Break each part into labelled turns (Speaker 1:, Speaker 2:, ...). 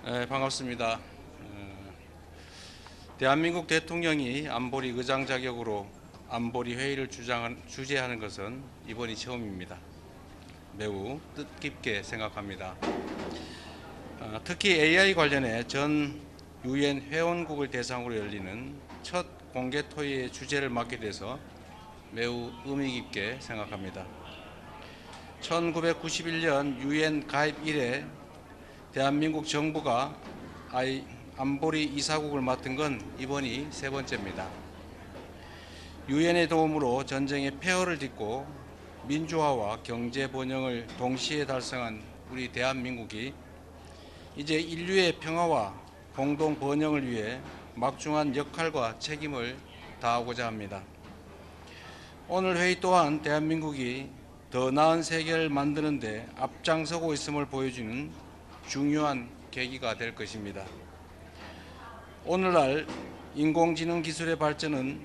Speaker 1: 반갑습니다. 대한민국 대통령이 안보리 의장 자격으로 안보리 회의를 주재하는 것은 이번이 처음입니다. 매우 뜻깊게 생각합니다. 특히 AI 관련해 전 유엔 회원국을 대상으로 열리는 첫 공개 토의의 주제를 맡게 돼서 매우 의미 깊게 생각합니다. 1991년 유엔 가입 이래 대한민국 정부가 안보리 이사국을 맡은 건 이번이 세 번째입니다. 유엔의 도움으로 전쟁의 폐허를 딛고 민주화와 경제 번영을 동시에 달성한 우리 대한민국이 이제 인류의 평화와 공동 번영을 위해 막중한 역할과 책임을 다하고자 합니다. 오늘 회의 또한 대한민국이 더 나은 세계를 만드는 데 앞장서고 있음을 보여주는 중요한 계기가 될 것입니다. 오늘날 인공지능 기술의 발전은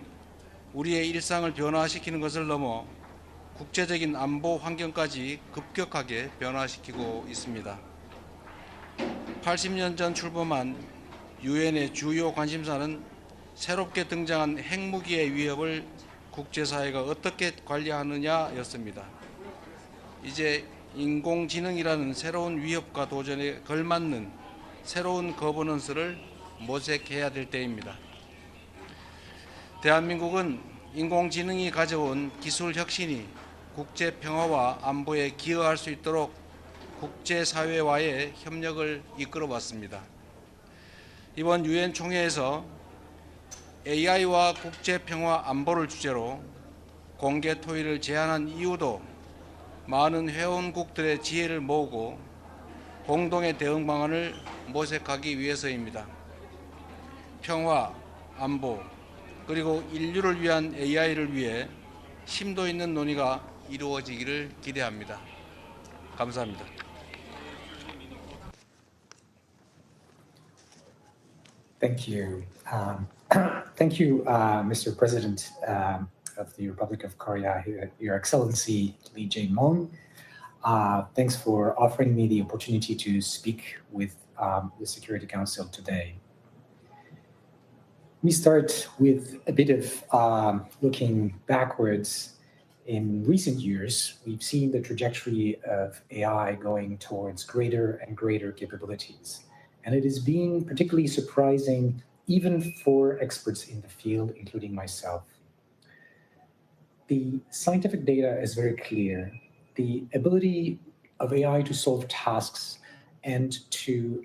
Speaker 1: 우리의 일상을 변화시키는 것을 넘어 국제적인 안보 환경까지 급격하게 변화시키고 있습니다. 80년 전 출범한 유엔의 주요 관심사는 새롭게 등장한 핵무기의 위협을 국제사회가 어떻게 관리하느냐였습니다. 이제 인공지능이라는 새로운 위협과 도전에 걸맞는 새로운 거버넌스를 모색해야 될 때입니다. 대한민국은 인공지능이 가져온 기술 혁신이 국제평화와 안보에 기여할 수 있도록 국제사회와의 협력을 이끌어왔습니다. 이번 유엔 총회에서 AI와 국제평화 안보를 주제로 공개 토의를 제안한 이유도 많은 회원국들의 지혜를 모으고 공동의 대응 방안을 모색하기 위해서입니다. 평화, 안보, 그리고 인류를 위한 AI를 위해 심도 있는 논의가 이루어지기를 기대합니다. 감사합니다.
Speaker 2: Thank you. Thank you, Mr. President of the Republic of Korea, Your Excellency Lee Jae-myung. Thanks for offering me the opportunity to speak with the Security Council today. We start with a bit of looking backwards. In recent years, we've seen the trajectory of AI going towards greater and greater capabilities. And it is being particularly surprising even for experts in the field, including myself. The scientific data is very clear. The ability of AI to solve tasks and to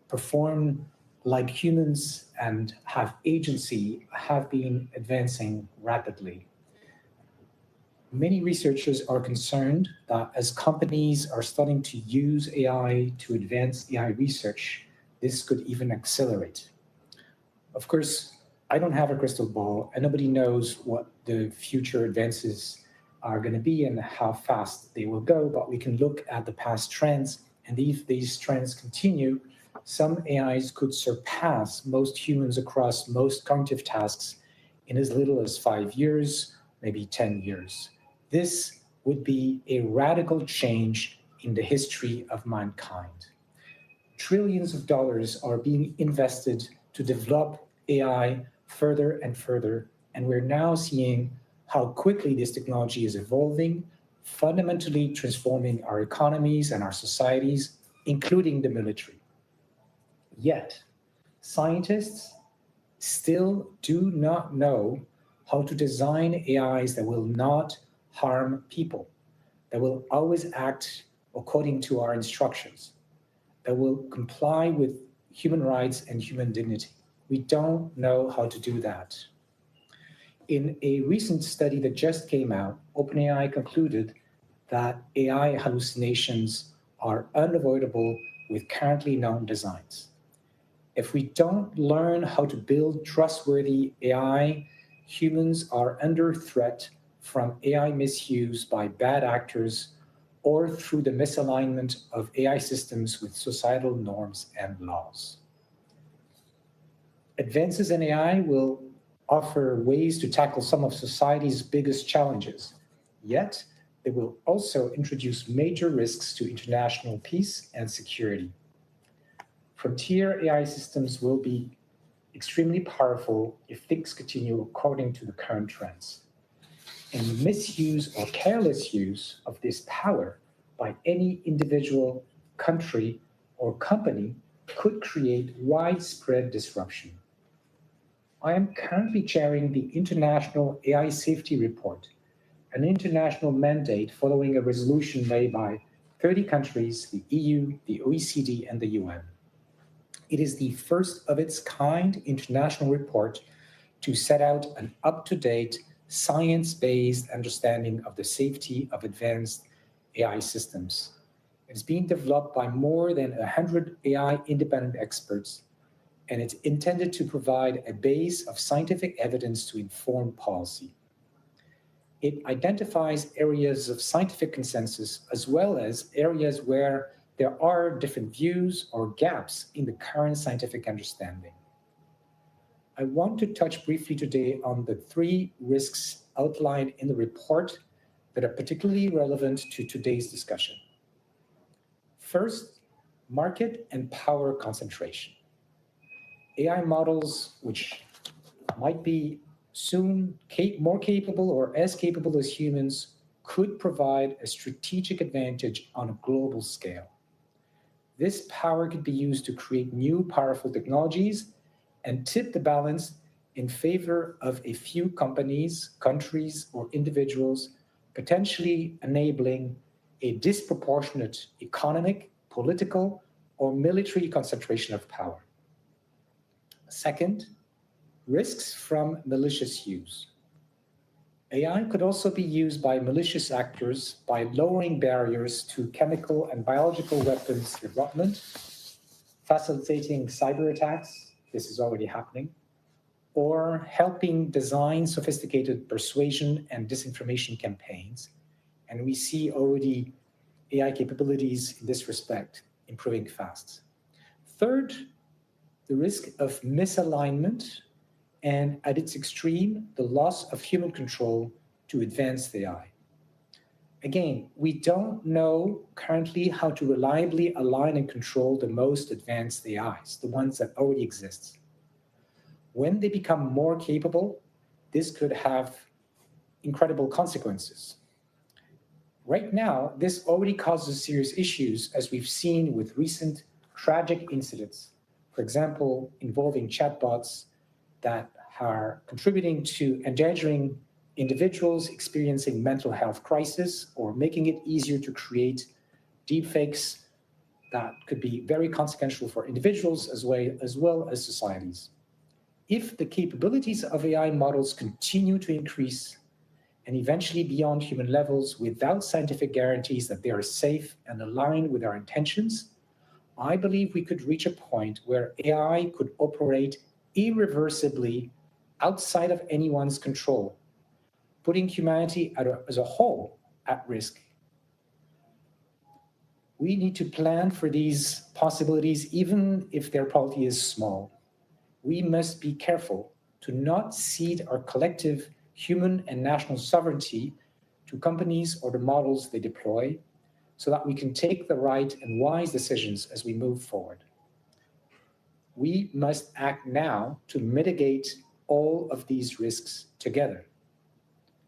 Speaker 2: perform like humans and have agency have been advancing rapidly. Many researchers are concerned that as companies are starting to use AI to advance AI research, this could even accelerate. Of course, I don't have a crystal ball, and nobody knows what the future advances are going to be and how fast they will go, but we can look at the past trends, and if these trends continue, some AIs could surpass most humans across most cognitive tasks in as little as 5 years, maybe 10 years. This would be a radical change in the history of mankind. Trillions of dollars are being invested to develop AI further and further, and we're now seeing how quickly this technology is evolving, fundamentally transforming our economies and our societies, including the military. Yet, scientists still do not know how to design AIs that will not harm people, that will always act according to our instructions, that will comply with human rights and human dignity. We don't know how to do that. In a recent study that just came out, OpenAI concluded that AI hallucinations are unavoidable with currently known designs. If we don't learn how to build trustworthy AI, humans are under threat from AI misuse by bad actors or through the misalignment of AI systems with societal norms and laws. Advances in AI will offer ways to tackle some of society's biggest challenges, yet they will also introduce major risks to international peace and security. frontier AI systems will be extremely powerful if things continue according to the current trends. And misuse or careless use of this power by any individual, country, or company could create widespread disruption. I am currently chairing the International AI Safety Report, an international mandate following a resolution made by 30 countries, the EU, the OECD, and the UN. It is the first of its kind international report to set out an up-to-date, science-based understanding of the safety of advanced AI systems. It's being developed by more than 100 AI independent experts, and it's intended to provide a base of scientific evidence to inform policy. It identifies areas of scientific consensus as well as areas where there are different views or gaps in the current scientific understanding. I want to touch briefly today on the 3 risks outlined in the report that are particularly relevant to today's discussion. First, market and power concentration. AI models, which might be soon more capable or as capable as humans, could provide a strategic advantage on a global scale. This power could be used to create new powerful technologies and tip the balance in favor of a few companies, countries, or individuals, potentially enabling a disproportionate economic, political, or military concentration of power. Second, risks from malicious use. AI could also be used by malicious actors by lowering barriers to chemical and biological weapons development, facilitating cyber attacks, this is already happening, or helping design sophisticated persuasion and disinformation campaigns. And we see already AI capabilities in this respect improving fast. Third, the risk of misalignment and, at its extreme, the loss of human control to advanced AI. Again, we don't know currently how to reliably align and control the most advanced AIs, the ones that already exist. When they become more capable, this could have incredible consequences. Right now, this already causes serious issues, as we've seen with recent tragic incidents, for example, involving chatbots that are contributing to endangering individuals experiencing mental health crisis or making it easier to create deepfakes that could be very consequential for individuals as well as societies. If the capabilities of AI models continue to increase and eventually beyond human levels without scientific guarantees that they are safe and aligned with our intentions, I believe we could reach a point where AI could operate irreversibly outside of anyone's control, putting humanity as a whole at risk. We need to plan for these possibilities, even if their probability is small. We must be careful to not cede our collective human and national sovereignty to companies or the models they deploy, so that we can take the right and wise decisions as we move forward. We must act now to mitigate all of these risks together.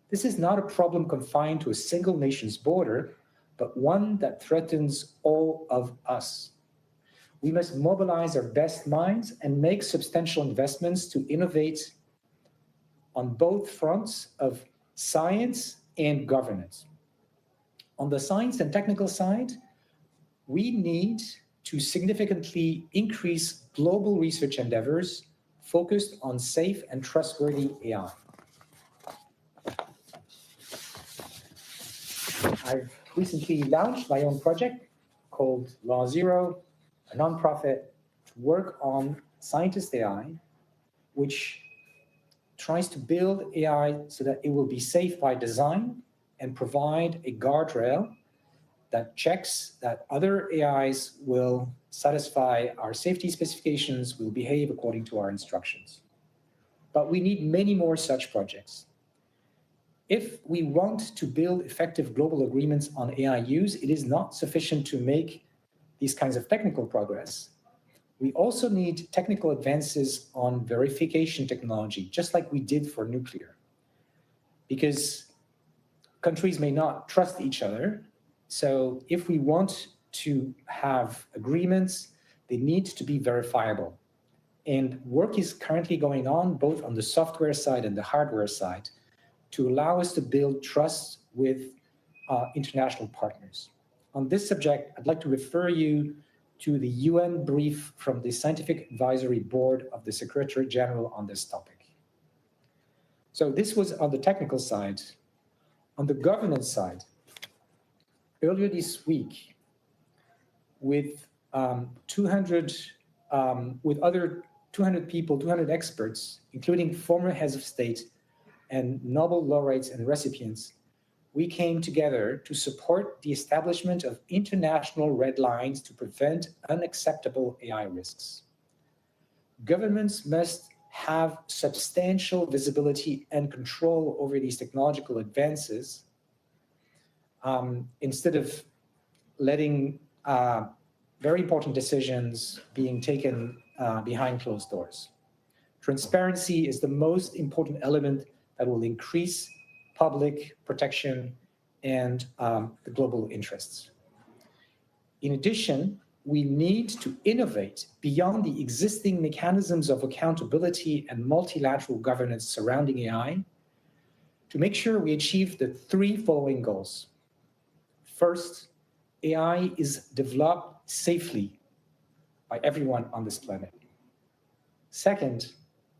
Speaker 2: This is not a problem confined to a single nation's border, but one that threatens all of us. We must mobilize our best minds and make substantial investments to innovate on both fronts of science and governance. On the science and technical side, we need to significantly increase global research endeavors focused on safe and trustworthy AI. I've recently launched my own project called Law Zero, a nonprofit to work on scientist AI, which tries to build AI so that it will be safe by design and provide a guardrail that checks that other AIs will satisfy our safety specifications, will behave according to our instructions. But we need many more such projects. If we want to build effective global agreements on AI use, it is not sufficient to make these kinds of technical progress. We also need technical advances on verification technology, just like we did for nuclear, because countries may not trust each other. So if we want to have agreements, they need to be verifiable. And work is currently going on both on the software side and the hardware side to allow us to build trust with international partners. On this subject, I'd like to refer you to the UN brief from the Scientific Advisory Board of the Secretary General on this topic. So this was on the technical side. On the governance side, earlier this week, with 200 people, 200 experts, including former heads of state and Nobel laureates and recipients, we came together to support the establishment of international red lines to prevent unacceptable AI risks. Governments must have substantial visibility and control over these technological advances instead of letting very important decisions being taken behind closed doors. Transparency is the most important element that will increase public protection and the global interests. In addition, we need to innovate beyond the existing mechanisms of accountability and multilateral governance surrounding AI to make sure we achieve the three following goals. First, AI is developed safely by everyone on this planet. Second,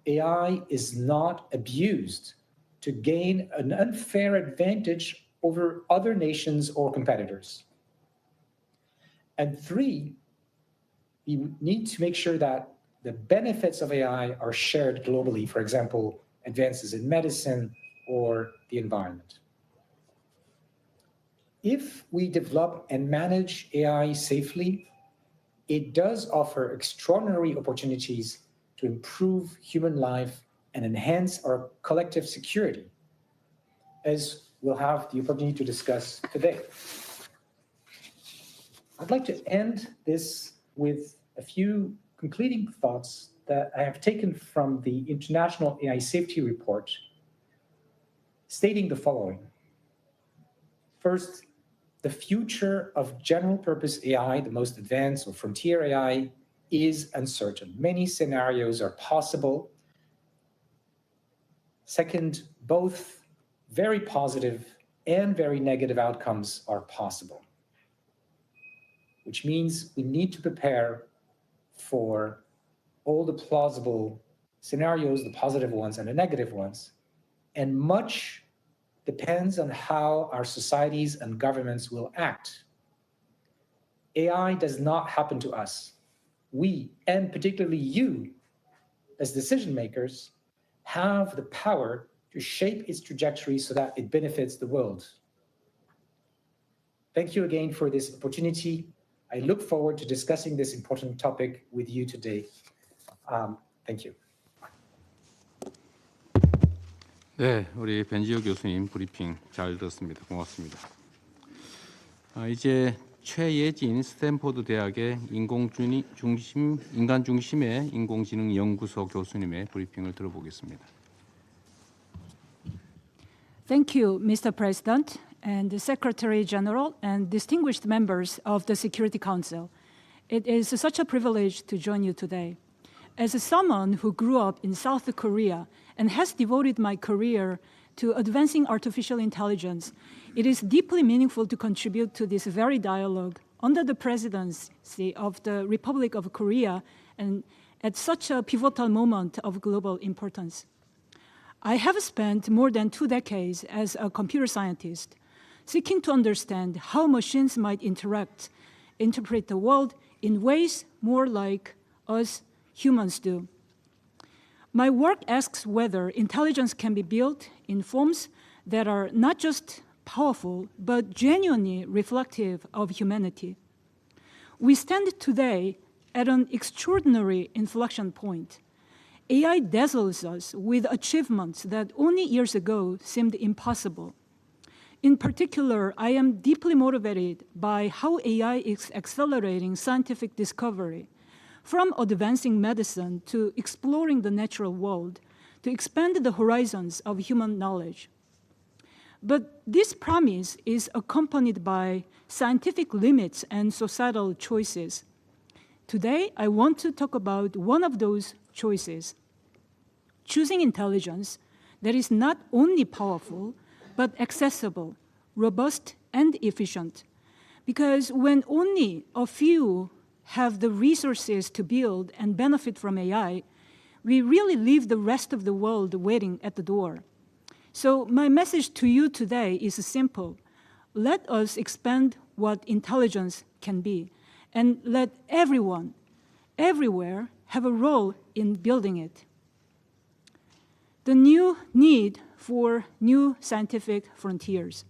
Speaker 2: AI is not abused to gain an unfair advantage over other nations or competitors. And three, we need to make sure that the benefits of AI are shared globally, for example, advances in medicine or the environment. If we develop and manage AI safely, it does offer extraordinary opportunities to improve human life and enhance our collective security, as we'll have the opportunity to discuss today. I'd like to end this with a few concluding thoughts that I have taken from the International AI Safety Report, stating the following. First, the future of general purpose AI, the most advanced or frontier AI, is uncertain. Many scenarios are possible. Second, both very positive and very negative outcomes are possible, which means we need to prepare for all the plausible scenarios, the positive ones and the negative ones. And much depends on how our societies and governments will act. AI does not happen to us. We, and particularly you, as decision makers, have the power to shape its trajectory so that it benefits the world. Thank you again for this opportunity. I look forward to discussing this important topic with you today. Thank you.
Speaker 1: 네, 우리 벤지오 교수님 브리핑 잘 들었습니다. 고맙습니다. 이제 최예진 스탠포드 대학의 인간 중심의 인공지능 연구소 교수님의 브리핑을 들어보겠습니다.
Speaker 3: Thank you, Mr. President, and the Secretary General, and distinguished members of the Security Council. It is such a privilege to join you today. As someone who grew up in South Korea and has devoted my career to advancing artificial intelligence, it is deeply meaningful to contribute to this very dialogue under the presidency of the Republic of Korea and at such a pivotal moment of global importance. I have spent more than 2 decades as a computer scientist, seeking to understand how machines might interpret the world in ways more like us humans do. My work asks whether intelligence can be built in forms that are not just powerful, but genuinely reflective of humanity. We stand today at an extraordinary inflection point. AI dazzles us with achievements that only years ago seemed impossible. In particular, I am deeply motivated by how AI is accelerating scientific discovery, from advancing medicine to exploring the natural world, to expand the horizons of human knowledge. But this promise is accompanied by scientific limits and societal choices. Today, I want to talk about one of those choices, choosing intelligence that is not only powerful, but accessible, robust, and efficient. Because when only a few have the resources to build and benefit from AI, we really leave the rest of the world waiting at the door. So my message to you today is simple. Let us expand what intelligence can be, and let everyone, everywhere, have a role in building it. The new need for new scientific frontiers.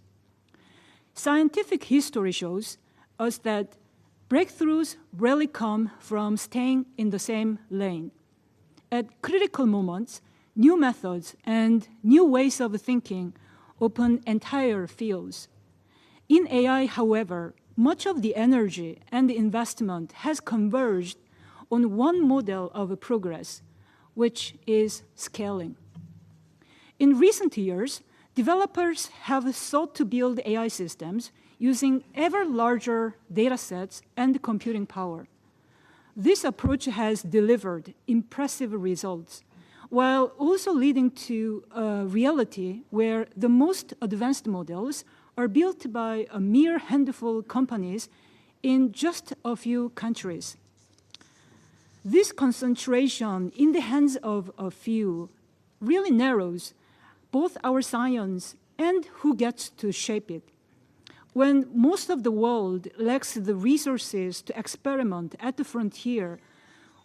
Speaker 3: Scientific history shows us that breakthroughs rarely come from staying in the same lane. At critical moments, new methods and new ways of thinking open entire fields. In AI, however, much of the energy and the investment has converged on one model of progress, which is scaling. In recent years, developers have sought to build AI systems using ever larger data sets and computing power. This approach has delivered impressive results, while also leading to a reality where the most advanced models are built by a mere handful of companies in just a few countries. This concentration in the hands of a few really narrows both our science and who gets to shape it. When most of the world lacks the resources to experiment at the frontier,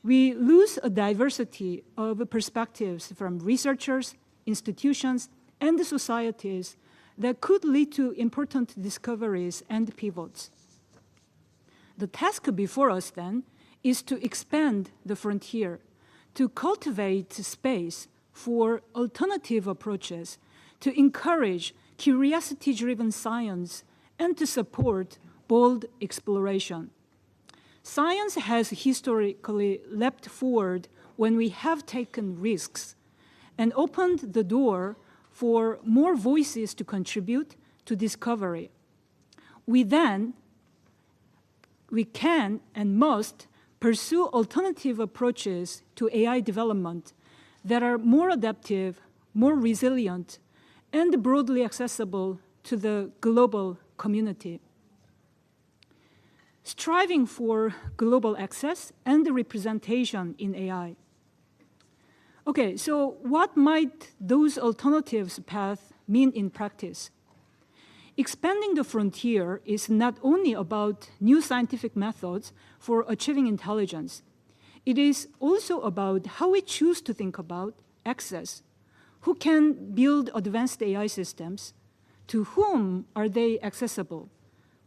Speaker 3: we lose a diversity of perspectives from researchers, institutions, and societies that could lead to important discoveries and pivots. The task before us, then, is to expand the frontier, to cultivate space for alternative approaches, to encourage curiosity-driven science, and to support bold exploration. Science has historically leapt forward when we have taken risks and opened the door for more voices to contribute to discovery. We can and must pursue alternative approaches to AI development that are more adaptive, more resilient, and broadly accessible to the global community. Striving for global access and representation in AI. Okay, so what might those alternatives paths mean in practice? Expanding the frontier is not only about new scientific methods for achieving intelligence. It is also about how we choose to think about access. Who can build advanced AI systems? To whom are they accessible?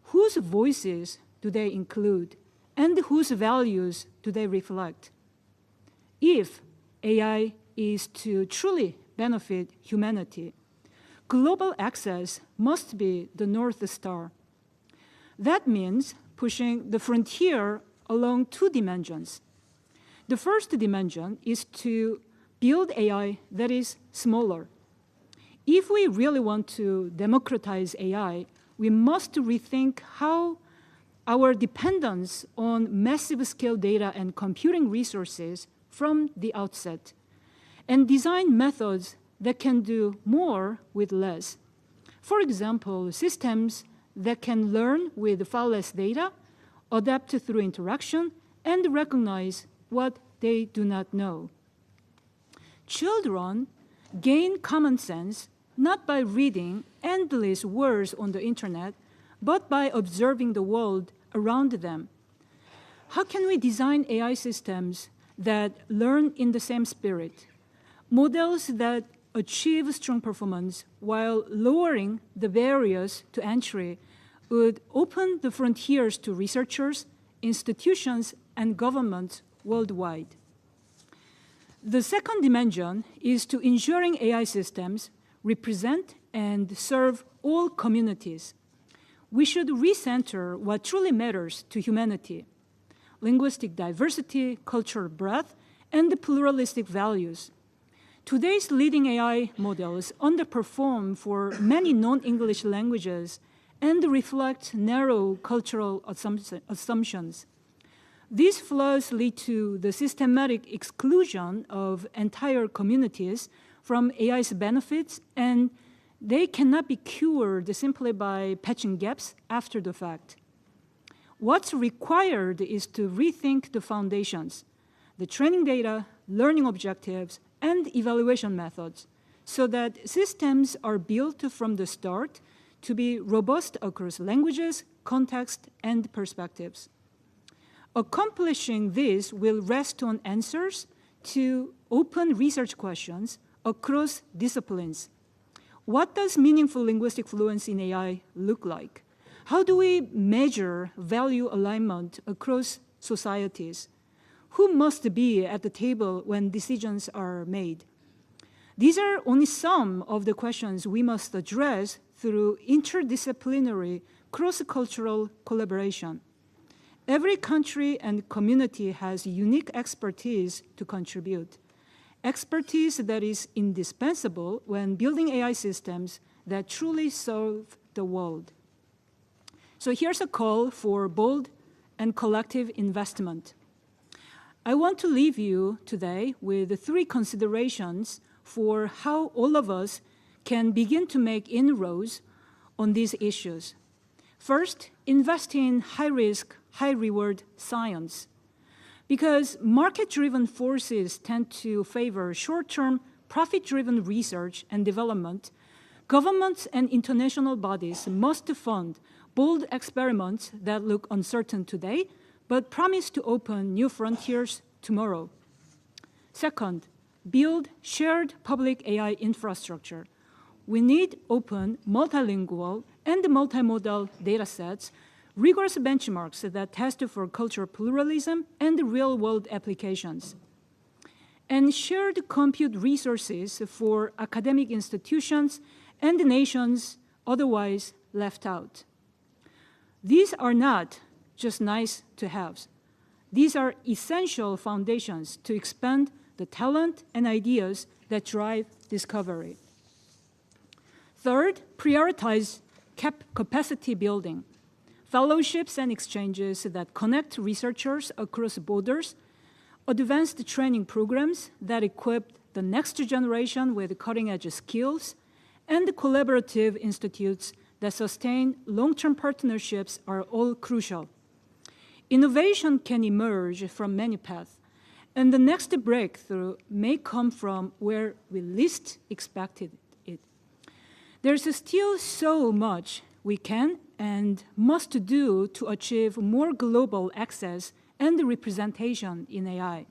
Speaker 3: Whose voices do they include? And whose values do they reflect? If AI is to truly benefit humanity, global access must be the North Star. That means pushing the frontier along two dimensions. The first dimension is to build AI that is smaller. If we really want to democratize AI, we must rethink how our dependence on massive scale data and computing resources from the outset, and design methods that can do more with less. For example, systems that can learn with far less data, adapt through interaction, and recognize what they do not know. Children gain common sense not by reading endless words on the internet, but by observing the world around them. How can we design AI systems that learn in the same spirit? Models that achieve strong performance while lowering the barriers to entry would open the frontiers to researchers, institutions, and governments worldwide. The second dimension is to ensuring AI systems represent and serve all communities. We should recenter what truly matters to humanity. linguistic diversity, cultural breadth, and pluralistic values. Today's leading AI models underperform for many non-English languages and reflect narrow cultural assumptions. These flaws lead to the systematic exclusion of entire communities from AI's benefits, and they cannot be cured simply by patching gaps after the fact. What's required is to rethink the foundations, the training data, learning objectives, and evaluation methods, so that systems are built from the start to be robust across languages, context, and perspectives. Accomplishing this will rest on answers to open research questions across disciplines. What does meaningful linguistic fluency in AI look like? How do we measure value alignment across societies? Who must be at the table when decisions are made? These are only some of the questions we must address through interdisciplinary, cross-cultural collaboration. Every country and community has unique expertise to contribute, expertise that is indispensable when building AI systems that truly serve the world. So here's a call for bold and collective investment. I want to leave you today with 3 considerations for how all of us can begin to make inroads on these issues. First, invest in high-risk, high-reward science. Because market-driven forces tend to favor short-term, profit-driven research and development, governments and international bodies must fund bold experiments that look uncertain today, but promise to open new frontiers tomorrow. Second, build shared public AI infrastructure. We need open, multilingual, and multimodal datasets, rigorous benchmarks that test for cultural pluralism and real-world applications, and shared compute resources for academic institutions and nations otherwise left out. These are not just nice to haves. These are essential foundations to expand the talent and ideas that drive discovery. Third, prioritize capacity building, fellowships and exchanges that connect researchers across borders, advanced training programs that equip the next generation with cutting-edge skills, and collaborative institutes that sustain long-term partnerships are all crucial. Innovation can emerge from many paths, and the next breakthrough may come from where we least expected it. There's still so much we can and must do to achieve more global access and representation in AI.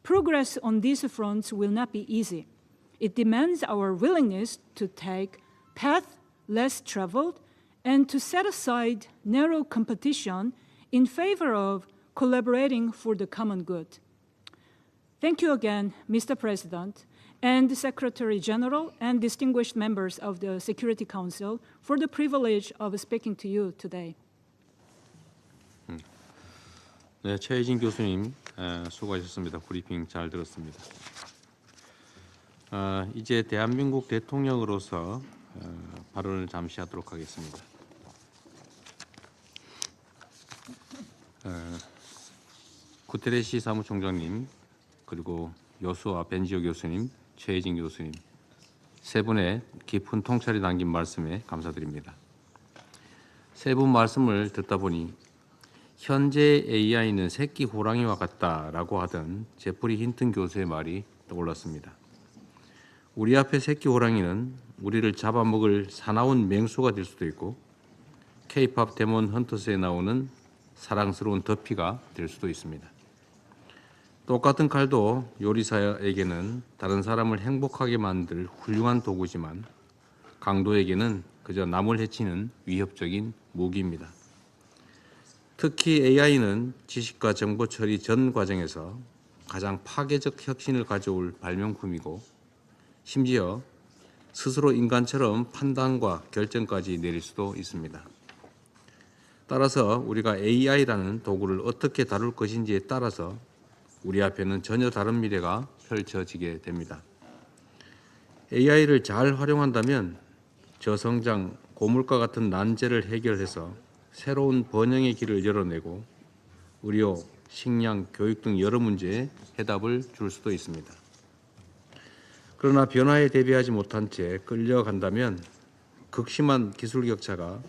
Speaker 3: Progress on these fronts will not be easy. It demands our willingness to take paths less traveled and to set aside narrow competition in favor of collaborating for the common good. Thank you again, Mr. President, and Secretary General and distinguished members of the Security Council for the privilege of speaking to you today.
Speaker 4: 네, 최혜진 교수님 수고하셨습니다. 브리핑 잘 들었습니다. 이제 대한민국 대통령으로서 발언을 잠시 하도록 하겠습니다. 구테레시 사무총장님, 그리고 여수와 벤지오 교수님, 최혜진 교수님 세 분의 깊은 통찰이 담긴 말씀에 감사드립니다. 세 분 말씀을 듣다 보니 현재 AI는 새끼 호랑이와 같다라고 하던 제프리 힌튼 교수의 말이 떠올랐습니다. 우리 앞에 새끼 호랑이는 우리를 잡아먹을 사나운 맹수가 될 수도 있고 K-팝 데몬 헌터스에 나오는 사랑스러운 더피가 될 수도 있습니다. 똑같은 칼도 요리사에게는 다른 사람을 행복하게 만들 훌륭한 도구지만 강도에게는 그저 남을 해치는 위협적인 무기입니다. 특히 AI는 지식과 정보 처리 전 과정에서 가장 파괴적 혁신을 가져올 발명품이고 심지어 스스로 인간처럼 판단과 결정까지 내릴 수도 있습니다. 따라서 우리가 AI라는 도구를 어떻게 다룰 것인지에 따라서 우리 앞에는 전혀 다른 미래가 펼쳐지게 됩니다. AI를 잘 활용한다면 저성장, 고물가 같은 난제를 해결해서 새로운 번영의 길을 열어내고 의료, 식량, 교육 등 여러 문제에 해답을 줄 수도 있습니다. 그러나 변화에 대비하지 못한 채 끌려간다면 극심한 기술 격차가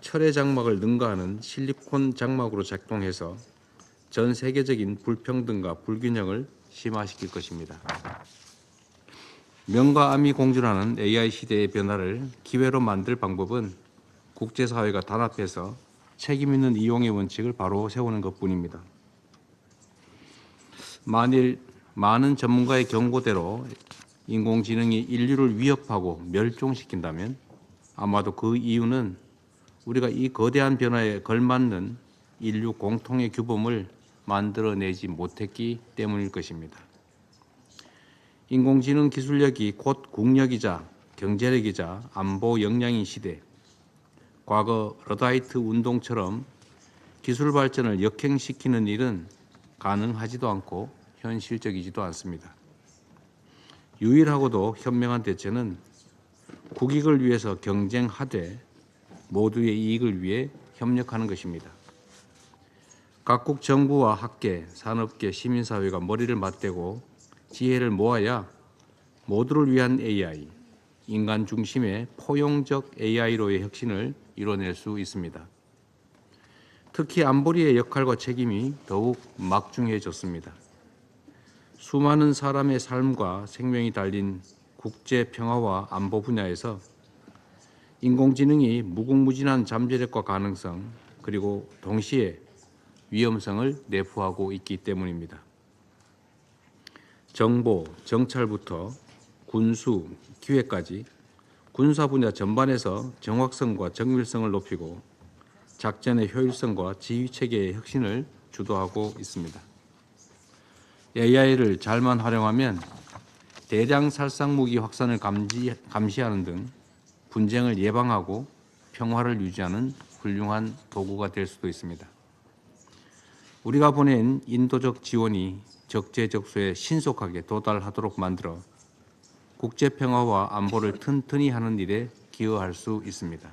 Speaker 4: 철의 장막을 능가하는 실리콘 장막으로 작동해서 전 세계적인 불평등과 불균형을 심화시킬 것입니다. 명과 암이 공존하는 AI 시대의 변화를 기회로 만들 방법은 국제사회가 단합해서 책임 있는 이용의 원칙을 바로 세우는 것뿐입니다. 만일 많은 전문가의 경고대로 인공지능이 인류를 위협하고 멸종시킨다면 아마도 그 이유는 우리가 이 거대한 변화에 걸맞는 인류 공통의 규범을 만들어내지 못했기 때문일 것입니다. 인공지능 기술력이 곧 국력이자 경제력이자 안보 역량인 시대, 과거 러다이트 운동처럼 기술 발전을 역행시키는 일은 가능하지도 않고 현실적이지도 않습니다. 유일하고도 현명한 대체는 국익을 위해서 경쟁하되 모두의 이익을 위해 협력하는 것입니다. 각국 정부와 학계, 산업계, 시민사회가 머리를 맞대고 지혜를 모아야 모두를 위한 AI, 인간 중심의 포용적 AI로의 혁신을 이뤄낼 수 있습니다. 특히 안보리의 역할과 책임이 더욱 막중해졌습니다. 수많은 사람의 삶과 생명이 달린 국제평화와 안보 분야에서 인공지능이 무궁무진한 잠재력과 가능성 그리고 동시에 위험성을 내포하고 있기 때문입니다. 정보, 정찰부터 군수, 기획까지 군사 분야 전반에서 정확성과 정밀성을 높이고 작전의 효율성과 지휘체계의 혁신을 주도하고 있습니다. AI를 잘만 활용하면 대량 살상무기 확산을 감시하는 등 분쟁을 예방하고 평화를 유지하는 훌륭한 도구가 될 수도 있습니다. 우리가 보낸 인도적 지원이 적재적소에 신속하게 도달하도록 만들어 국제평화와 안보를 튼튼히 하는 일에 기여할 수 있습니다.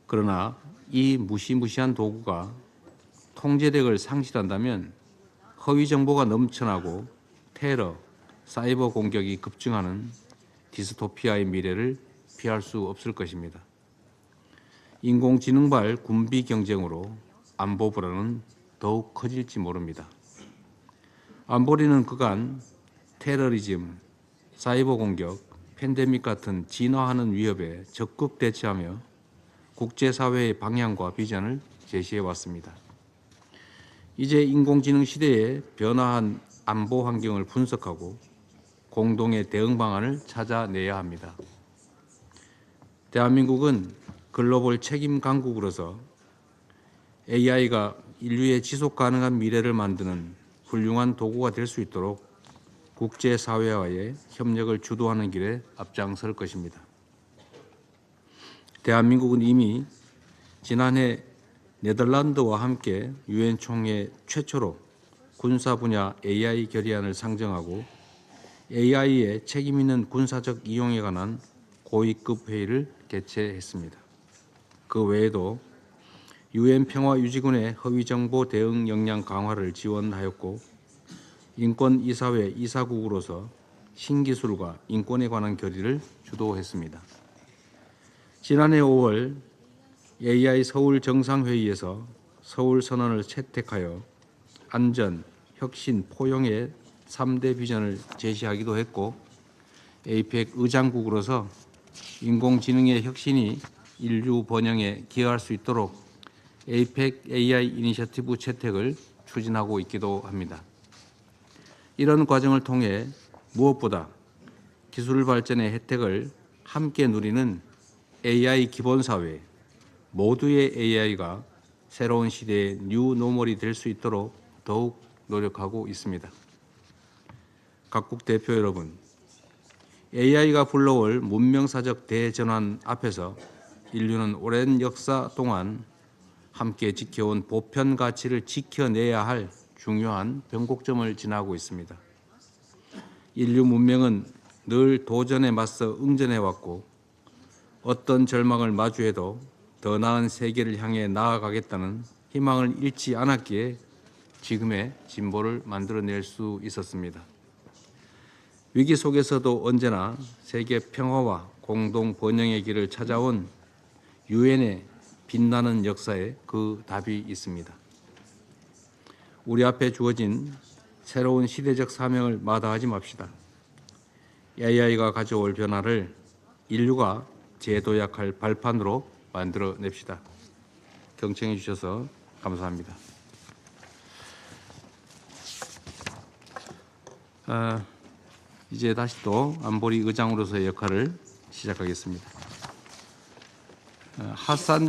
Speaker 4: 그러나 이 무시무시한 도구가 통제력을 상실한다면 허위 정보가 넘쳐나고 테러, 사이버 공격이 급증하는 디스토피아의 미래를 피할 수 없을 것입니다. 인공지능발 군비 경쟁으로 안보 불안은 더욱 커질지 모릅니다. 안보리는 그간 테러리즘, 사이버 공격, 팬데믹 같은 진화하는 위협에 적극 대처하며 국제사회의 방향과 비전을 제시해 왔습니다. 이제 인공지능 시대의 변화한 안보 환경을 분석하고 공동의 대응 방안을 찾아내야 합니다. 대한민국은 글로벌 책임 강국으로서 AI가 인류의 지속 가능한 미래를 만드는 훌륭한 도구가 될 수 있도록 국제사회와의 협력을 주도하는 길에 앞장설 것입니다. 대한민국은 이미 지난해 네덜란드와 함께 유엔 총회 최초로 군사 분야 AI 결의안을 상정하고 AI의 책임 있는 군사적 이용에 관한 고위급 회의를 개최했습니다. 그 외에도 유엔 평화유지군의 허위정보 대응 역량 강화를 지원하였고 인권이사회 이사국으로서 신기술과 인권에 관한 결의를 주도했습니다. 지난해 5월 AI 서울 정상회의에서 서울선언을 채택하여 안전, 혁신, 포용의 3대 비전을 제시하기도 했고 APEC 의장국으로서 인공지능의 혁신이 인류 번영에 기여할 수 있도록 APEC AI 이니셔티브 채택을 추진하고 있기도 합니다. 이런 과정을 통해 무엇보다 기술 발전의 혜택을 함께 누리는 AI 기본사회, 모두의 AI가 새로운 시대의 뉴 노멀이 될 수 있도록 더욱 노력하고 있습니다. 각국 대표 여러분, AI가 불러올 문명사적 대전환 앞에서 인류는 오랜 역사 동안 함께 지켜온 보편 가치를 지켜내야 할 중요한 변곡점을 지나고 있습니다. 인류 문명은 늘 도전에 맞서 응전해왔고 어떤 절망을 마주해도 더 나은 세계를 향해 나아가겠다는 희망을 잃지 않았기에 지금의 진보를 만들어낼 수 있었습니다. 위기 속에서도 언제나 세계 평화와 공동 번영의 길을 찾아온 유엔의 빛나는 역사에 그 답이 있습니다. 우리 앞에 주어진 새로운 시대적 사명을 마다하지 맙시다. AI가 가져올 변화를 인류가 재도약할 발판으로 만들어냅시다. 경청해 주셔서 감사합니다. 이제 다시 또 안보리 의장으로서의 역할을 시작하겠습니다. 하산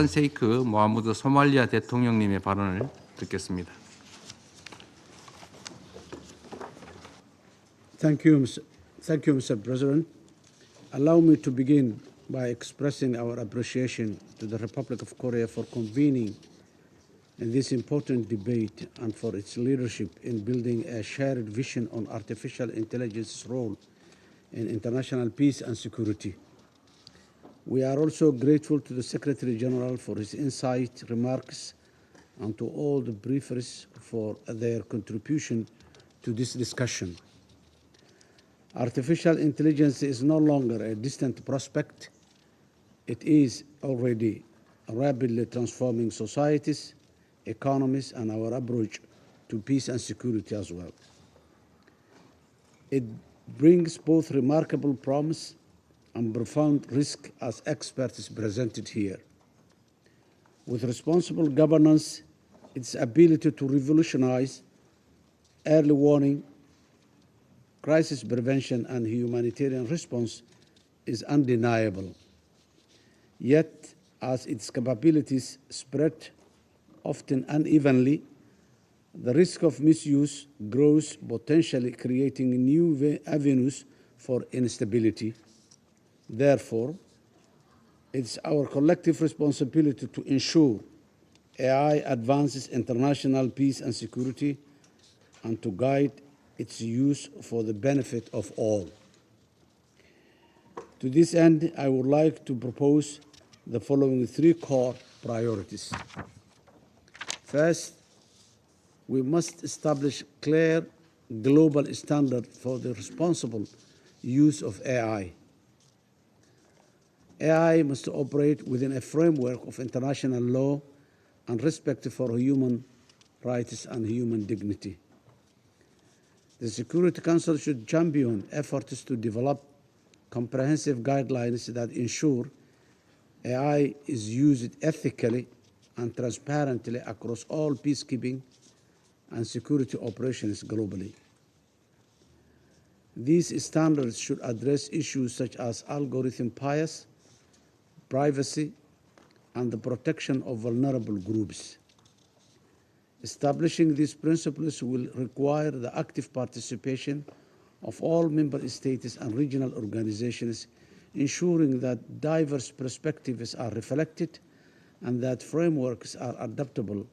Speaker 4: 세이크 모하무드 소말리아 대통령님의 발언을 듣겠습니다.
Speaker 5: Thank you, Mr. President. Allow me to begin by expressing our appreciation to the Republic of Korea for convening this important debate and for its leadership in building a shared vision on artificial intelligence's role in international peace and security. We are also grateful to the Secretary General for his insight, remarks, and to all the briefers for their contribution to this discussion. Artificial intelligence is no longer a distant prospect. It is already rapidly transforming societies, economies, and our approach to peace and security as well. It brings both remarkable promise and profound risk, as experts presented here. With responsible governance, its ability to revolutionize early warning, crisis prevention, and humanitarian response is undeniable. Yet, as its capabilities spread often unevenly, the risk of misuse grows, potentially creating new avenues for instability. Therefore, it's our collective responsibility to ensure AI advances international peace and security and to guide its use for the benefit of all. To this end, I would like to propose the following three core priorities. First, we must establish clear global standards for the responsible use of AI. AI must operate within a framework of international law and respect for human rights and human dignity. The Security Council should champion efforts to develop comprehensive guidelines that ensure AI is used ethically and transparently across all peacekeeping and security operations globally. These standards should address issues such as algorithm bias, privacy, and the protection of vulnerable groups. Establishing these principles will require the active participation of all member states and regional organizations, ensuring that diverse perspectives are reflected and that frameworks are adaptable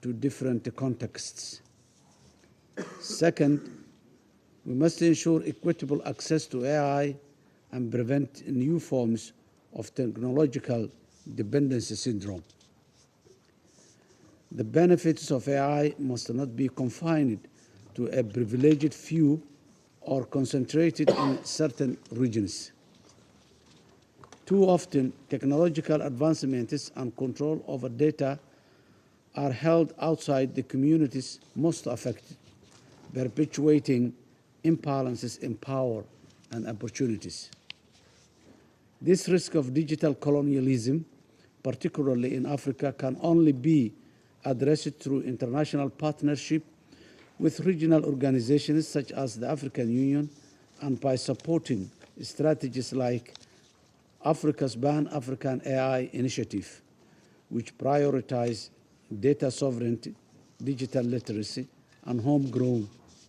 Speaker 5: to different contexts. Second, we must ensure equitable access to AI and prevent new forms of technological dependency syndrome. The benefits of AI must not be confined to a privileged few or concentrated in certain regions. Too often, technological advancements and control over data are held outside the communities most affected, perpetuating imbalances in power and opportunities. This risk of digital colonialism, particularly in Africa, can only be addressed through international partnership with regional organizations such as the African Union and by supporting strategies like Africa's Pan-African AI Initiative, which prioritize data sovereignty, digital literacy, and homegrown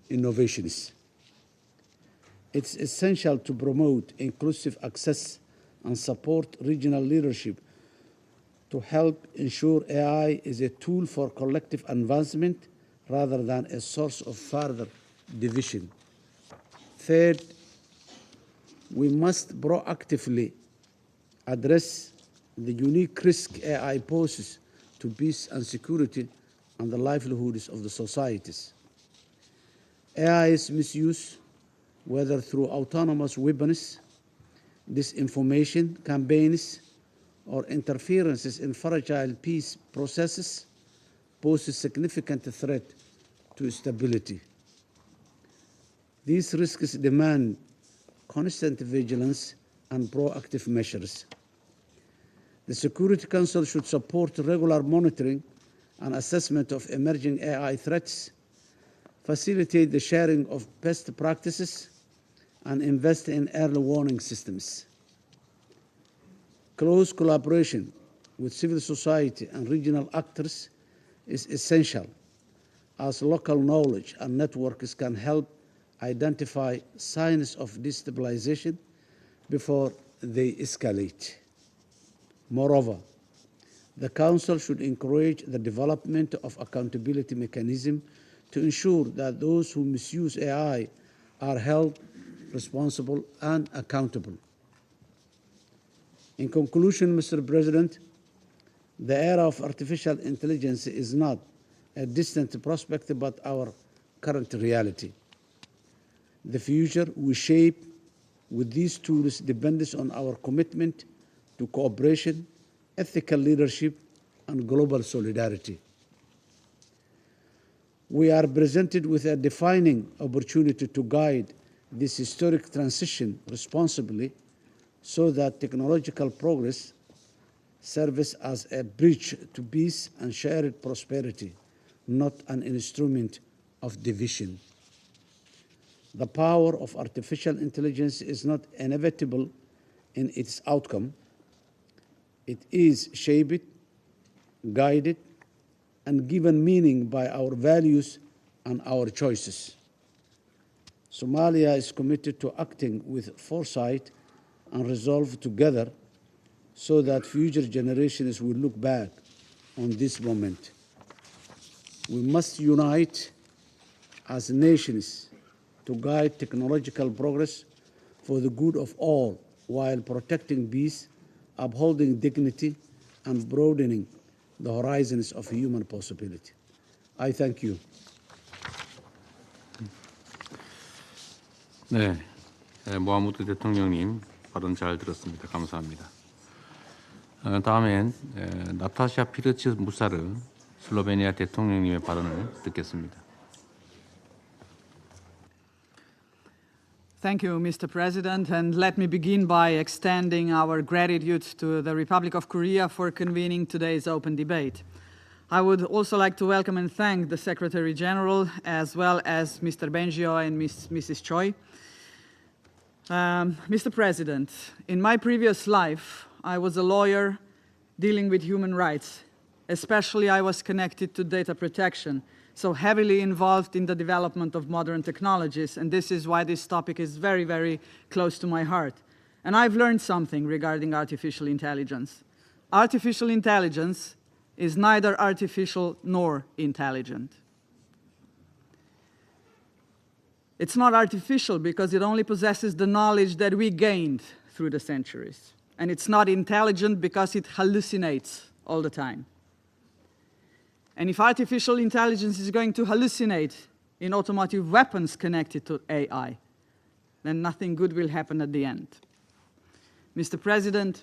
Speaker 5: innovations. It's essential to promote inclusive access and support regional leadership to help ensure AI is a tool for collective advancement rather than a source of further division. Third, we must proactively address the unique risk AI poses to peace and security and the livelihoods of the societies. AI's misuse, whether through autonomous weapons, disinformation campaigns, or interferences in fragile peace processes, poses significant threat to stability. These risks demand constant vigilance and proactive measures. The Security Council should support regular monitoring and assessment of emerging AI threats, facilitate the sharing of best practices, and invest in early warning systems. Close collaboration with civil society and regional actors is essential, as local knowledge and networks can help identify signs of destabilization before they escalate. Moreover, the Council should encourage the development of accountability mechanisms to ensure that those who misuse AI are held responsible and accountable. In conclusion, Mr. President, the era of artificial intelligence is not a distant prospect but our current reality. The future we shape with these tools depends on our commitment to cooperation, ethical leadership, and global solidarity. We are presented with a defining opportunity to guide this historic transition responsibly so that technological progress serves as a bridge to peace and shared prosperity, not an instrument of division. The power of artificial intelligence is not inevitable in its outcome. It is shaped, guided, and given meaning by our values and our choices. Somalia is committed to acting with foresight and resolve together so that future generations will look back on this moment. We must unite as nations to guide technological progress for the good of all while protecting peace, upholding dignity, and broadening the horizons of human possibility. I thank you.
Speaker 4: 네, 모하무드 대통령님 발언 잘 들었습니다. 감사합니다. 다음엔 나타샤 피르츠 무사르 슬로베니아 대통령님의 발언을 듣겠습니다.
Speaker 6: Thank you, Mr. President, and let me begin by extending our gratitude to the Republic of Korea for convening today's open debate. I would also like to welcome and thank the Secretary General, as well as Mr. Bengio and Mrs. Choi. Mr. President, in my previous life, I was a lawyer dealing with human rights. Especially, I was connected to data protection, so heavily involved in the development of modern technologies, and this is why this topic is very, very close to my heart. And I've learned something regarding artificial intelligence. Artificial intelligence is neither artificial nor intelligent. It's not artificial because it only possesses the knowledge that we gained through the centuries. And it's not intelligent because it hallucinates all the time. And if artificial intelligence is going to hallucinate in automotive weapons connected to AI, then nothing good will happen at the end. Mr. President,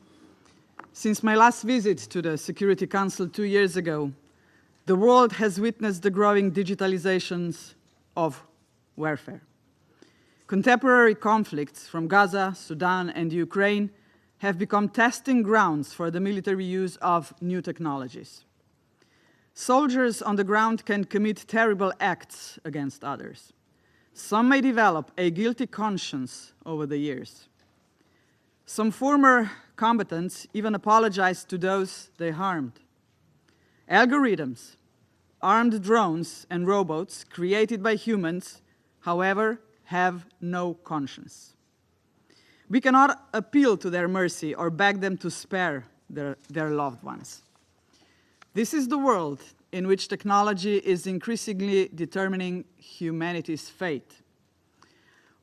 Speaker 6: since my last visit to the Security Council 2 years ago, the world has witnessed the growing digitalizations of warfare. Contemporary conflicts from Gaza, Sudan, and Ukraine have become testing grounds for the military use of new technologies. Soldiers on the ground can commit terrible acts against others. Some may develop a guilty conscience over the years. Some former combatants even apologize to those they harmed. Algorithms, armed drones, and robots created by humans, however, have no conscience. We cannot appeal to their mercy or beg them to spare their loved ones. This is the world in which technology is increasingly determining humanity's fate.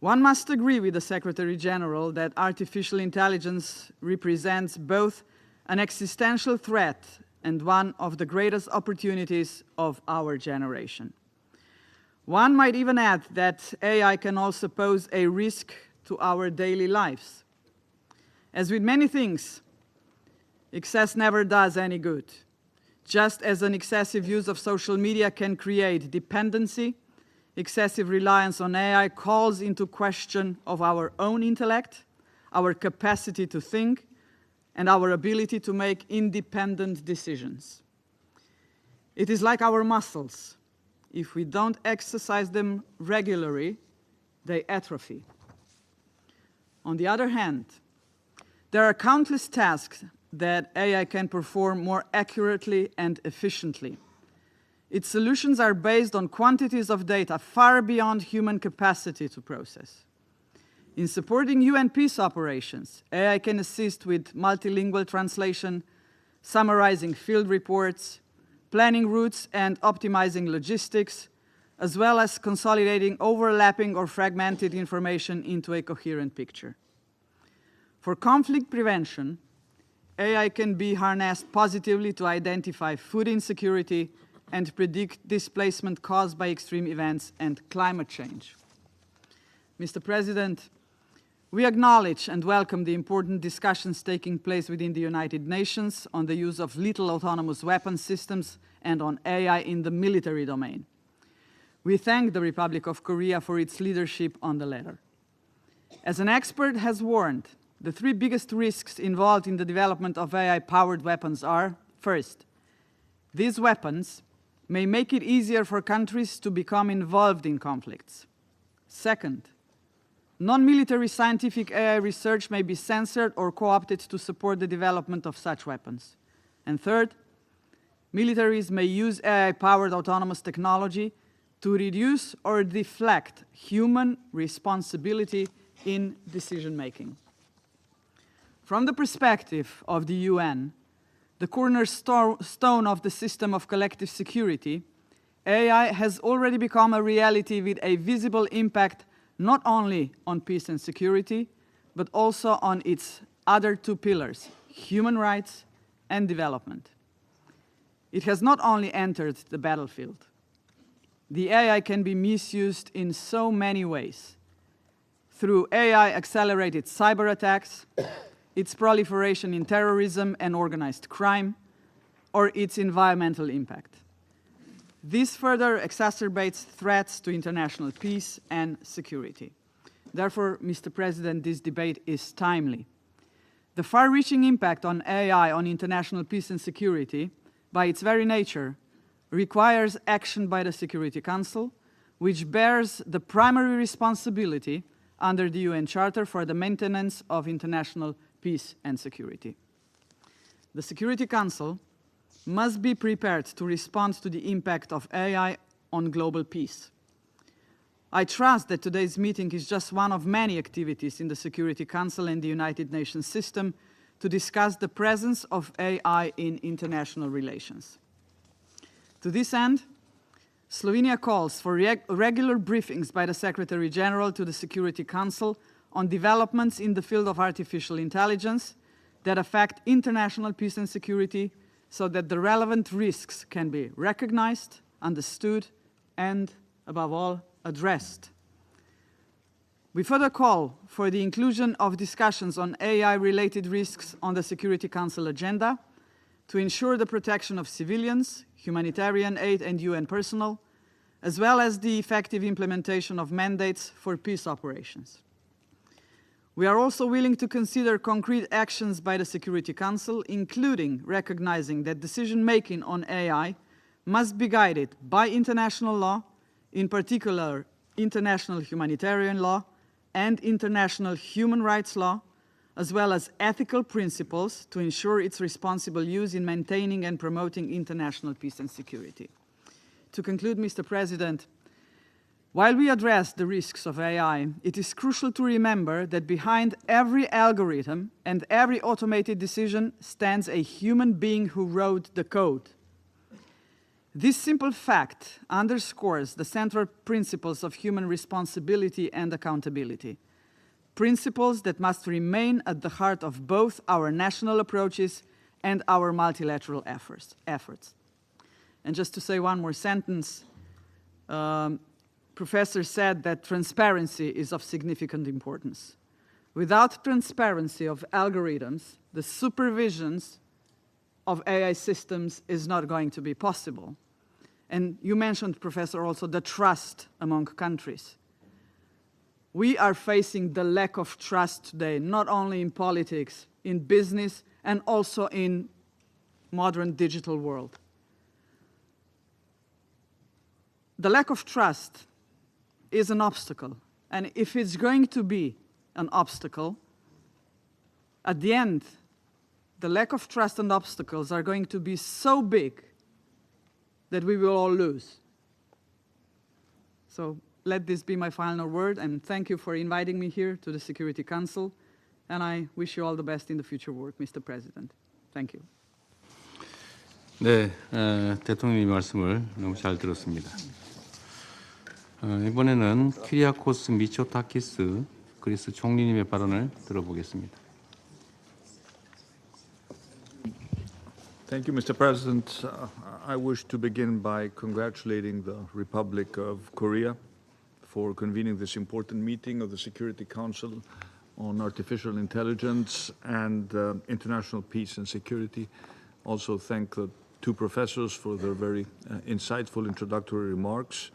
Speaker 6: One must agree with the Secretary General that artificial intelligence represents both an existential threat and one of the greatest opportunities of our generation. One might even add that AI can also pose a risk to our daily lives. As with many things, excess never does any good. Just as an excessive use of social media can create dependency, excessive reliance on AI calls into question of our own intellect, our capacity to think, and our ability to make independent decisions. It is like our muscles. If we don't exercise them regularly, they atrophy. On the other hand, there are countless tasks that AI can perform more accurately and efficiently. Its solutions are based on quantities of data far beyond human capacity to process. In supporting UN peace operations, AI can assist with multilingual translation, summarizing field reports, planning routes and optimizing logistics, as well as consolidating overlapping or fragmented information into a coherent picture. For conflict prevention, AI can be harnessed positively to identify food insecurity and predict displacement caused by extreme events and climate change. Mr. President, we acknowledge and welcome the important discussions taking place within the United Nations on the use of lethal autonomous weapon systems and on AI in the military domain. We thank the Republic of Korea for its leadership on the latter. As an expert has warned, the three biggest risks involved in the development of AI-powered weapons are, first, these weapons may make it easier for countries to become involved in conflicts. Second, non-military scientific AI research may be censored or co-opted to support the development of such weapons. And third, militaries may use AI-powered autonomous technology to reduce or deflect human responsibility in decision-making. From the perspective of the UN, the cornerstone of the system of collective security, AI has already become a reality with a visible impact not only on peace and security, but also on its other two pillars, human rights and development. It has not only entered the battlefield. The AI can be misused in so many ways. Through AI-accelerated cyber attacks, its proliferation in terrorism and organized crime, or its environmental impact. This further exacerbates threats to international peace and security. Therefore, Mr. President, this debate is timely. The far-reaching impact on AI on international peace and security, by its very nature, requires action by the Security Council, which bears the primary responsibility under the UN Charter for the maintenance of international peace and security. The Security Council must be prepared to respond to the impact of AI on global peace. I trust that today's meeting is just one of many activities in the Security Council and the United Nations system to discuss the presence of AI in international relations. To this end, Slovenia calls for regular briefings by the Secretary General to the Security Council on developments in the field of artificial intelligence that affect international peace and security so that the relevant risks can be recognized, understood, and, above all, addressed. We further call for the inclusion of discussions on AI-related risks on the Security Council agenda to ensure the protection of civilians, humanitarian aid and UN personnel, as well as the effective implementation of mandates for peace operations. We are also willing to consider concrete actions by the Security Council, including recognizing that decision-making on AI must be guided by international law, in particular international humanitarian law and international human rights law, as well as ethical principles to ensure its responsible use in maintaining and promoting international peace and security. To conclude, Mr. President, While we address the risks of AI, it is crucial to remember that behind every algorithm and every automated decision stands a human being who wrote the code. This simple fact underscores the central principles of human responsibility and accountability, principles that must remain at the heart of both our national approaches and our multilateral efforts. And just to say one more sentence, Professor said that transparency is of significant importance. Without transparency of algorithms, the supervisions of AI systems is not going to be possible. And you mentioned, Professor, also the trust among countries. We are facing the lack of trust today, not only in politics, in business, and also in modern digital world. The lack of trust is an obstacle. And if it's going to be an obstacle, at the end, the lack of trust and obstacles are going to be so big that we will all lose. So let this be my final word, and thank you for inviting me here to the Security Council, and I wish you all the best in the future work, Mr. President. Thank you.
Speaker 4: 네, 대통령님 말씀을 너무 잘 들었습니다. 이번에는 키리아코스 미초타키스 그리스 총리님의 발언을 들어보겠습니다.
Speaker 7: Thank you, Mr. President. I wish to begin by congratulating the Republic of Korea for convening this important meeting of the Security Council on Artificial Intelligence and International Peace and Security. Also thank the two professors for their very insightful introductory remarks.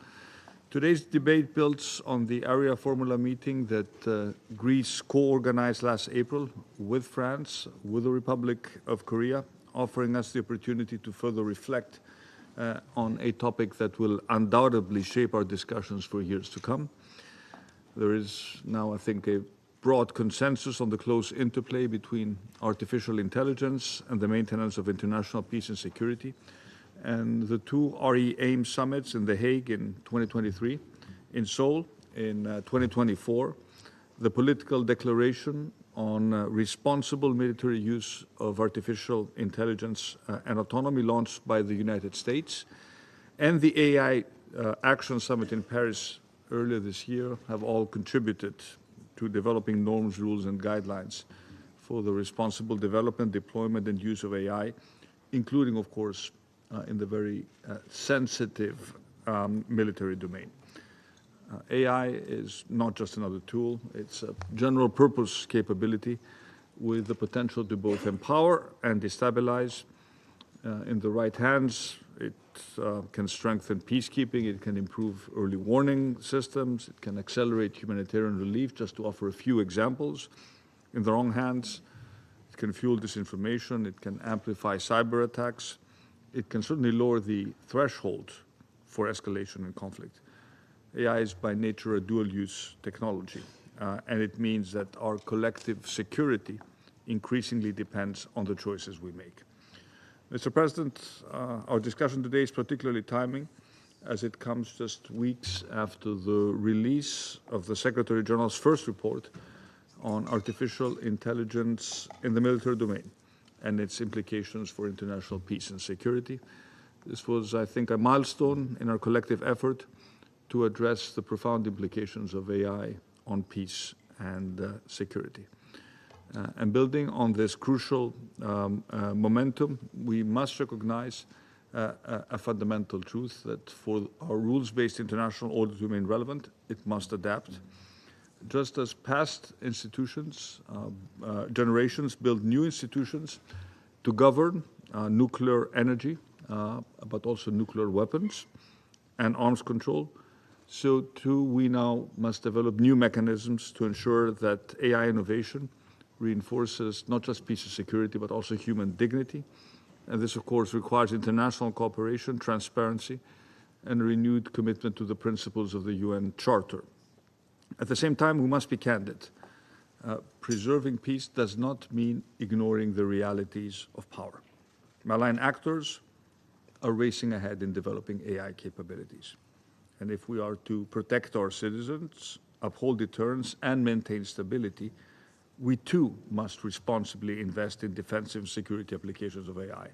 Speaker 7: Today's debate builds on the Area Formula meeting that Greece co-organized last April with France, with the Republic of Korea, offering us the opportunity to further reflect on a topic that will undoubtedly shape our discussions for years to come. There is now, I think, a broad consensus on the close interplay between artificial intelligence and the maintenance of international peace and security. And the two RE-AIM summits in The Hague in 2023, in Seoul in 2024, the political declaration on responsible military use of artificial intelligence and autonomy launched by the United States, and the AI Action Summit in Paris earlier this year have all contributed to developing norms, rules, and guidelines for the responsible development, deployment, and use of AI, including, of course, in the very sensitive military domain. AI is not just another tool, it's a general purpose capability with the potential to both empower and destabilize. In the right hands, it can strengthen peacekeeping, it can improve early warning systems, it can accelerate humanitarian relief, just to offer a few examples. In the wrong hands, it can fuel disinformation, it can amplify cyber attacks, it can certainly lower the threshold for escalation and conflict. AI is by nature a dual-use technology, and it means that our collective security increasingly depends on the choices we make. Mr. President, our discussion today is particularly timely as it comes just weeks after the release of the Secretary General's first report on artificial intelligence in the military domain and its implications for international peace and security. This was, I think, a milestone in our collective effort to address the profound implications of AI on peace and security. And building on this crucial momentum, we must recognize a fundamental truth that for our rules-based international order to remain relevant, it must adapt. Just as past institutions, generations build new institutions to govern nuclear energy, but also nuclear weapons and arms control, so too we now must develop new mechanisms to ensure that AI innovation reinforces not just peace and security, but also human dignity. And this, of course, requires international cooperation, transparency, and a renewed commitment to the principles of the UN Charter. At the same time, we must be candid. Preserving peace does not mean ignoring the realities of power. Malign actors are racing ahead in developing AI capabilities. And if we are to protect our citizens, uphold deterrence, and maintain stability, we too must responsibly invest in defensive security applications of AI,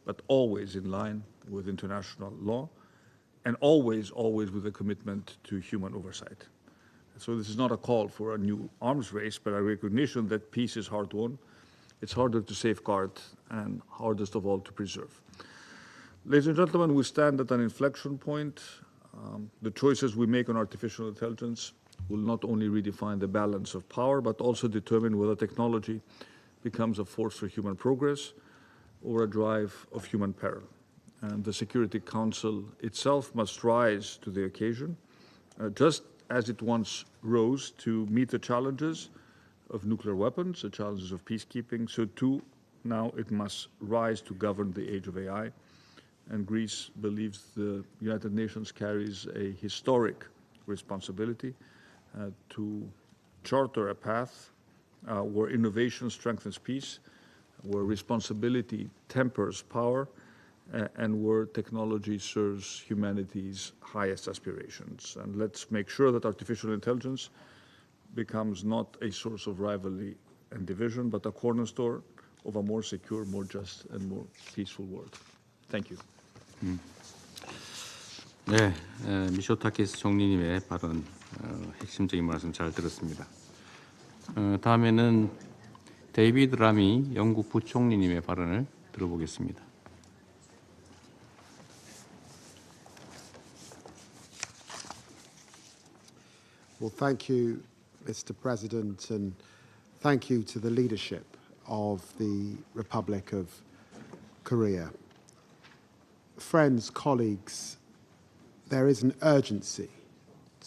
Speaker 7: but always in line with international law and always with a commitment to human oversight. So this is not a call for a new arms race, but a recognition that peace is hard-won. It's harder to safeguard and hardest of all to preserve. Ladies and gentlemen, we stand at an inflection point. The choices we make on artificial intelligence will not only redefine the balance of power, but also determine whether technology becomes a force for human progress or a drive of human peril. And the Security Council itself must rise to the occasion, just as it once rose to meet the challenges of nuclear weapons, the challenges of peacekeeping, so too now it must rise to govern the age of AI. And Greece believes the United Nations carries a historic responsibility to charter a path where innovation strengthens peace, where responsibility tempers power, and where technology serves humanity's highest aspirations. And let's make sure that artificial intelligence becomes not a source of rivalry and division, but a cornerstone of a more secure, more just, and more peaceful world. Thank you.
Speaker 4: 네, 미쇼타키스 총리님의 발언 핵심적인 말씀 잘 들었습니다. 다음에는 데이비드 라미 영국 부총리님의 발언을 들어보겠습니다.
Speaker 8: Well, thank you, Mr. President, and thank you to the leadership of the Republic of Korea. Friends, colleagues, there is an urgency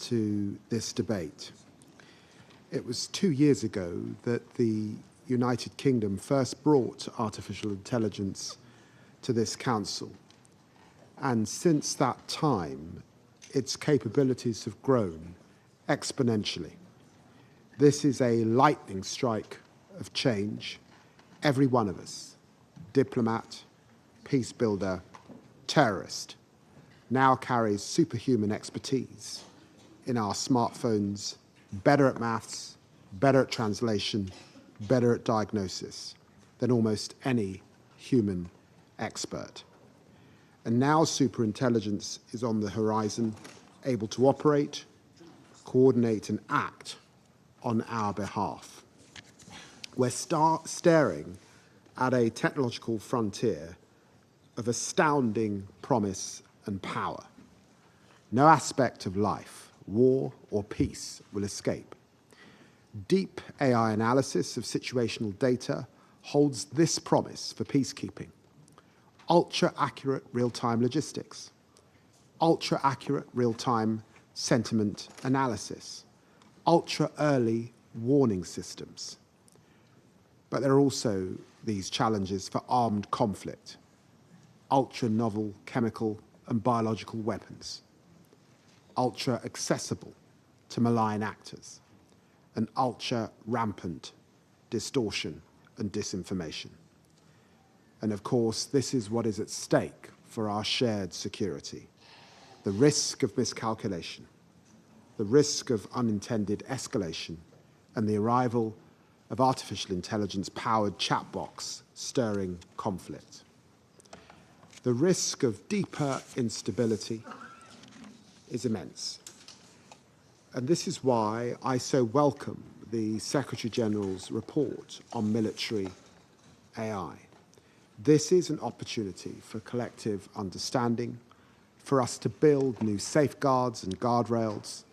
Speaker 8: to this debate. It was 2 years ago that the United Kingdom first brought artificial intelligence to this council, and since that time, its capabilities have grown exponentially. This is a lightning strike of change. Every one of us, diplomat, peace builder, terrorist, now carries superhuman expertise in our smartphones, better at maths, better at translation, better at diagnosis than almost any human expert. And now superintelligence is on the horizon, able to operate, coordinate and act on our behalf. We're staring at a technological frontier of astounding promise and power. No aspect of life, war or peace, will escape. Deep AI analysis of situational data holds this promise for peacekeeping. Ultra-accurate real-time logistics, ultra-accurate real-time sentiment analysis, ultra-early warning systems. But there are also these challenges for armed conflict, ultra-novel chemical and biological weapons, ultra-accessible to malign actors, and ultra-rampant distortion and disinformation. And of course, this is what is at stake for our shared security. The risk of miscalculation, the risk of unintended escalation, and the arrival of artificial intelligence-powered chatbots stirring conflict. The risk of deeper instability is immense. And this is why I so welcome the Secretary-General's report on military AI. This is an opportunity for collective understanding, for us to build new safeguards and guardrails,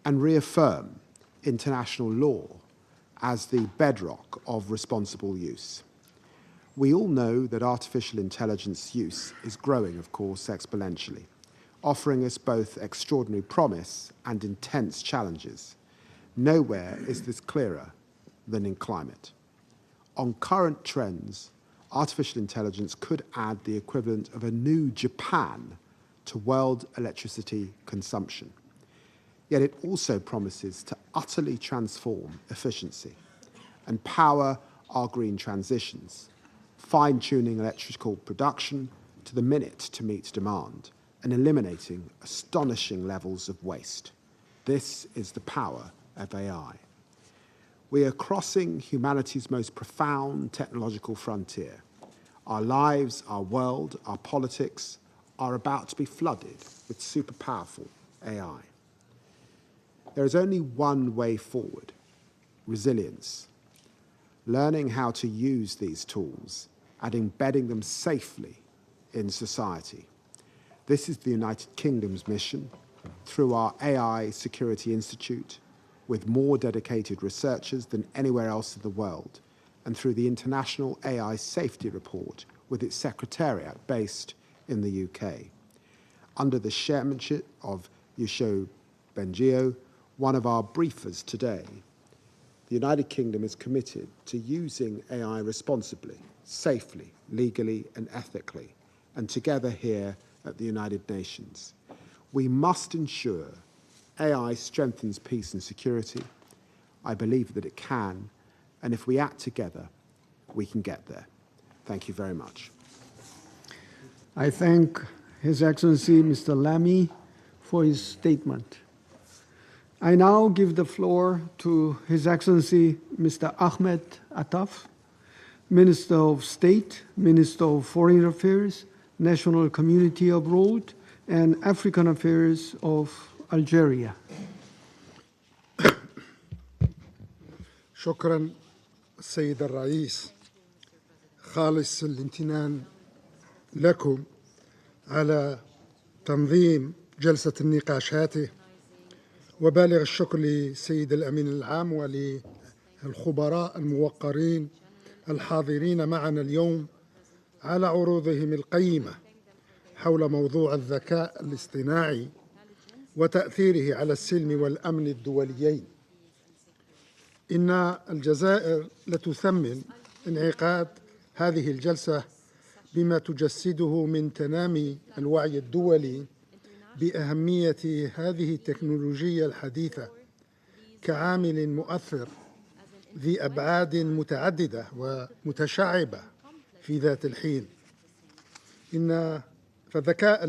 Speaker 8: and reaffirm international law as the bedrock of responsible use. We all know that artificial intelligence use is growing, of course, exponentially, offering us both extraordinary promise and intense challenges. Nowhere is this clearer than in climate. On current trends, artificial intelligence could add the equivalent of a new Japan to world electricity consumption. Yet it also promises to utterly transform efficiency and power our green transitions, fine-tuning electrical production to the minute to meet demand, and eliminating astonishing levels of waste. This is the power of AI. We are crossing humanity's most profound technological frontier. Our lives, our world, our politics are about to be flooded with super powerful AI. There is only one way forward: resilience. Learning how to use these tools and embedding them safely in society. This is the United Kingdom's mission through our AI Security Institute, with more dedicated researchers than anywhere else in the world, and through the International AI Safety Report, with its secretariat based in the UK. Under the chairmanship of Yusho Bengio, one of our briefers today, the United Kingdom is committed to using AI responsibly, safely, legally, and ethically, and together here at the United Nations. We must ensure AI strengthens peace and security. I believe that it can, and if we act together, we can get there. Thank you very much.
Speaker 9: I thank His Excellency Mr. Lamy for his statement. I now give the floor to His Excellency Mr. Ahmed Attaf, Minister of State, Minister of Foreign Affairs, National Community Abroad, and African Affairs of Algeria.
Speaker 10: شكرا السيد الرئيس. خالص الامتنان لكم على تنظيم جلسة النقاش هاته، وبالغ الشكر للسيد الأمين العام وللخبراء الموقرين الحاضرين معنا اليوم على عروضهم القيمة حول موضوع الذكاء الاصطناعي وتأثيره على السلم والأمن الدوليين. إن الجزائر لتثمن انعقاد هذه الجلسة بما تجسده من تنامي الوعي الدولي بأهمية هذه التكنولوجيا الحديثة كعامل مؤثر ذي أبعاد متعددة ومتشعبة في ذات الحين. فالذكاء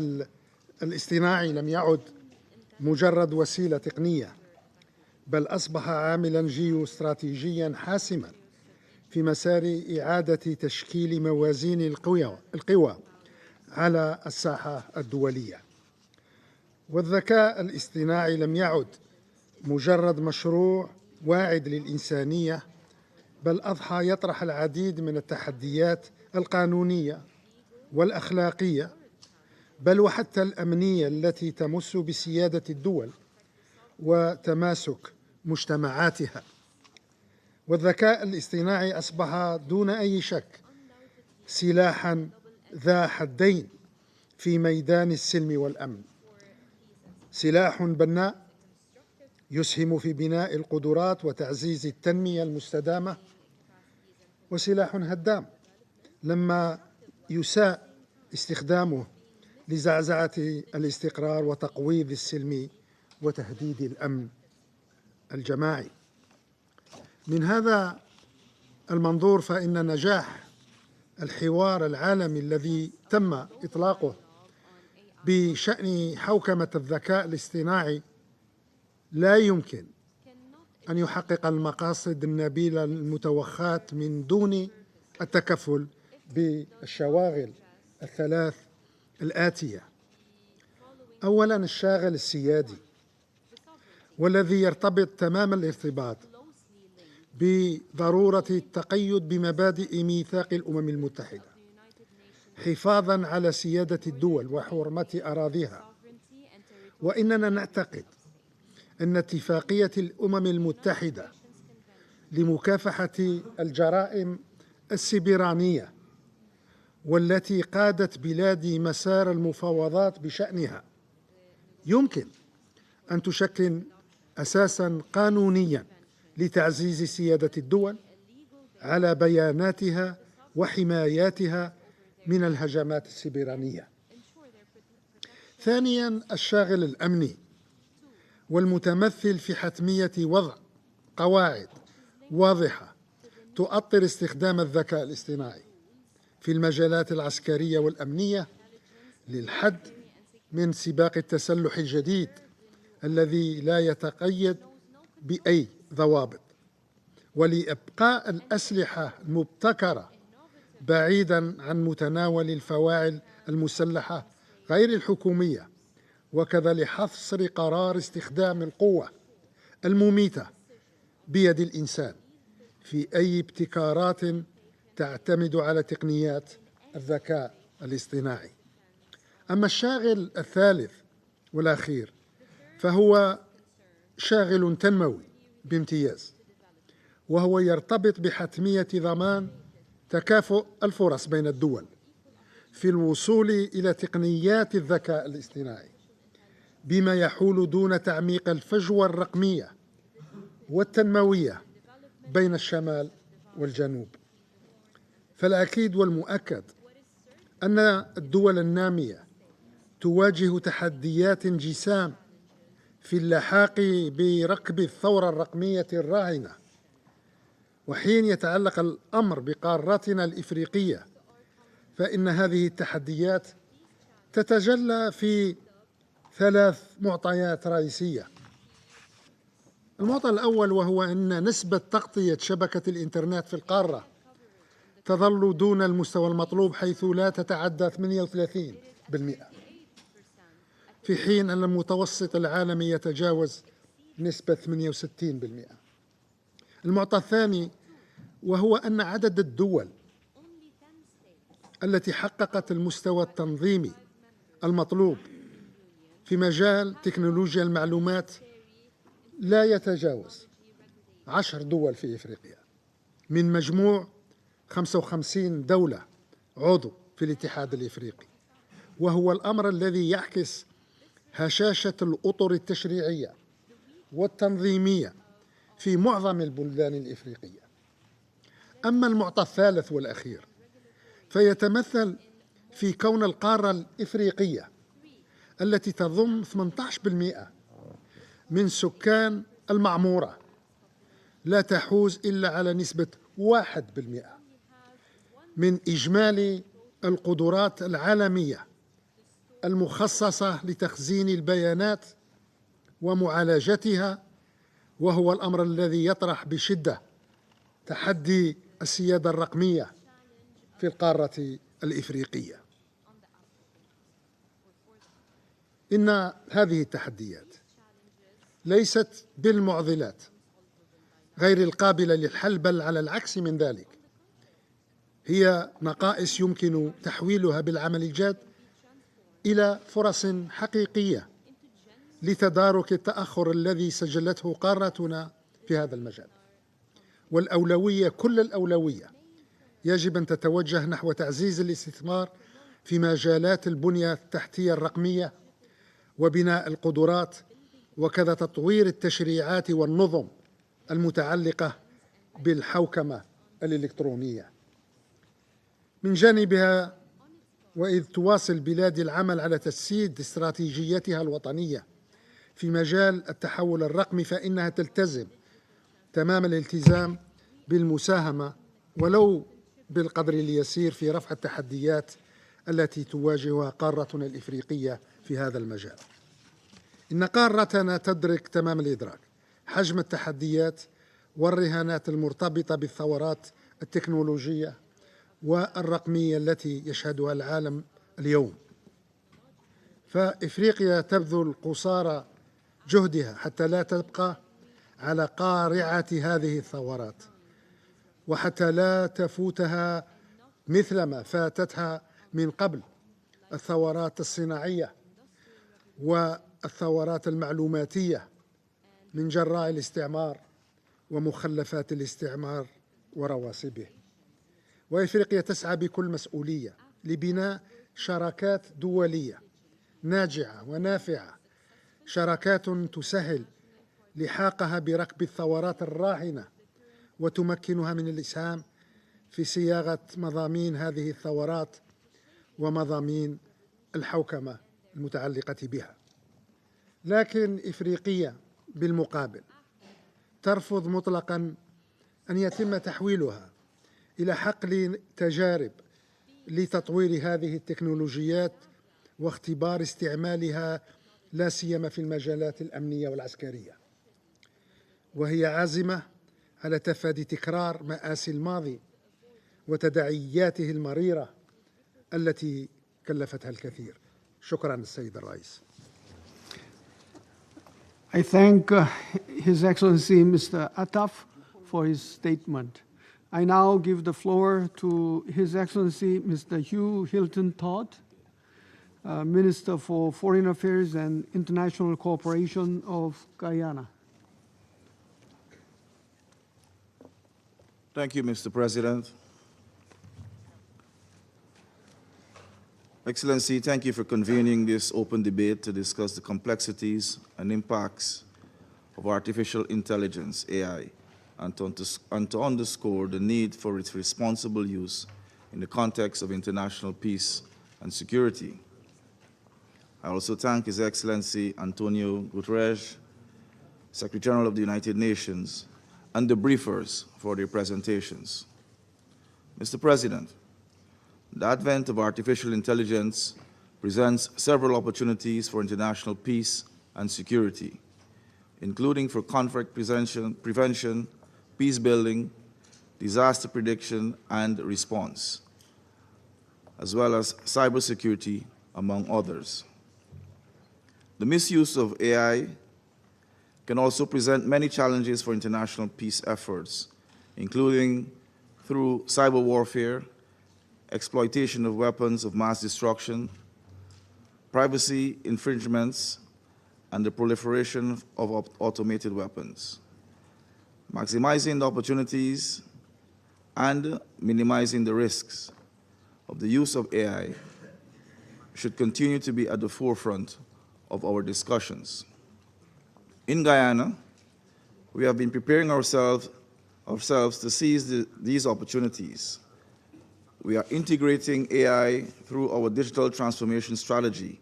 Speaker 10: الاصطناعي لم يعد مجرد وسيلة تقنية، بل أصبح عاملاً جيوستراتيجياً حاسماً في مسار إعادة تشكيل موازين القوى على الساحة الدولية. والذكاء الاصطناعي لم يعد مجرد مشروع واعد للإنسانية، بل أضحى يطرح العديد من التحديات القانونية والأخلاقية، بل وحتى الأمنية التي تمس بسيادة الدول وتماسك مجتمعاتها. والذكاء الاصطناعي أصبح دون أي شك سلاحاً ذا حدين في ميدان السلم والأمن. سلاح بناء يسهم في بناء القدرات وتعزيز التنمية المستدامة، وسلاح هدام لما يساء استخدامه لزعزعة الاستقرار وتقويض السلم وتهديد الأمن الجماعي. من هذا المنظور فإن نجاح الحوار العالمي الذي تم إطلاقه بشأن حوكمة الذكاء الاصطناعي لا يمكن أن يحقق المقاصد النبيلة المتوخاة من دون التكفل بالشواغل الثلاث الآتية. أولاً الشاغل السيادي، والذي يرتبط تمام الارتباط بضرورة التقيد بمبادئ ميثاق الأمم المتحدة حفاظاً على سيادة الدول وحرمة أراضيها. وإننا نعتقد أن اتفاقية الأمم المتحدة لمكافحة الجرائم السبرانية، والتي قادت بلادي مسار المفاوضات بشأنها، يمكن أن تشكل أساساً قانونياً لتعزيز سيادة الدول على بياناتها وحماياتها من الهجمات السبرانية. ثانياً الشاغل الأمني، والمتمثل في حتمية وضع قواعد واضحة تؤطر استخدام الذكاء الاصطناعي في المجالات العسكرية والأمنية للحد من سباق التسلح الجديد الذي لا يتقيد بأي ضوابط، ولإبقاء الأسلحة المبتكرة بعيداً عن متناول الفواعل المسلحة غير الحكومية، وكذا لحصر قرار استخدام القوة المميتة بيد الإنسان في أي ابتكارات تعتمد على تقنيات الذكاء الاصطناعي. أما الشاغل الثالث والأخير فهو شاغل تنموي بامتياز، وهو يرتبط بحتمية ضمان تكافؤ الفرص بين الدول في الوصول إلى تقنيات الذكاء الاصطناعي، بما يحول دون تعميق الفجوة الرقمية والتنموية بين الشمال والجنوب. فالأكيد والمؤكد أن الدول النامية تواجه تحديات جسام في اللحاق بركب الثورة الرقمية الراهنة. وحين يتعلق الأمر بقارتنا الإفريقية فإن هذه التحديات تتجلى في 3 معطيات رئيسية. المعطى الأول وهو أن نسبة تغطية شبكة الإنترنت في القارة تظل دون المستوى المطلوب، حيث لا تتعدى 38%، في حين أن المتوسط العالمي يتجاوز نسبة 68%. المعطى الثاني وهو أن عدد الدول التي حققت المستوى التنظيمي المطلوب في مجال تكنولوجيا المعلومات لا يتجاوز 10 دول في إفريقيا من مجموع 55 دولة عضو في الاتحاد الإفريقي، وهو الأمر الذي يعكس هشاشة الأطر التشريعية والتنظيمية في معظم البلدان الإفريقية. أما المعطى الثالث والأخير فيتمثل في كون القارة الإفريقية التي تضم 18% من سكان المعمورة لا تحوز إلا على نسبة 1% من إجمالي القدرات العالمية المخصصة لتخزين البيانات ومعالجتها، وهو الأمر الذي يطرح بشدة تحدي السيادة الرقمية في القارة الإفريقية. إن هذه التحديات ليست بالمعضلات غير القابلة للحل، بل على العكس من ذلك هي نقائص يمكن تحويلها بالعمل الجاد إلى فرص حقيقية لتدارك التأخر الذي سجلته قارتنا في هذا المجال. والأولوية، كل الأولوية يجب أن تتوجه نحو تعزيز الاستثمار في مجالات البنية التحتية الرقمية وبناء القدرات، وكذا تطوير التشريعات والنظم المتعلقة بالحوكمة الإلكترونية. من جانبها، وإذ تواصل بلاد العمل على تجسيد استراتيجيتها الوطنية في مجال التحول الرقمي، فإنها تلتزم تمام الالتزام بالمساهمة ولو بالقدر اليسير في رفع التحديات التي تواجهها قارتنا الإفريقية في هذا المجال. إن قارتنا تدرك تمام الإدراك حجم التحديات والرهانات المرتبطة بالثورات التكنولوجية والرقمية التي يشهدها العالم اليوم، فإفريقيا تبذل قصارى جهدها حتى لا تبقى على قارعة هذه الثورات، وحتى لا تفوتها مثلما فاتتها من قبل الثورات الصناعية والثورات المعلوماتية من جراء الاستعمار ومخلفات الاستعمار ورواسبه. وإفريقيا تسعى بكل مسؤولية لبناء شراكات دولية ناجعة ونافعة، شراكات تسهل لحاقها بركب الثورات الراهنة وتمكنها من الإسهام في صياغة مضامين هذه الثورات ومضامين الحوكمة المتعلقة بها. لكن إفريقيا بالمقابل ترفض مطلقاً أن يتم تحويلها إلى حقل تجارب لتطوير هذه التكنولوجيات واختبار استعمالها لا سيما في المجالات الأمنية والعسكرية، وهي عازمة على تفادي تكرار مآسي الماضي وتداعياته المريرة التي كلفتها الكثير. شكرا السيد الرئيس.
Speaker 9: I thank His Excellency Mr. Attaf for his statement. I now give the floor to His Excellency Mr. Hugh Hilton Todd, Minister for Foreign Affairs and International Cooperation of Guyana.
Speaker 11: Thank you, Mr. President. Excellency, thank you for convening this open debate to discuss the complexities and impacts of artificial intelligence, AI, and to underscore the need for its responsible use in the context of international peace and security. I also thank His Excellency Antonio Guterres, Secretary General of the United Nations, and the briefers for their presentations. Mr. President, the advent of artificial intelligence presents several opportunities for international peace and security, including for conflict prevention, peace building, disaster prediction and response, as well as cybersecurity, among others. The misuse of AI can also present many challenges for international peace efforts, including through cyber warfare, exploitation of weapons of mass destruction, privacy infringements, and the proliferation of automated weapons. Maximizing the opportunities and minimizing the risks of the use of AI should continue to be at the forefront of our discussions. In Guyana, we have been preparing ourselves to seize these opportunities. We are integrating AI through our digital transformation strategy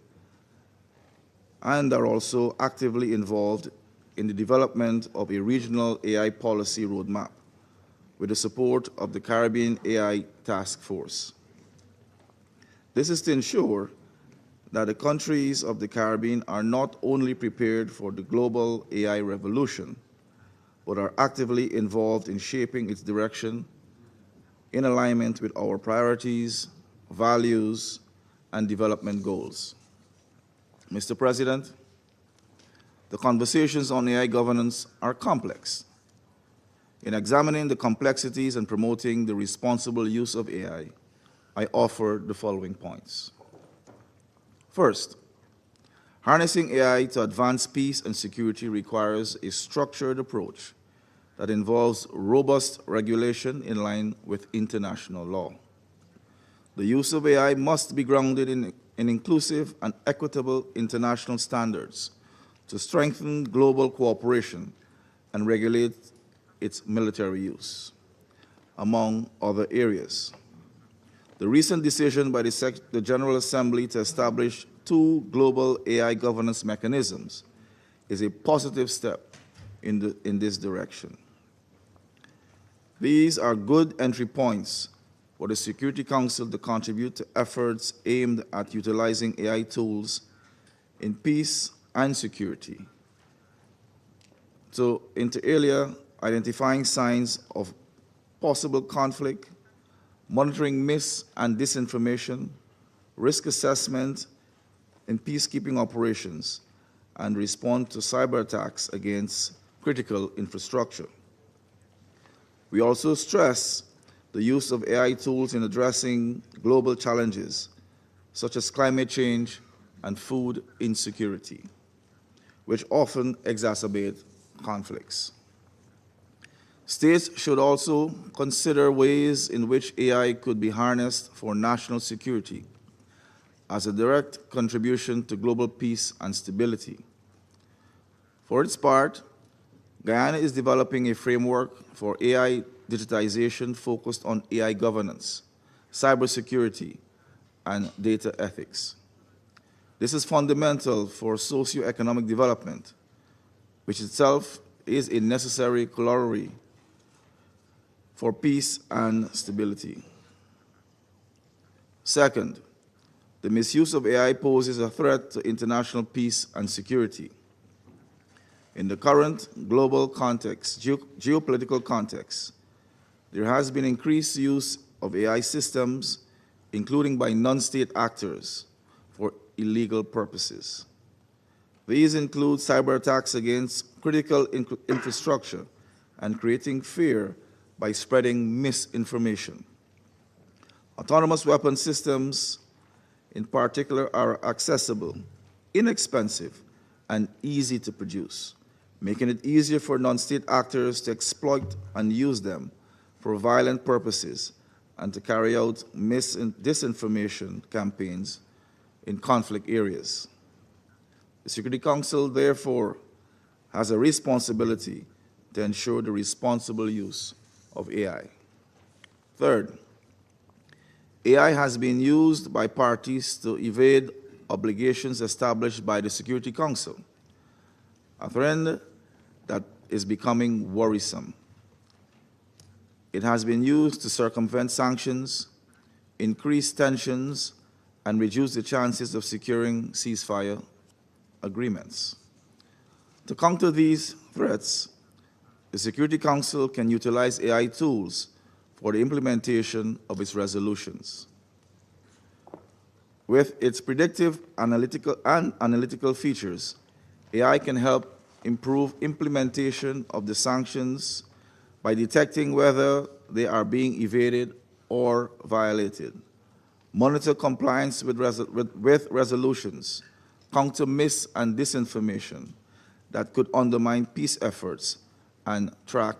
Speaker 11: and are also actively involved in the development of a regional AI policy roadmap with the support of the Caribbean AI Task Force. This is to ensure that the countries of the Caribbean are not only prepared for the global AI revolution, but are actively involved in shaping its direction in alignment with our priorities, values, and development goals. Mr. President, the conversations on AI governance are complex. In examining the complexities and promoting the responsible use of AI, I offer the following points. First, harnessing AI to advance peace and security requires a structured approach that involves robust regulation in line with international law. The use of AI must be grounded in inclusive and equitable international standards to strengthen global cooperation and regulate its military use, among other areas. The recent decision by the General Assembly to establish 2 global AI governance mechanisms is a positive step in this direction. These are good entry points for the Security Council to contribute to efforts aimed at utilizing AI tools in peace and security. So, inter alia, identifying signs of possible conflict, monitoring mis- and disinformation, risk assessment in peacekeeping operations, and respond to cyber attacks against critical infrastructure. We also stress the use of AI tools in addressing global challenges such as climate change and food insecurity, which often exacerbate conflicts. States should also consider ways in which AI could be harnessed for national security as a direct contribution to global peace and stability. For its part, Guyana is developing a framework for AI digitization focused on AI governance, cybersecurity, and data ethics. This is fundamental for socioeconomic development, which itself is a necessary corollary for peace and stability. Second, the misuse of AI poses a threat to international peace and security. In the current global context, geopolitical context, there has been increased use of AI systems, including by non-state actors, for illegal purposes. These include cyber attacks against critical infrastructure and creating fear by spreading misinformation. Autonomous weapon systems, in particular, are accessible, inexpensive, and easy to produce, making it easier for non-state actors to exploit and use them for violent purposes and to carry out disinformation campaigns in conflict areas. The Security Council, therefore, has a responsibility to ensure the responsible use of AI. Third, AI has been used by parties to evade obligations established by the Security Council, a trend that is becoming worrisome. It has been used to circumvent sanctions, increase tensions, and reduce the chances of securing ceasefire agreements. To counter these threats, the Security Council can utilize AI tools for the implementation of its resolutions. With its predictive analytical features, AI can help improve implementation of the sanctions by detecting whether they are being evaded or violated, monitor compliance with resolutions, counter mis- and disinformation that could undermine peace efforts, and track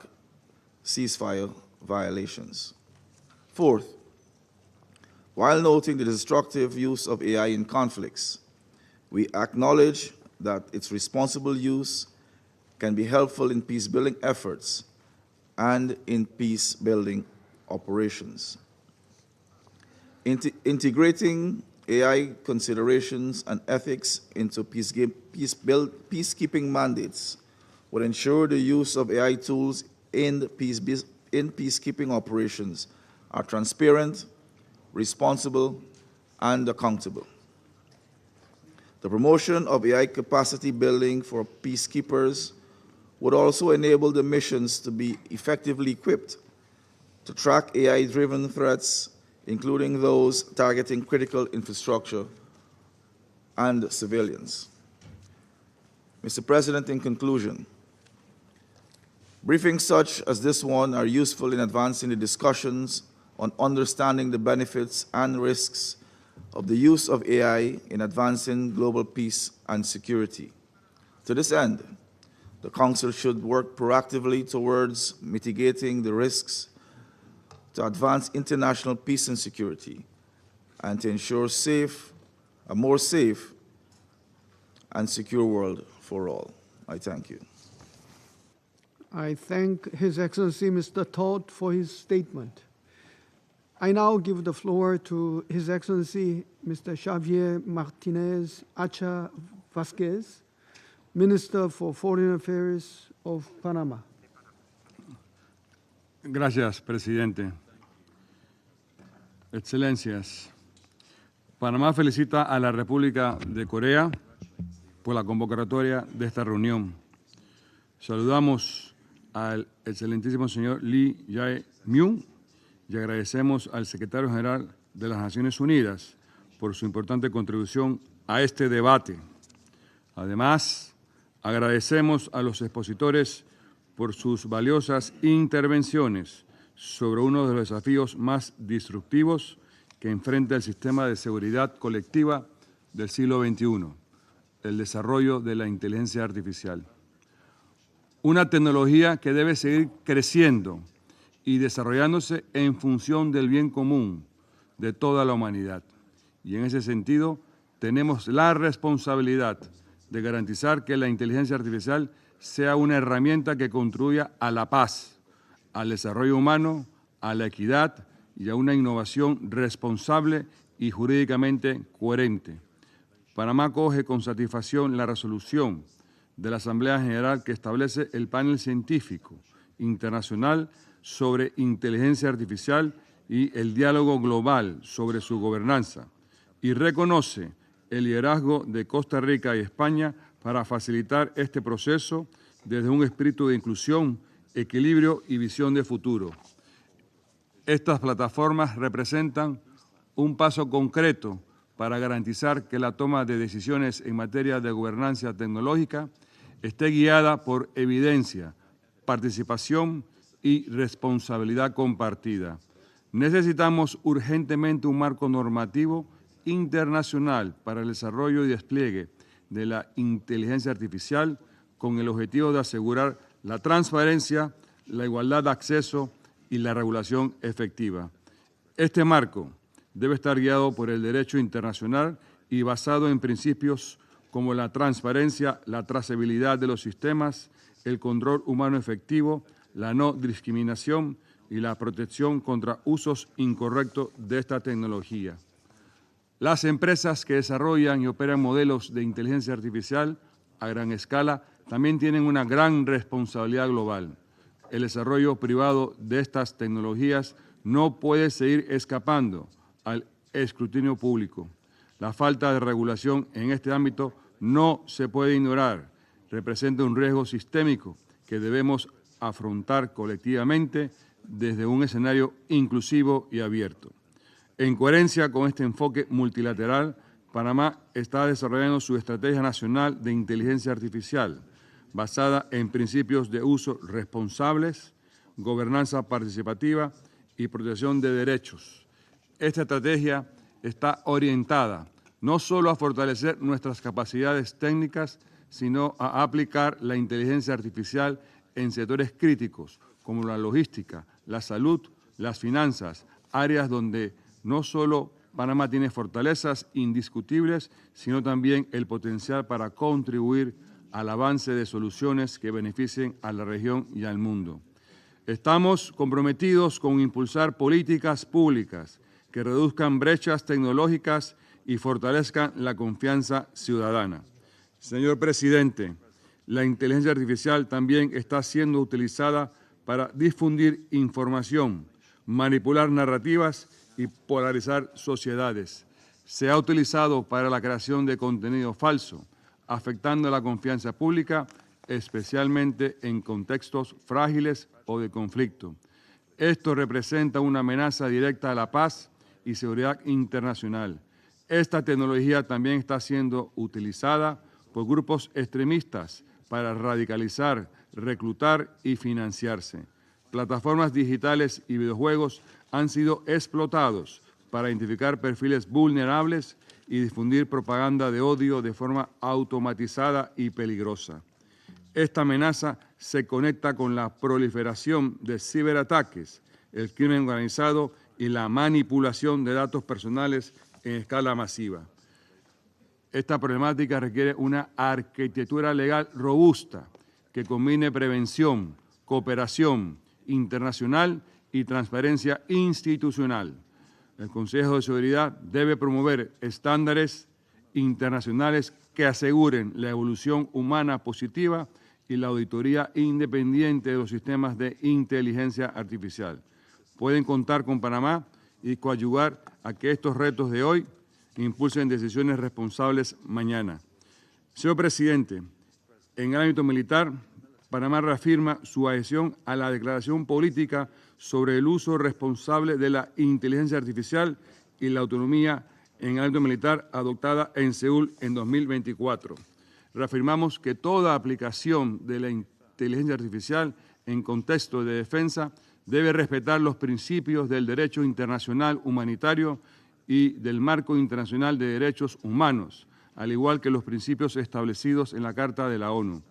Speaker 11: ceasefire violations. Fourth, while noting the destructive use of AI in conflicts, we acknowledge that its responsible use can be helpful in peace-building efforts and in peace-building operations. Integrating AI considerations and ethics into peacekeeping mandates will ensure the use of AI tools in peacekeeping operations are transparent, responsible, and accountable. The promotion of AI capacity building for peacekeepers would also enable the missions to be effectively equipped to track AI-driven threats, including those targeting critical infrastructure and civilians. Mr. President, in conclusion, briefings such as this one are useful in advancing the discussions on understanding the benefits and risks of the use of AI in advancing global peace and security. To this end, the Council should work proactively towards mitigating the risks to advance international peace and security and to ensure a more safe and secure world for all. I thank you.
Speaker 9: I thank His Excellency Mr. Todd for his statement. I now give the floor to His Excellency Mr. Xavier Martinez Acha Vasquez, Minister for Foreign Affairs of Panama.
Speaker 12: Gracias, presidente. Excelencias, Panamá felicita a la República de Corea por la convocatoria de esta reunión. Saludamos al excelentísimo señor Lee Jae-myung y agradecemos al secretario general de las Naciones Unidas por su importante contribución a este debate. Además, agradecemos a los expositores por sus valiosas intervenciones sobre uno de los desafíos más disruptivos que enfrenta el sistema de seguridad colectiva del siglo XXI, el desarrollo de la inteligencia artificial. Una tecnología que debe seguir creciendo y desarrollándose en función del bien común de toda la humanidad. Y en ese sentido, tenemos la responsabilidad de garantizar que la inteligencia artificial sea una herramienta que contribuya a la paz, al desarrollo humano, a la equidad y a una innovación responsable y jurídicamente coherente. Panamá acoge con satisfacción la resolución de la Asamblea General que establece el panel científico internacional sobre inteligencia artificial y el diálogo global sobre su gobernanza, y reconoce el liderazgo de Costa Rica y España para facilitar este proceso desde un espíritu de inclusión, equilibrio y visión de futuro. Estas plataformas representan un paso concreto para garantizar que la toma de decisiones en materia de gobernanza tecnológica esté guiada por evidencia, participación y responsabilidad compartida. Necesitamos urgentemente un marco normativo internacional para el desarrollo y despliegue de la inteligencia artificial con el objetivo de asegurar la transparencia, la igualdad de acceso y la regulación efectiva. Este marco debe estar guiado por el derecho internacional y basado en principios como la transparencia, la trazabilidad de los sistemas, el control humano efectivo, la no discriminación y la protección contra usos incorrectos de esta tecnología. Las empresas que desarrollan y operan modelos de inteligencia artificial a gran escala también tienen una gran responsabilidad global. El desarrollo privado de estas tecnologías no puede seguir escapando al escrutinio público. La falta de regulación en este ámbito no se puede ignorar. Representa un riesgo sistémico que debemos afrontar colectivamente desde un escenario inclusivo y abierto. En coherencia con este enfoque multilateral, Panamá está desarrollando su Estrategia Nacional de Inteligencia Artificial, basada en principios de uso responsables, gobernanza participativa y protección de derechos. Esta estrategia está orientada no solo a fortalecer nuestras capacidades técnicas, sino a aplicar la inteligencia artificial en sectores críticos como la logística, la salud, las finanzas, áreas donde no solo Panamá tiene fortalezas indiscutibles, sino también el potencial para contribuir al avance de soluciones que beneficien a la región y al mundo. Estamos comprometidos con impulsar políticas públicas que reduzcan brechas tecnológicas y fortalezcan la confianza ciudadana. Señor presidente, la inteligencia artificial también está siendo utilizada para difundir información, manipular narrativas y polarizar sociedades. Se ha utilizado para la creación de contenido falso, afectando la confianza pública, especialmente en contextos frágiles o de conflicto. Esto representa una amenaza directa a la paz y seguridad internacional. Esta tecnología también está siendo utilizada por grupos extremistas para radicalizar, reclutar y financiarse. Plataformas digitales y videojuegos han sido explotados para identificar perfiles vulnerables y difundir propaganda de odio de forma automatizada y peligrosa. Esta amenaza se conecta con la proliferación de ciberataques, el crimen organizado y la manipulación de datos personales en escala masiva. Esta problemática requiere una arquitectura legal robusta que combine prevención, cooperación internacional y transparencia institucional. El Consejo de Seguridad debe promover estándares internacionales que aseguren la evolución humana positiva y la auditoría independiente de los sistemas de inteligencia artificial. Pueden contar con Panamá y coadyuvar a que estos retos de hoy impulsen decisiones responsables mañana. Señor presidente, en el ámbito militar, Panamá reafirma su adhesión a la declaración política sobre el uso responsable de la inteligencia artificial y la autonomía en el ámbito militar adoptada en Seúl en 2024. Reafirmamos que toda aplicación de la inteligencia artificial en contexto de defensa debe respetar los principios del derecho internacional humanitario y del marco internacional de derechos humanos, al igual que los principios establecidos en la Carta de la ONU.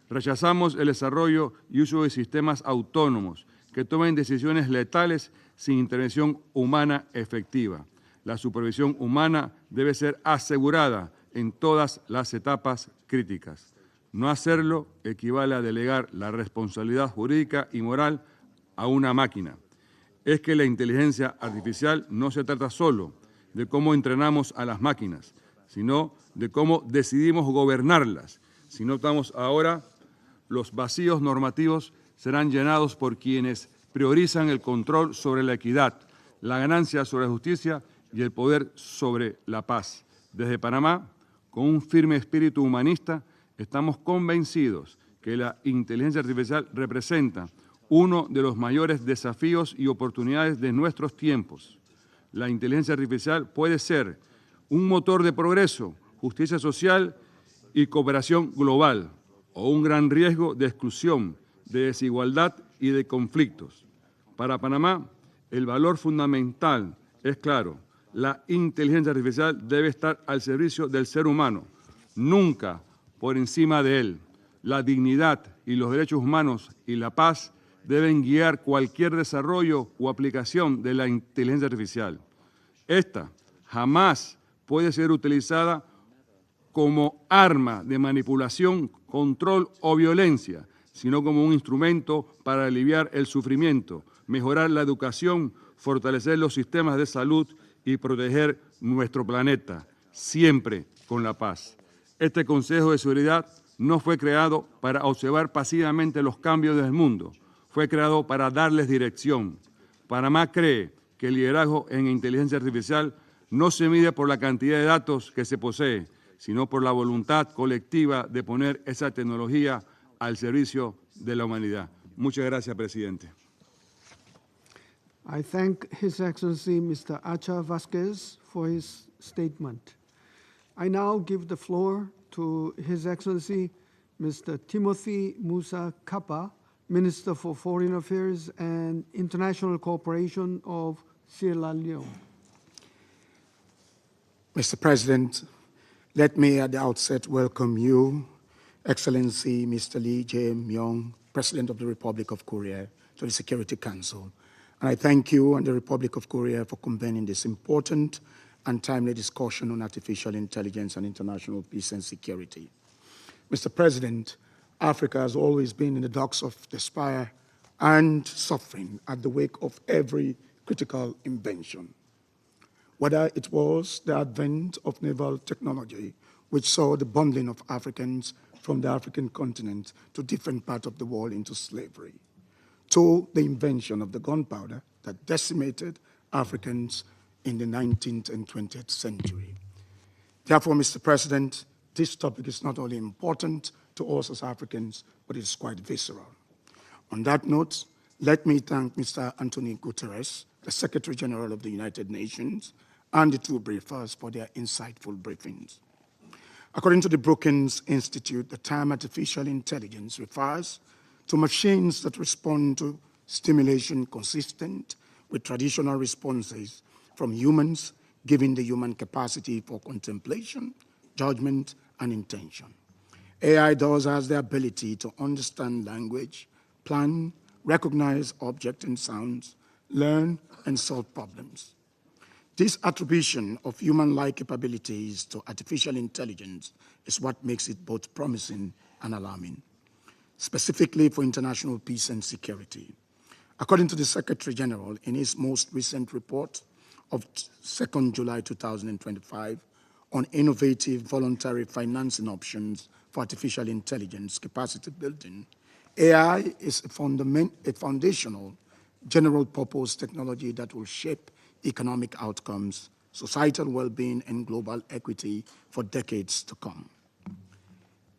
Speaker 12: Rechazamos el desarrollo y uso de sistemas autónomos que tomen decisiones letales sin intervención humana efectiva. La supervisión humana debe ser asegurada en todas las etapas críticas. No hacerlo equivale a delegar la responsabilidad jurídica y moral a una máquina. Es que la inteligencia artificial no se trata solo de cómo entrenamos a las máquinas, sino de cómo decidimos gobernarlas. Si no estamos ahora, los vacíos normativos serán llenados por quienes priorizan el control sobre la equidad, la ganancia sobre la justicia y el poder sobre la paz. Desde Panamá, con un firme espíritu humanista, estamos convencidos que la inteligencia artificial representa uno de los mayores desafíos y oportunidades de nuestros tiempos. La inteligencia artificial puede ser un motor de progreso, justicia social y cooperación global, o un gran riesgo de exclusión, de desigualdad y de conflictos. Para Panamá, el valor fundamental es claro: la inteligencia artificial debe estar al servicio del ser humano, nunca por encima de él. La dignidad y los derechos humanos y la paz deben guiar cualquier desarrollo o aplicación de la inteligencia artificial. Esta jamás puede ser utilizada como arma de manipulación, control o violencia, sino como un instrumento para aliviar el sufrimiento, mejorar la educación, fortalecer los sistemas de salud y proteger nuestro planeta, siempre con la paz. Este Consejo de Seguridad no fue creado para observar pasivamente los cambios del mundo, fue creado para darles dirección. Panamá cree que el liderazgo en inteligencia artificial no se mide por la cantidad de datos que se posee, sino por la voluntad colectiva de poner esa tecnología al servicio de la humanidad. Muchas gracias, presidente.
Speaker 9: I thank His Excellency Mr. Acha Vasquez for his statement. I now give the floor to His Excellency Mr. Timothy Musa Kappa, Minister for Foreign Affairs and International Cooperation of Sierra Leone.
Speaker 13: Mr. President, let me at the outset welcome you, Excellency Mr. Lee Jae-myung, President of the Republic of Korea, to the Security Council. And I thank you and the Republic of Korea for convening this important and timely discussion on artificial intelligence and international peace and security. Mr. President, Africa has always been in the docks of despair and suffering at the wake of every critical invention. Whether it was the advent of naval technology, which saw the bundling of Africans from the African continent to different parts of the world into slavery, to the invention of the gunpowder that decimated Africans in the 19th and 20th century. Therefore, Mr. President, this topic is not only important to us as Africans, but it's quite visceral. On that note, let me thank Mr. Antonio Guterres, the Secretary General of the United Nations, and the two briefers for their insightful briefings. According to the Brookings Institute, the term artificial intelligence refers to machines that respond to stimulation consistent with traditional responses from humans, giving the human capacity for contemplation, judgment, and intention. AI thus has the ability to understand language, plan, recognize objects and sounds, learn, and solve problems. This attribution of human-like capabilities to artificial intelligence is what makes it both promising and alarming, specifically for international peace and security. According to the Secretary General, in his most recent report of 2nd July 2025 on innovative voluntary financing options for artificial intelligence capacity building, AI is a foundational general-purpose technology that will shape economic outcomes, societal well-being, and global equity for decades to come.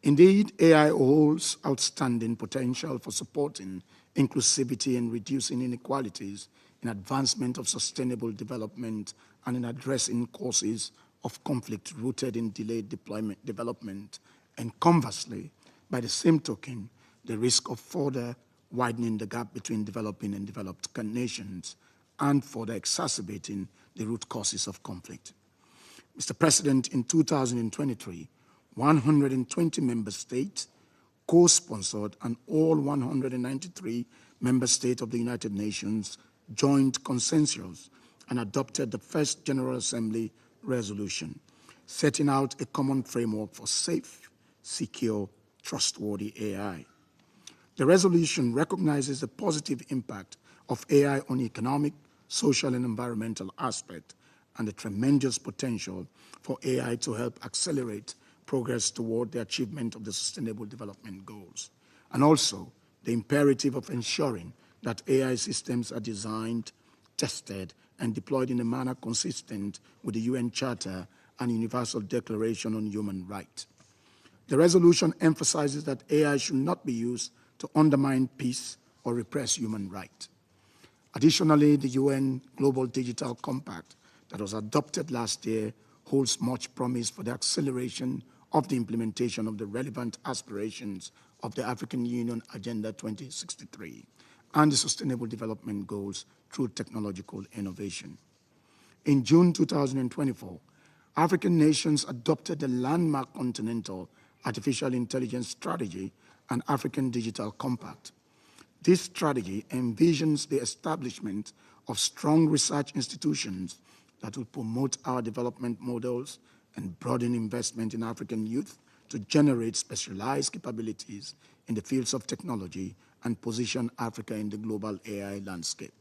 Speaker 13: Indeed, AI holds outstanding potential for supporting inclusivity and reducing inequalities in advancement of sustainable development and in addressing causes of conflict rooted in delayed development, and conversely, by the same token, the risk of further widening the gap between developing and developed nations and further exacerbating the root causes of conflict. Mr. President, in 2023, 120 member states co-sponsored and all 193 member states of the United Nations joined consensus and adopted the first General Assembly resolution, setting out a common framework for safe, secure, trustworthy AI. The resolution recognizes the positive impact of AI on economic, social, and environmental aspects, and the tremendous potential for AI to help accelerate progress toward the achievement of the Sustainable Development Goals, and also the imperative of ensuring that AI systems are designed tested, and deployed in a manner consistent with the UN Charter and Universal Declaration on Human Rights. The resolution emphasizes that AI should not be used to undermine peace or repress human rights. Additionally, the UN Global Digital Compact that was adopted last year holds much promise for the acceleration of the implementation of the relevant aspirations of the African Union Agenda 2063 and the Sustainable Development Goals through technological innovation. In June 2024, African nations adopted the landmark Continental Artificial Intelligence Strategy and African Digital Compact. This strategy envisions the establishment of strong research institutions that will promote our development models and broaden investment in African youth to generate specialized capabilities in the fields of technology and position Africa in the global AI landscape.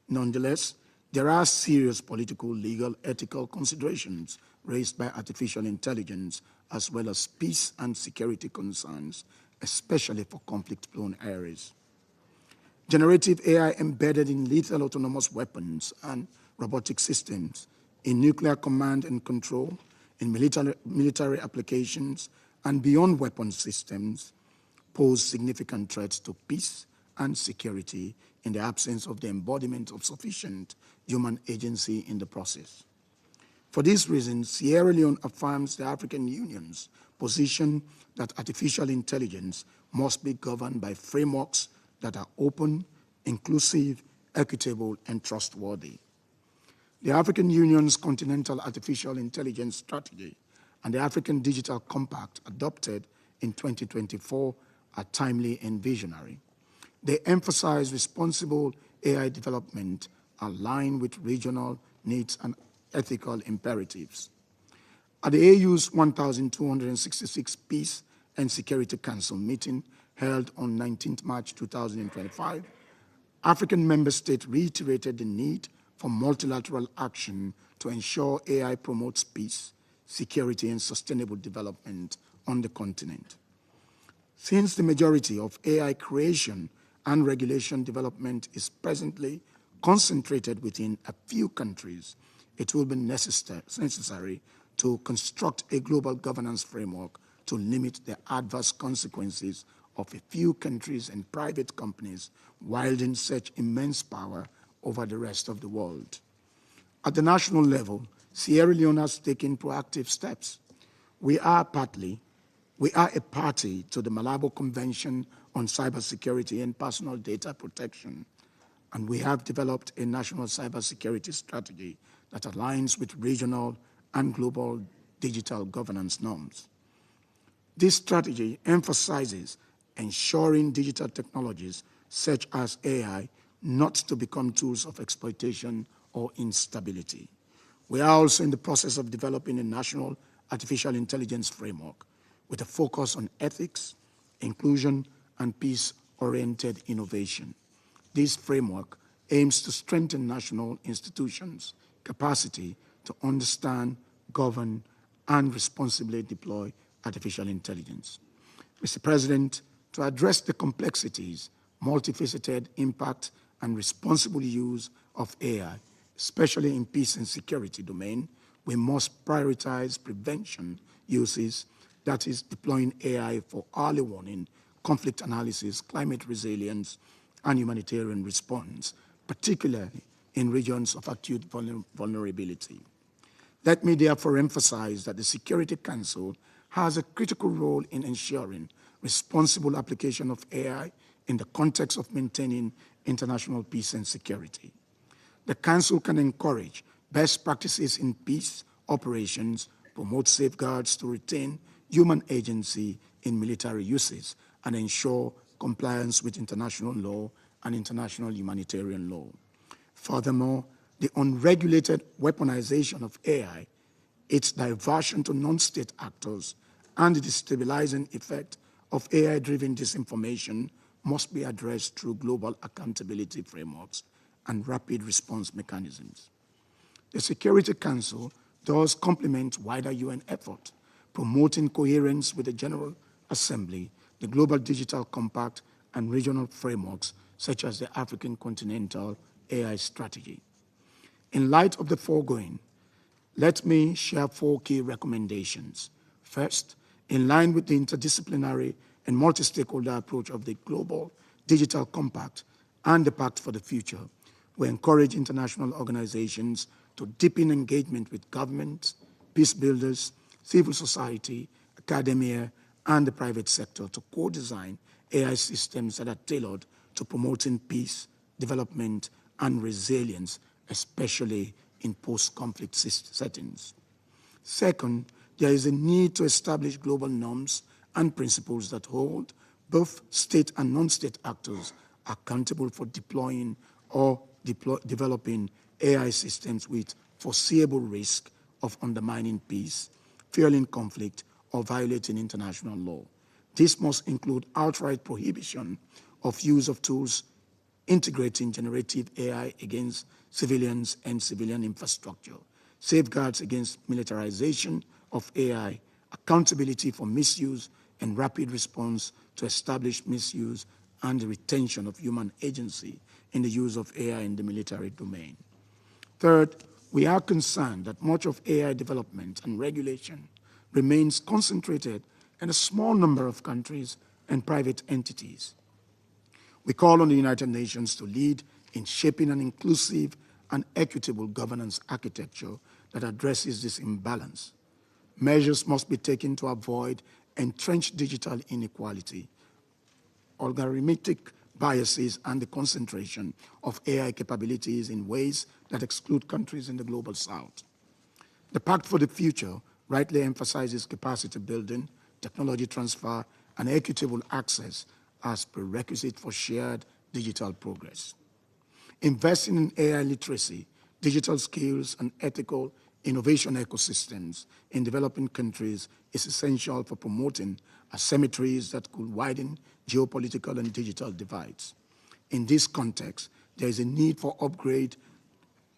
Speaker 13: Nonetheless, there are serious political, legal, ethical considerations raised by artificial intelligence, as well as peace and security concerns, especially for conflict-prone areas. Generative AI embedded in lethal autonomous weapons and robotic systems, in nuclear command and control, in military applications, and beyond weapon systems pose significant threats to peace and security in the absence of the embodiment of sufficient human agency in the process. For this reason, Sierra Leone affirms the African Union's position that artificial intelligence must be governed by frameworks that are open, inclusive, equitable, and trustworthy. The African Union's Continental Artificial Intelligence Strategy and the African Digital Compact adopted in 2024 are timely and visionary. They emphasize responsible AI development aligned with regional needs and ethical imperatives. At the AU's 1266 Peace and Security Council meeting held on 19th March 2025, African member states reiterated the need for multilateral action to ensure AI promotes peace, security, and sustainable development on the continent. Since the majority of AI creation and regulation development is presently concentrated within a few countries, it will be necessary to construct a global governance framework to limit the adverse consequences of a few countries and private companies wielding such immense power over the rest of the world. At the national level, Sierra Leone has taken proactive steps. We are a party to the Malabo Convention on Cybersecurity and Personal Data Protection, and we have developed a national cybersecurity strategy that aligns with regional and global digital governance norms. This strategy emphasizes ensuring digital technologies such as AI not to become tools of exploitation or instability. We are also in the process of developing a national artificial intelligence framework with a focus on ethics, inclusion, and peace-oriented innovation. This framework aims to strengthen national institutions' capacity to understand, govern, and responsibly deploy artificial intelligence. Mr. President, to address the complexities, multifaceted impact, and responsible use of AI, especially in peace and security domain, we must prioritize prevention uses, that is, deploying AI for early warning, conflict analysis, climate resilience, and humanitarian response, particularly in regions of acute vulnerability. Let me therefore emphasize that the Security Council has a critical role in ensuring responsible application of AI in the context of maintaining international peace and security. The Council can encourage best practices in peace operations, promote safeguards to retain human agency in military uses, and ensure compliance with international law and international humanitarian law. Furthermore, the unregulated weaponization of AI, its diversion to non-state actors, and the destabilizing effect of AI-driven disinformation must be addressed through global accountability frameworks and rapid response mechanisms. The Security Council does complement wider UN effort, promoting coherence with the General Assembly, the Global Digital Compact, and regional frameworks such as the African Continental AI strategy. In light of the foregoing, let me share 4 key recommendations. First, in line with the interdisciplinary and multi-stakeholder approach of the Global Digital Compact and the Pact for the Future, we encourage international organizations to deepen engagement with governments, peace builders, civil society, academia, and the private sector to co-design AI systems that are tailored to promoting peace, development, and resilience, especially in post-conflict settings. Second, there is a need to establish global norms and principles that hold both state and non-state actors accountable for deploying or developing AI systems with foreseeable risk of undermining peace, fueling conflict, or violating international law. This must include outright prohibition of use of tools integrating generative AI against civilians and civilian infrastructure, safeguards against militarization of AI, accountability for misuse, and rapid response to establish misuse and the retention of human agency in the use of AI in the military domain. Third, we are concerned that much of AI development and regulation remains concentrated in a small number of countries and private entities. We call on the United Nations to lead in shaping an inclusive and equitable governance architecture that addresses this imbalance. Measures must be taken to avoid entrenched digital inequality, algorithmic biases, and the concentration of AI capabilities in ways that exclude countries in the global south. The Pact for the Future rightly emphasizes capacity building, technology transfer, and equitable access as prerequisite for shared digital progress. Investing in AI literacy, digital skills, and ethical innovation ecosystems in developing countries is essential for promoting asymmetries that could widen geopolitical and digital divides. In this context, there is a need for upgrade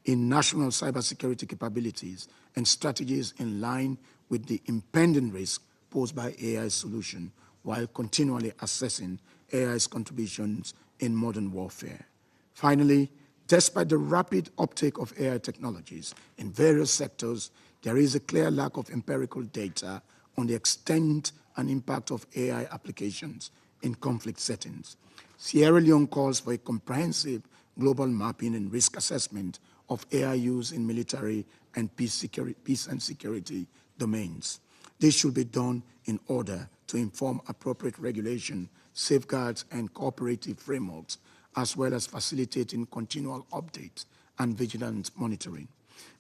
Speaker 13: in national cybersecurity capabilities and strategies in line with the impending risk posed by AI solution, while continually assessing AI's contributions in modern warfare. Finally, despite the rapid uptake of AI technologies in various sectors, there is a clear lack of empirical data on the extent and impact of AI applications in conflict settings. Sierra Leone calls for a comprehensive global mapping and risk assessment of AI use in military and peace and security domains. This should be done in order to inform appropriate regulation, safeguards, and cooperative frameworks, as well as facilitating continual updates and vigilant monitoring.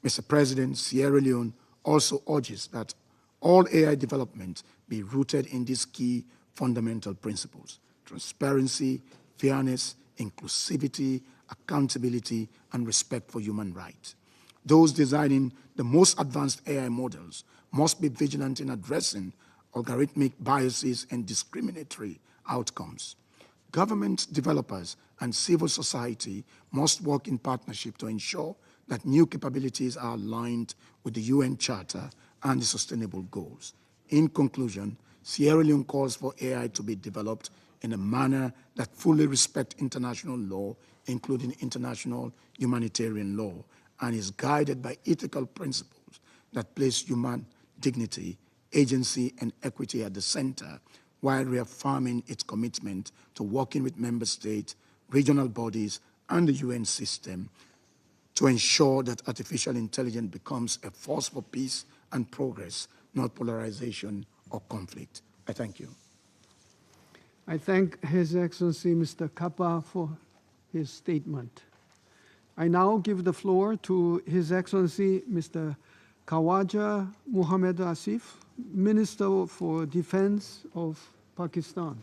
Speaker 13: Mr. President, Sierra Leone also urges that all AI development be rooted in these key fundamental principles: transparency, fairness, inclusivity, accountability, and respect for human rights. Those designing the most advanced AI models must be vigilant in addressing algorithmic biases and discriminatory outcomes. Government, developers, and civil society must work in partnership to ensure that new capabilities are aligned with the UN Charter and the Sustainable Goals. In conclusion, Sierra Leone calls for AI to be developed in a manner that fully respects international law, including international humanitarian law, and is guided by ethical principles that place human dignity, agency, and equity at the center, while reaffirming its commitment to working with member states, regional bodies, and the UN system to ensure that artificial intelligence becomes a force for peace and progress, not polarization or conflict. I thank you.
Speaker 9: I thank His Excellency Mr. Kappa for his statement. I now give the floor to His Excellency Mr. Khawaja Muhammad Asif, Minister for Defense of Pakistan.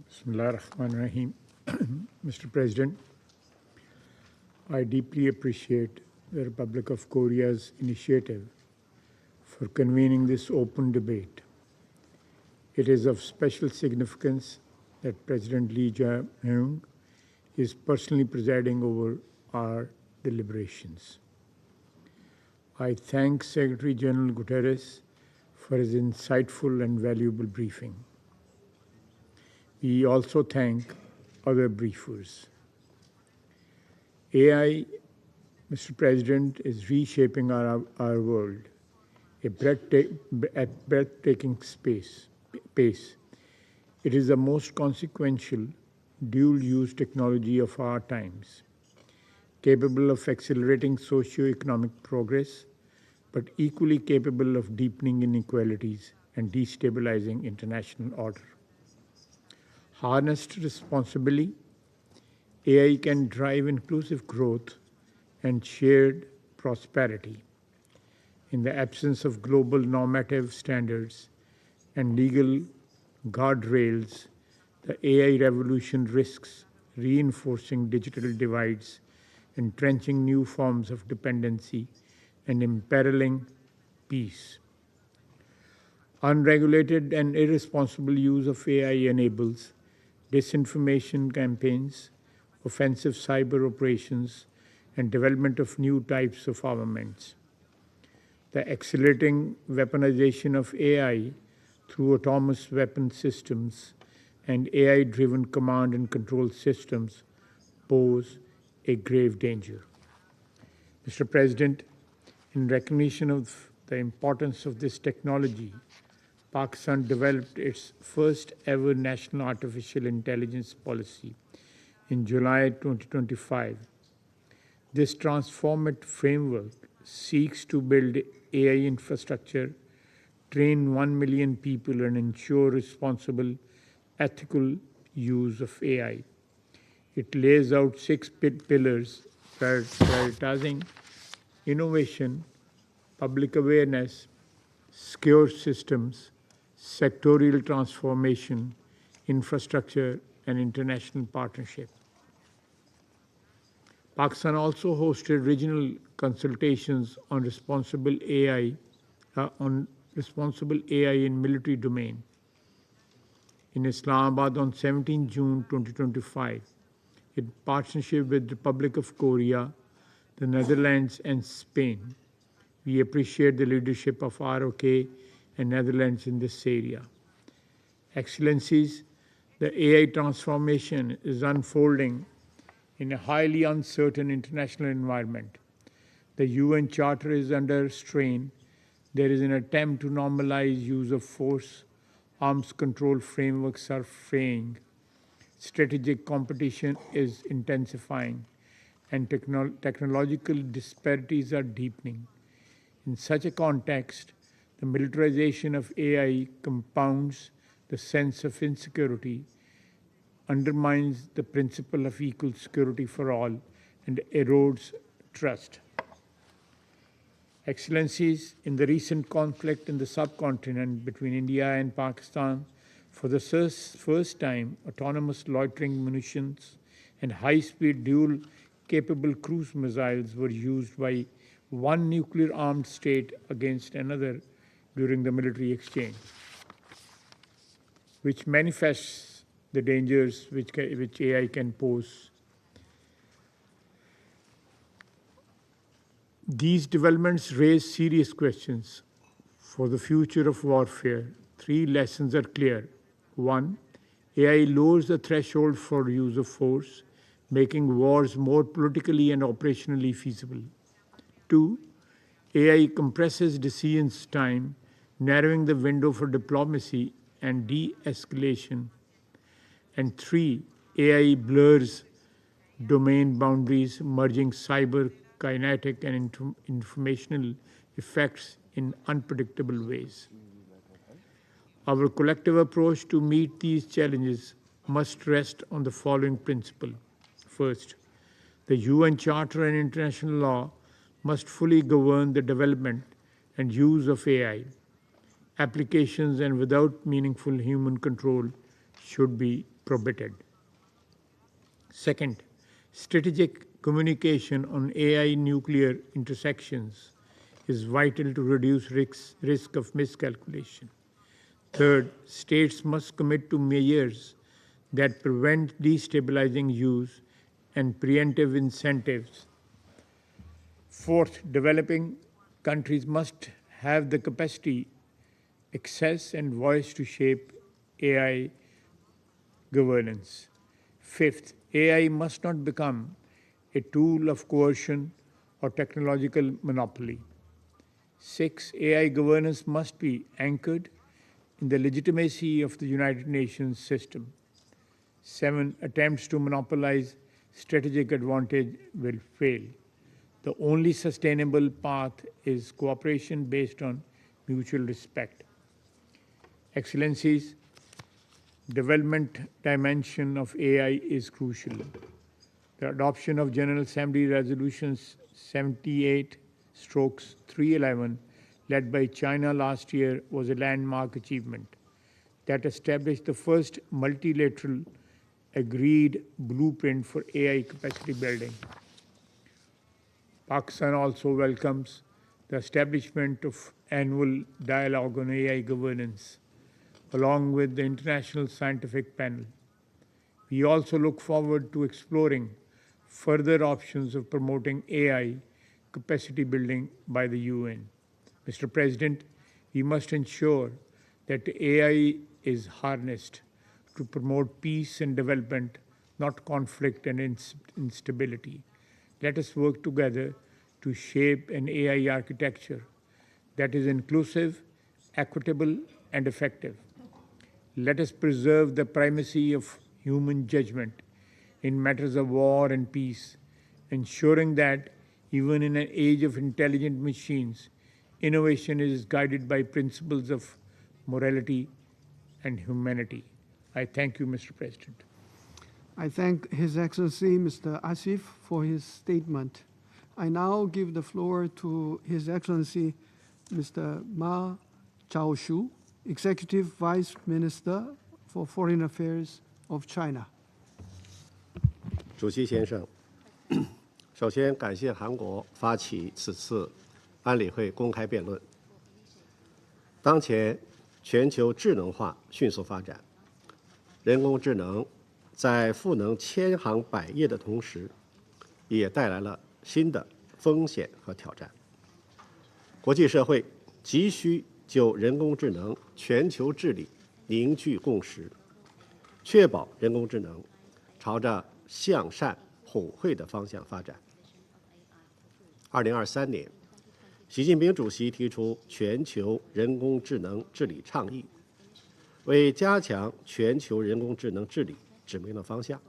Speaker 14: Bismillah ar-Rahman ar-Rahim. Mr. President, I deeply appreciate the Republic of Korea's initiative for convening this open debate. It is of special significance that President Lee Jae-myung is personally presiding over our deliberations. I thank Secretary General Guterres for his insightful and valuable briefing. We also thank other briefers. AI, Mr. President, is reshaping our world at breathtaking pace. It is the most consequential dual-use technology of our times, capable of accelerating socio-economic progress, but equally capable of deepening inequalities and destabilizing international order. Harnessed responsibly, AI can drive inclusive growth and shared prosperity. In the absence of global normative standards and legal guardrails, the AI revolution risks reinforcing digital divides, entrenching new forms of dependency, and imperiling peace. Unregulated and irresponsible use of AI enables disinformation campaigns, offensive cyber operations, and development of new types of armaments. The accelerating weaponization of AI through autonomous weapon systems and AI-driven command and control systems pose a grave danger. Mr. President, in recognition of the importance of this technology, Pakistan developed its first ever national artificial intelligence policy in July 2025. This transformative framework seeks to build AI infrastructure, train 1 million people, and ensure responsible, ethical use of AI. It lays out 6 pillars prioritizing innovation, public awareness, secure systems, sectorial transformation, infrastructure, and international partnership. Pakistan also hosted regional consultations on responsible AI in military domain. In Islamabad on 17 June 2025, in partnership with the Republic of Korea, the Netherlands, and Spain, we appreciate the leadership of ROK and Netherlands in this area. Excellencies, the AI transformation is unfolding in a highly uncertain international environment. The UN Charter is under strain. There is an attempt to normalize use of force. Arms control frameworks are fraying. Strategic competition is intensifying, and technological disparities are deepening. In such a context, the militarization of AI compounds the sense of insecurity, undermines the principle of equal security for all, and erodes trust. Excellencies, in the recent conflict in the subcontinent between India and Pakistan, for the first time, autonomous loitering munitions and high-speed dual-capable cruise missiles were used by one nuclear-armed state against another during the military exchange, which manifests the dangers which AI can pose. These developments raise serious questions for the future of warfare. 3 lessons are clear. 1, AI lowers the threshold for use of force, making wars more politically and operationally feasible. 2, AI compresses decisions time, narrowing the window for diplomacy and de-escalation. And 3, AI blurs domain boundaries, merging cyber, kinetic, and informational effects in unpredictable ways. Our collective approach to meet these challenges must rest on the following principle. First, the UN Charter and international law must fully govern the development and use of AI. Applications and without meaningful human control should be prohibited. Second, strategic communication on AI nuclear intersections is vital to reduce risk of miscalculation. Third, states must commit to measures that prevent destabilizing use and preemptive incentives. Fourth, developing countries must have the capacity, access, and voice to shape AI governance. Fifth, AI must not become a tool of coercion or technological monopoly. Six, AI governance must be anchored in the legitimacy of the United Nations system. Seven, attempts to monopolize strategic advantage will fail. The only sustainable path is cooperation based on mutual respect. Excellencies, development dimension of AI is crucial. The adoption of General Assembly Resolutions 78/311 led by China last year was a landmark achievement that established the first multilateral agreed blueprint for AI capacity building. Pakistan also welcomes the establishment of annual dialogue on AI governance, along with the International Scientific Panel. We also look forward to exploring further options of promoting AI capacity building by the UN. Mr. President, we must ensure that AI is harnessed to promote peace and development, not conflict and instability. Let us work together to shape an AI architecture that is inclusive, equitable, and effective. Let us preserve the primacy of human judgment in matters of war and peace, ensuring that even in an age of intelligent machines, innovation is guided by principles of morality and humanity. I thank you, Mr. President.
Speaker 9: I thank His Excellency Mr. Asif for his statement. I now give the floor to His Excellency Mr. Ma Chaoshu, Executive Vice Minister for Foreign Affairs of China.
Speaker 15: 主席先生，首先感谢韩国发起此次安理会公开辩论。当前全球智能化迅速发展，人工智能在赋能千行百业的同时，也带来了新的风险和挑战。国际社会急需就人工智能全球治理凝聚共识，确保人工智能朝着向善普惠的方向发展。2023年，习近平主席提出全球人工智能治理倡议，为加强全球人工智能治理指明了方向。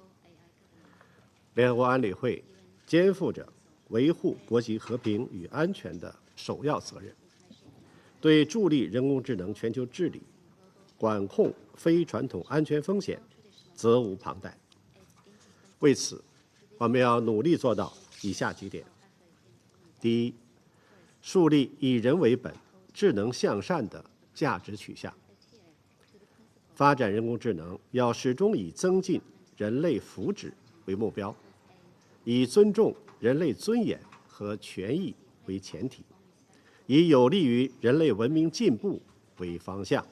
Speaker 15: 联合国安理会肩负着维护国际和平与安全的首要责任，对助力人工智能全球治理、管控非传统安全风险责无旁贷。为此，我们要努力做到以下几点：第一，树立以人为本、智能向善的价值取向。发展人工智能要始终以增进人类福祉为目标，以尊重人类尊严和权益为前提，以有利于人类文明进步为方向。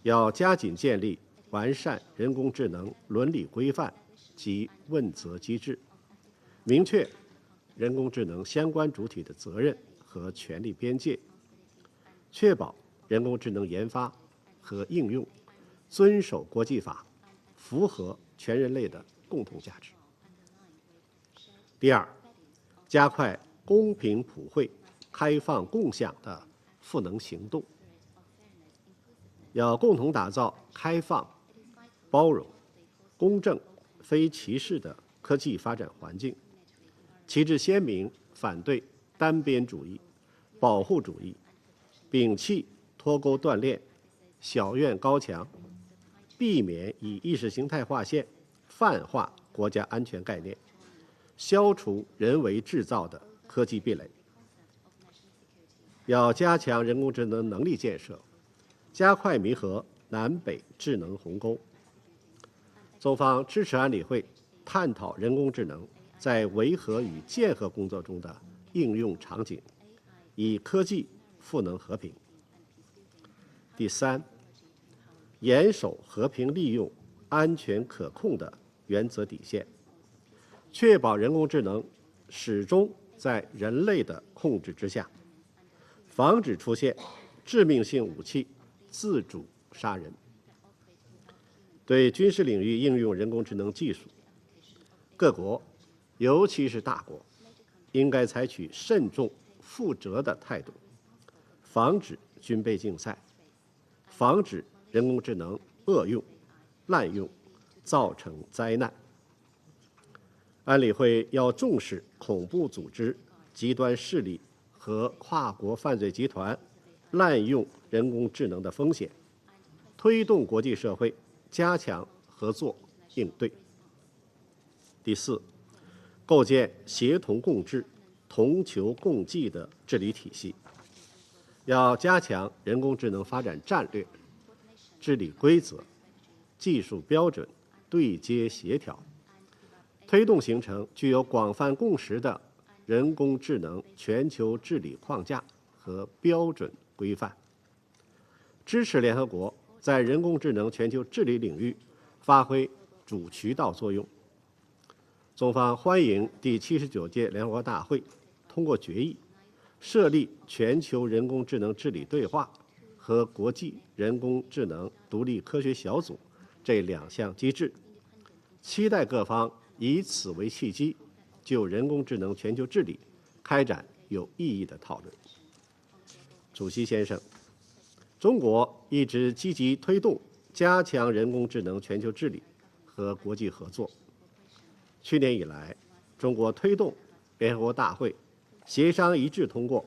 Speaker 15: 要加紧建立完善人工智能伦理规范及问责机制，明确人工智能相关主体的责任和权利边界，确保人工智能研发和应用遵守国际法，符合全人类的共同价值。第二，加快公平普惠、开放共享的赋能行动，要共同打造开放、包容、公正、非歧视的科技发展环境，旗帜鲜明反对单边主义、保护主义，摒弃脱钩断链、小院高墙，避免以意识形态划线、泛化国家安全概念，消除人为制造的科技壁垒。要加强人工智能能力建设，加快弥合南北智能鸿沟。中方支持安理会探讨人工智能在维和与建和工作中的应用场景，以科技赋能和平。第三，严守和平利用、安全可控的原则底线，确保人工智能始终在人类的控制之下，防止出现致命性武器自主杀人。对军事领域应用人工智能技术，各国，尤其是大国，应该采取慎重、负责的态度，防止军备竞赛，防止人工智能恶用、滥用，造成灾难。安理会要重视恐怖组织、极端势力和跨国犯罪集团滥用人工智能的风险，推动国际社会加强合作应对。第四，构建协同共治、同求共济的治理体系，要加强人工智能发展战略、治理规则、技术标准对接协调，推动形成具有广泛共识的人工智能全球治理框架和标准规范，支持联合国在人工智能全球治理领域发挥主渠道作用。中方欢迎第79届联合国大会通过决议，设立全球人工智能治理对话和国际人工智能独立科学小组这两项机制，期待各方以此为契机，就人工智能全球治理开展有意义的讨论。主席先生，中国一直积极推动加强人工智能全球治理和国际合作。去年以来，中国推动联合国大会协商一致通过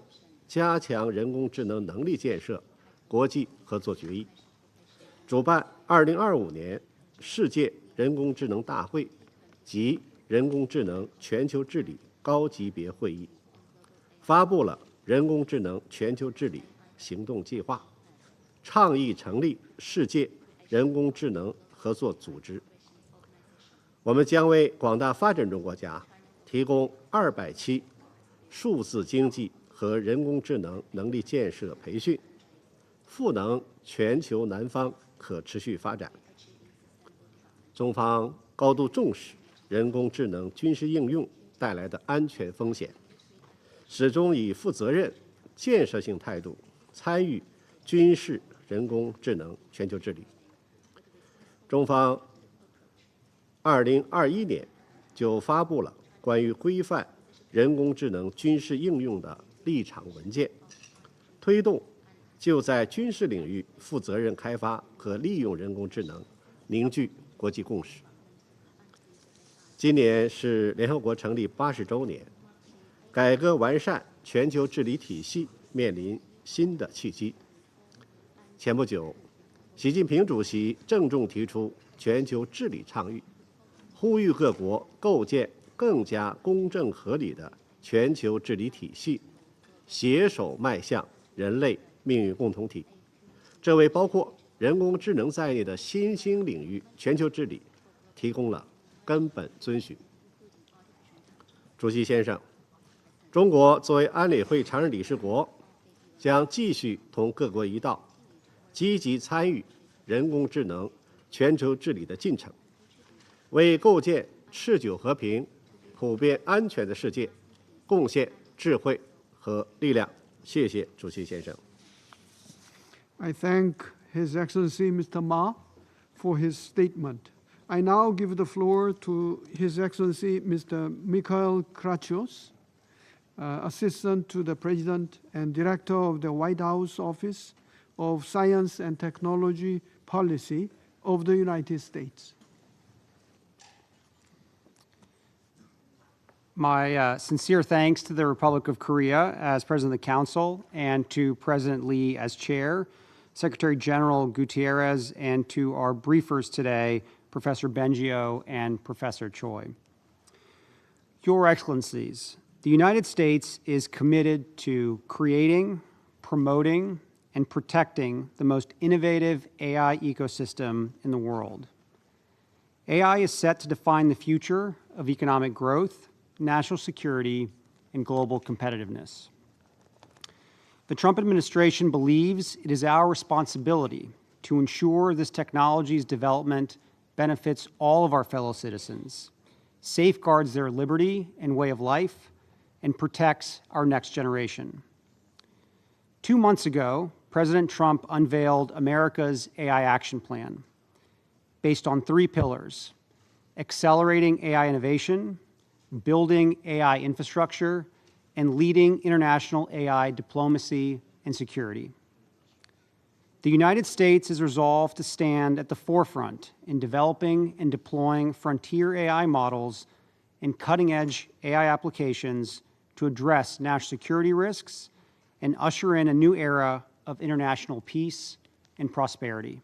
Speaker 15: 加强人工智能能力建设国际合作决议，主办2025年世界人工智能大会及人工智能全球治理高级别会议，发布了人工智能全球治理行动计划，倡议成立世界人工智能合作组织。我们将为广大发展中国家提供200期数字经济和人工智能能力建设培训，赋能全球南方可持续发展。中方高度重视人工智能军事应用带来的安全风险，始终以负责任、建设性态度参与军事人工智能全球治理。中方2021年就发布了关于规范人工智能军事应用的立场文件，推动就在军事领域负责任开发和利用人工智能凝聚国际共识。今年是联合国成立80周年，改革完善全球治理体系面临新的契机。前不久，习近平主席郑重提出全球治理倡议，呼吁各国构建更加公正合理的全球治理体系，携手迈向人类命运共同体。这为包括人工智能在内的新兴领域全球治理提供了根本遵循。主席先生，中国作为安理会常任理事国，将继续同各国一道，积极参与人工智能全球治理的进程，为构建持久和平、普遍安全的世界贡献智慧和力量。谢谢主席先生。
Speaker 9: I thank His Excellency Mr. Ma for his statement. I now give the floor to His Excellency Mr. Mikhail Kratsios, Assistant to the President and Director of the White House Office of Science and Technology Policy of the United States.
Speaker 16: My sincere thanks to the Republic of Korea as President of the Council, and to President Lee as Chair, Secretary General Gutierrez, and to our briefers today, Professor Bengio and Professor Choi. Your Excellencies, the United States is committed to creating, promoting, and protecting the most innovative AI ecosystem in the world. AI is set to define the future of economic growth, national security, and global competitiveness. The Trump administration believes it is our responsibility to ensure this technology's development benefits all of our fellow citizens, safeguards their liberty and way of life, and protects our next generation. 2 months ago, President Trump unveiled America's AI Action Plan. based on 3 pillars: accelerating AI innovation, building AI infrastructure, and leading international AI diplomacy and security. The United States is resolved to stand at the forefront in developing and deploying frontier AI models and cutting-edge AI applications to address national security risks and usher in a new era of international peace and prosperity.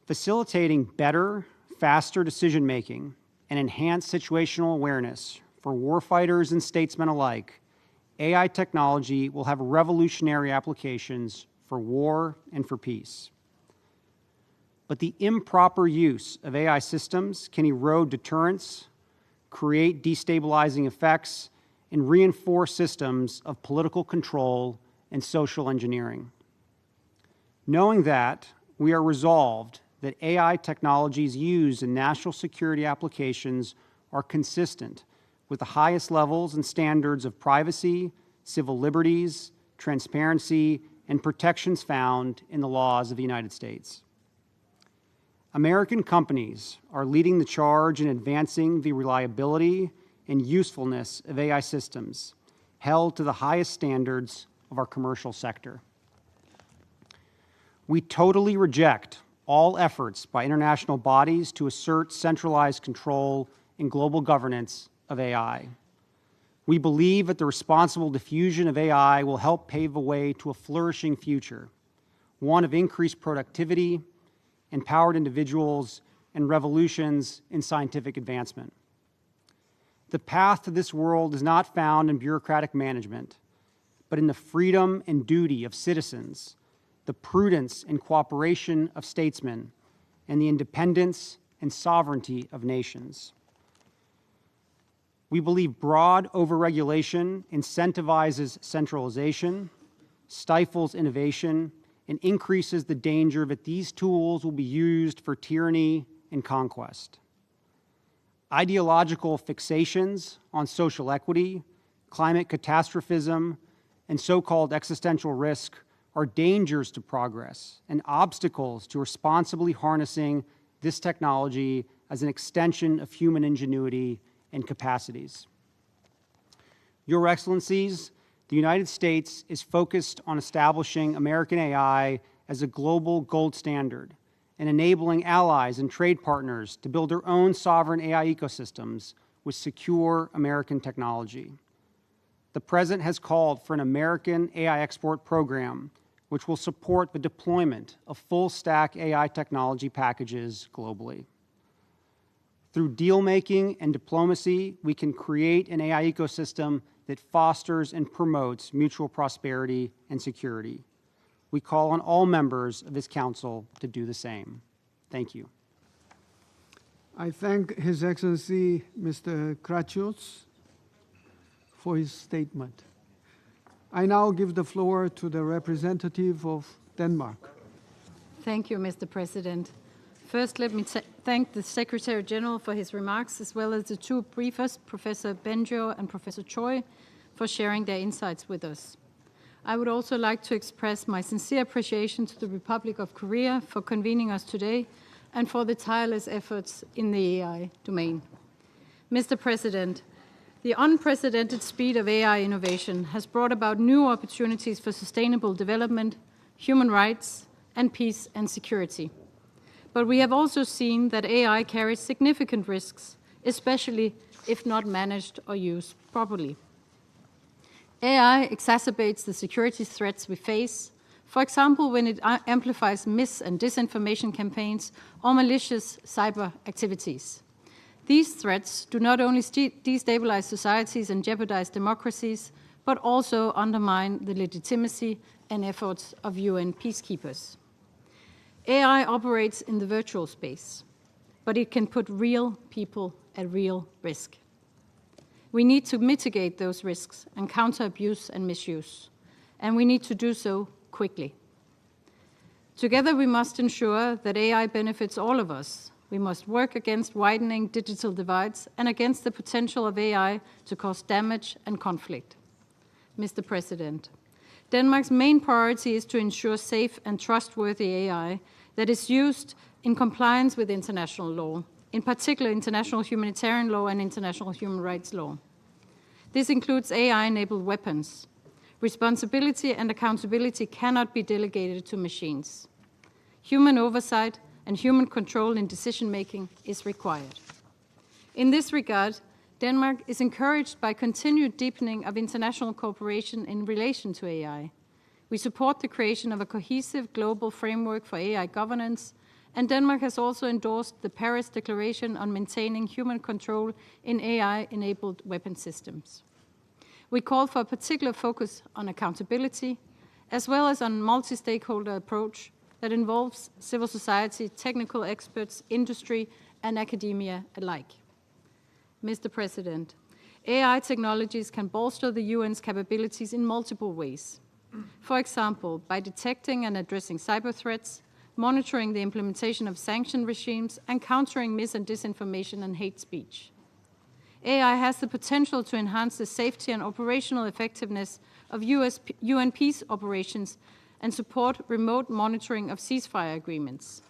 Speaker 16: Facilitating better, faster decision-making and enhanced situational awareness for warfighters and statesmen alike, AI technology will have revolutionary applications for war and for peace. But the improper use of AI systems can erode deterrence, create destabilizing effects, and reinforce systems of political control and social engineering. Knowing that, we are resolved that AI technologies used in national security applications are consistent with the highest levels and standards of privacy, civil liberties, transparency, and protections found in the laws of the United States. American companies are leading the charge in advancing the reliability and usefulness of AI systems held to the highest standards of our commercial sector. We totally reject all efforts by international bodies to assert centralized control and global governance of AI. We believe that the responsible diffusion of AI will help pave the way to a flourishing future, one of increased productivity, empowered individuals, and revolutions in scientific advancement. The path to this world is not found in bureaucratic management, but in the freedom and duty of citizens, the prudence and cooperation of statesmen, and the independence and sovereignty of nations. We believe broad overregulation incentivizes centralization, stifles innovation, and increases the danger that these tools will be used for tyranny and conquest. Ideological fixations on social equity, climate catastrophism, and so-called existential risk are dangers to progress and obstacles to responsibly harnessing this technology as an extension of human ingenuity and capacities. Your Excellencies, the United States is focused on establishing American AI as a global gold standard and enabling allies and trade partners to build their own sovereign AI ecosystems with secure American technology. The President has called for an American AI export program which will support the deployment of full-stack AI technology packages globally. Through deal-making and diplomacy, we can create an AI ecosystem that fosters and promotes mutual prosperity and security. We call on all members of this Council to do the same. Thank you.
Speaker 9: I thank His Excellency Mr. Kraciuc for his statement. I now give the floor to the representative of Denmark.
Speaker 17: Thank you, Mr. President. First, let me thank the Secretary General for his remarks, as well as the 2 briefers, Professor Benjo and Professor Choi, for sharing their insights with us. I would also like to express my sincere appreciation to the Republic of Korea for convening us today and for the tireless efforts in the AI domain. Mr. President, the unprecedented speed of AI innovation has brought about new opportunities for sustainable development, human rights, and peace and security. But we have also seen that AI carries significant risks, especially if not managed or used properly. AI exacerbates the security threats we face, for example, when it amplifies mis- and disinformation campaigns or malicious cyber activities. These threats do not only destabilize societies and jeopardize democracies, but also undermine the legitimacy and efforts of UN peacekeepers. AI operates in the virtual space, but it can put real people at real risk. We need to mitigate those risks and counter abuse and misuse, and we need to do so quickly. Together, we must ensure that AI benefits all of us. We must work against widening digital divides and against the potential of AI to cause damage and conflict. Mr. President, Denmark's main priority is to ensure safe and trustworthy AI that is used in compliance with international law, in particular international humanitarian law and international human rights law. This includes AI-enabled weapons. Responsibility and accountability cannot be delegated to machines. Human oversight and human control in decision-making is required. In this regard, Denmark is encouraged by continued deepening of international cooperation in relation to AI. We support the creation of a cohesive global framework for AI governance, and Denmark has also endorsed the Paris Declaration on maintaining human control in AI-enabled weapon systems. We call for a particular focus on accountability, as well as on a multi-stakeholder approach that involves civil society, technical experts, industry, and academia alike. Mr. President, AI technologies can bolster the UN's capabilities in multiple ways. For example, by detecting and addressing cyber threats, monitoring the implementation of sanction regimes, and countering mis- and disinformation and hate speech. AI has the potential to enhance the safety and operational effectiveness of UN peace operations and support remote monitoring of ceasefire agreements.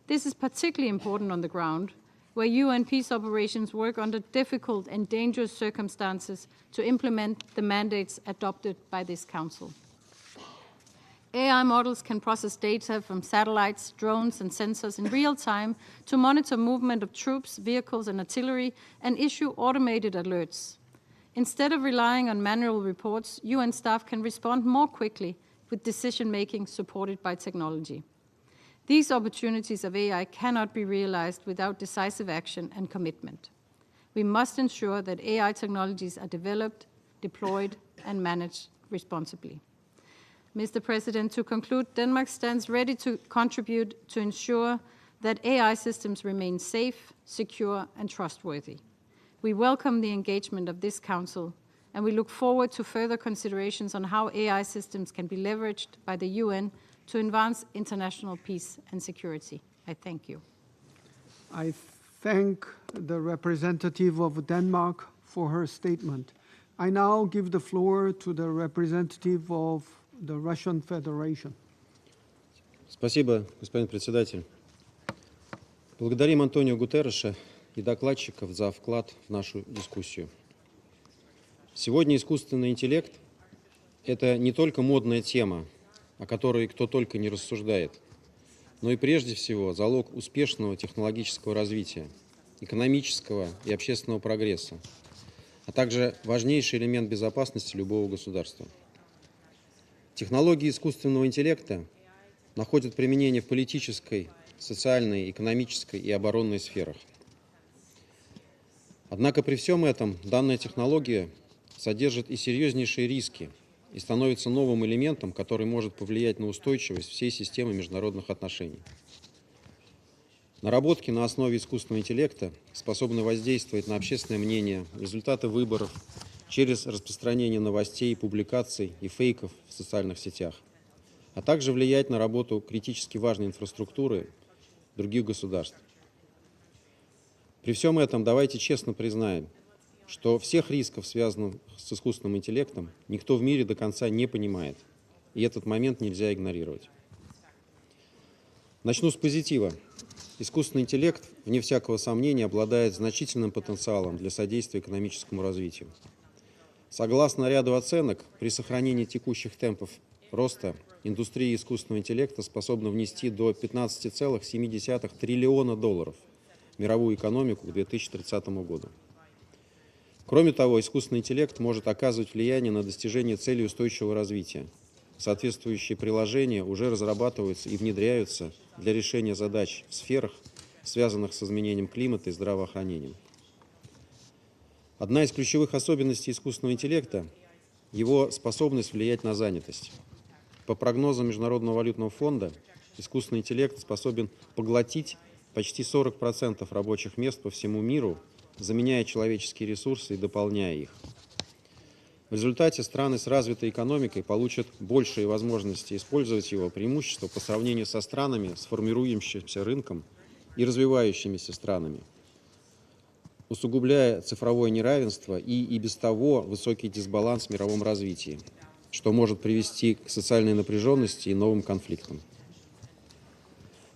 Speaker 17: This is particularly important on the ground, where UN peace operations work under difficult and dangerous circumstances to implement the mandates adopted by this Council. AI models can process data from satellites, drones, and sensors in real time to monitor movement of troops, vehicles, and artillery, and issue automated alerts. Instead of relying on manual reports, UN staff can respond more quickly with decision-making supported by technology. These opportunities of AI cannot be realized without decisive action and commitment. We must ensure that AI technologies are developed, deployed, and managed responsibly. Mr. President, to conclude, Denmark stands ready to contribute to ensure that AI systems remain safe, secure, and trustworthy. We welcome the engagement of this Council, and we look forward to further considerations on how AI systems can be leveraged by the UN to advance international peace and security. I thank you.
Speaker 9: I thank the representative of Denmark for her statement. I now give the floor to the representative of the Russian Federation.
Speaker 18: Спасибо, господин председатель. Благодарим Антонио Гутерреша и докладчиков за вклад в нашу дискуссию. Сегодня искусственный интеллект – это не только модная тема, о которой кто только не рассуждает, но и прежде всего залог успешного технологического развития, экономического и общественного прогресса, а также важнейший элемент безопасности любого государства. Технологии искусственного интеллекта находят применение в политической, социальной, экономической и оборонной сферах. Однако при всем этом данная технология содержит и серьезнейшие риски и становится новым элементом, который может повлиять на устойчивость всей системы международных отношений. Наработки на основе искусственного интеллекта способны воздействовать на общественное мнение, результаты выборов, через распространение новостей, публикаций и фейков в социальных сетях, а также влиять на работу критически важной инфраструктуры других государств. При всем этом давайте честно признаем, что всех рисков, связанных с искусственным интеллектом, никто в мире до конца не понимает, и этот момент нельзя игнорировать. Начну с позитива. Искусственный интеллект, вне всякого сомнения, обладает значительным потенциалом для содействия экономическому развитию. Согласно ряду оценок, при сохранении текущих темпов роста индустрия искусственного интеллекта способна внести до $15,7 триллиона в мировую экономику к 2030 году. Кроме того, искусственный интеллект может оказывать влияние на достижение целей устойчивого развития. Соответствующие приложения уже разрабатываются и внедряются для решения задач в сферах, связанных с изменением климата и здравоохранением. Одна из ключевых особенностей искусственного интеллекта – его способность влиять на занятость. По прогнозам Международного валютного фонда, искусственный интеллект способен поглотить почти 40% рабочих мест по всему миру, заменяя человеческие ресурсы и дополняя их. В результате страны с развитой экономикой получат большие возможности использовать его преимущества по сравнению со странами с формирующимся рынком и развивающимися странами, усугубляя цифровое неравенство и без того высокий дисбаланс в мировом развитии, что может привести к социальной напряженности и новым конфликтам.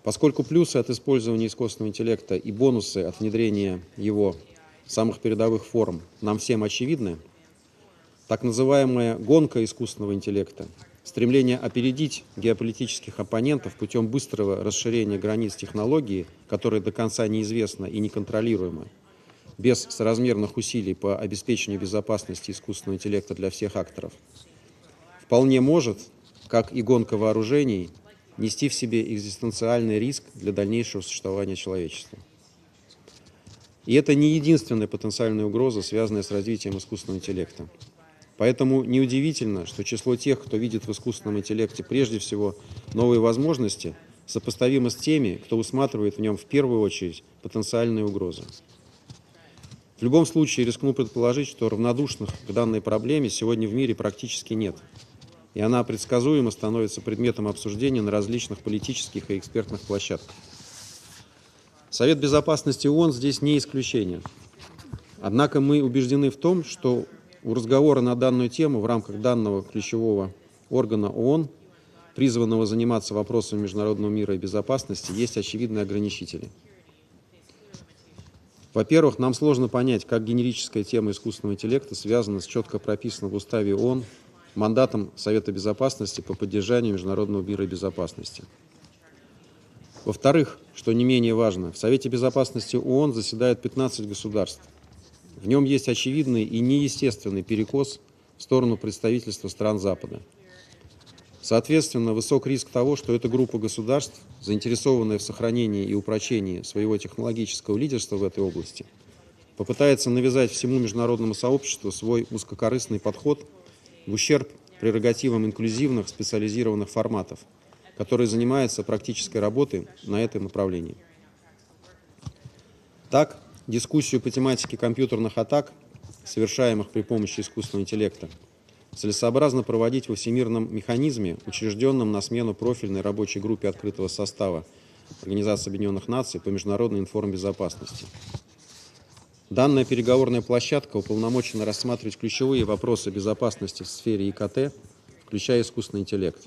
Speaker 18: Поскольку плюсы от использования искусственного интеллекта и бонусы от внедрения его в самых передовых форм нам всем очевидны, так называемая гонка искусственного интеллекта, стремление опередить геополитических оппонентов путем быстрого расширения границ технологии, которое до конца неизвестно и неконтролируемо, без соразмерных усилий по обеспечению безопасности искусственного интеллекта для всех акторов, вполне может, как и гонка вооружений, нести в себе экзистенциальный риск для дальнейшего существования человечества. И это не единственная потенциальная угроза, связанная с развитием искусственного интеллекта. Поэтому неудивительно, что число тех, кто видит в искусственном интеллекте прежде всего новые возможности, сопоставимо с теми, кто усматривает в нем в первую очередь потенциальные угрозы. В любом случае, рискну предположить, что равнодушных к данной проблеме сегодня в мире практически нет, и она предсказуемо становится предметом обсуждения на различных политических и экспертных площадках. Совет Безопасности ООН здесь не исключение. Однако мы убеждены в том, что у разговора на данную тему в рамках данного ключевого органа ООН, призванного заниматься вопросами международного мира и безопасности, есть очевидные ограничители. Во-первых, нам сложно понять, как генерическая тема искусственного интеллекта связана с четко прописанным в Уставе ООН мандатом Совета Безопасности по поддержанию международного мира и безопасности. Во-вторых, что не менее важно, в Совете Безопасности ООН заседает 15 государств. В нем есть очевидный и неестественный перекос в сторону представительства стран Запада. Соответственно, высок риск того, что эта группа государств, заинтересованная в сохранении и упрочении своего технологического лидерства в этой области, попытается навязать всему международному сообществу свой узкокорыстный подход в ущерб прерогативам инклюзивных специализированных форматов, которые занимаются практической работой на этом направлении. Так, дискуссию по тематике компьютерных атак, совершаемых при помощи искусственного интеллекта, целесообразно проводить во всемирном механизме, учрежденном на смену профильной рабочей группе открытого состава Организации Объединенных Наций по международной информбезопасности. Данная переговорная площадка уполномочена рассматривать ключевые вопросы безопасности в сфере ИКТ, включая искусственный интеллект.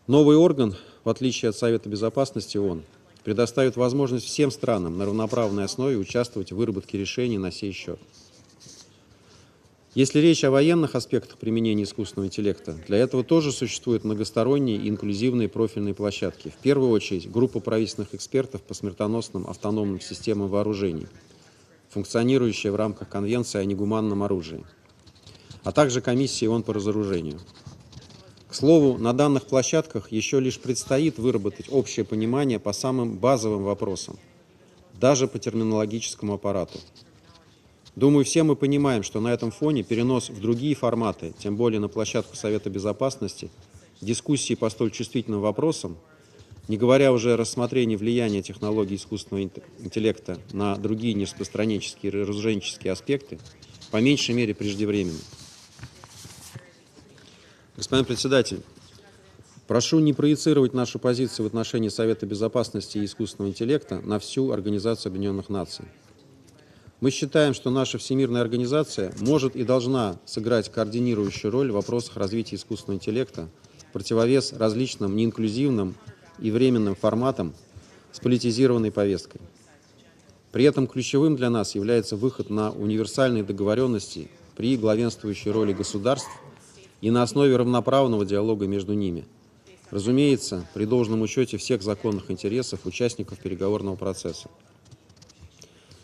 Speaker 18: Новый орган, в отличие от Совета Безопасности ООН, предоставит возможность всем странам на равноправной основе участвовать в выработке решений на сей счет. Если речь о военных аспектах применения искусственного интеллекта, для этого тоже существуют многосторонние и инклюзивные профильные площадки. В первую очередь, группа правительственных экспертов по смертоносным автономным системам вооружений, функционирующая в рамках Конвенции о негуманном оружии, а также комиссия ООН по разоружению. К слову, на данных площадках еще лишь предстоит выработать общее понимание по самым базовым вопросам, даже по терминологическому аппарату. Думаю, все мы понимаем, что на этом фоне перенос в другие форматы, тем более на площадку Совета Безопасности, дискуссии по столь чувствительным вопросам, не говоря уже о рассмотрении влияния технологий искусственного интеллекта на другие нераспространенческие и разоруженческие аспекты, по меньшей мере преждевременны. Господин председатель, прошу не проецировать нашу позицию в отношении Совета Безопасности и искусственного интеллекта на всю Организацию Объединенных Наций. Мы считаем, что наша всемирная организация может и должна сыграть координирующую роль в вопросах развития искусственного интеллекта в противовес различным неинклюзивным и временным форматам с политизированной повесткой. При этом ключевым для нас является выход на универсальные договоренности при главенствующей роли государств и на основе равноправного диалога между ними. Разумеется, при должном учете всех законных интересов участников переговорного процесса.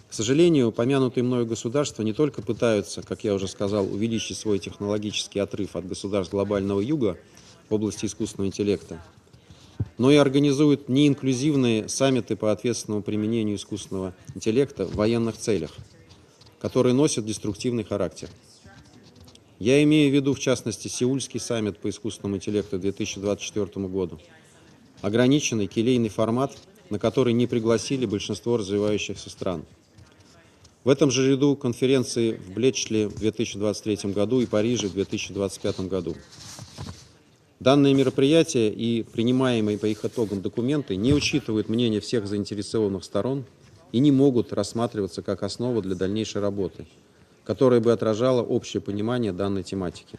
Speaker 18: К сожалению, упомянутые мною государства не только пытаются, как я уже сказал, увеличить свой технологический отрыв от государств глобального юга в области искусственного интеллекта, но и организуют неинклюзивные саммиты по ответственному применению искусственного интеллекта в военных целях, которые носят деструктивный характер. Я имею в виду, в частности, Сеульский саммит по искусственному интеллекту 2024 году, ограниченный келейный формат, на который не пригласили большинство развивающихся стран. В этом же ряду конференции в Блечле в 2023 году и Париже в 2025 году. Данные мероприятия и принимаемые по их итогам документы не учитывают мнение всех заинтересованных сторон и не могут рассматриваться как основа для дальнейшей работы, которая бы отражала общее понимание данной тематики.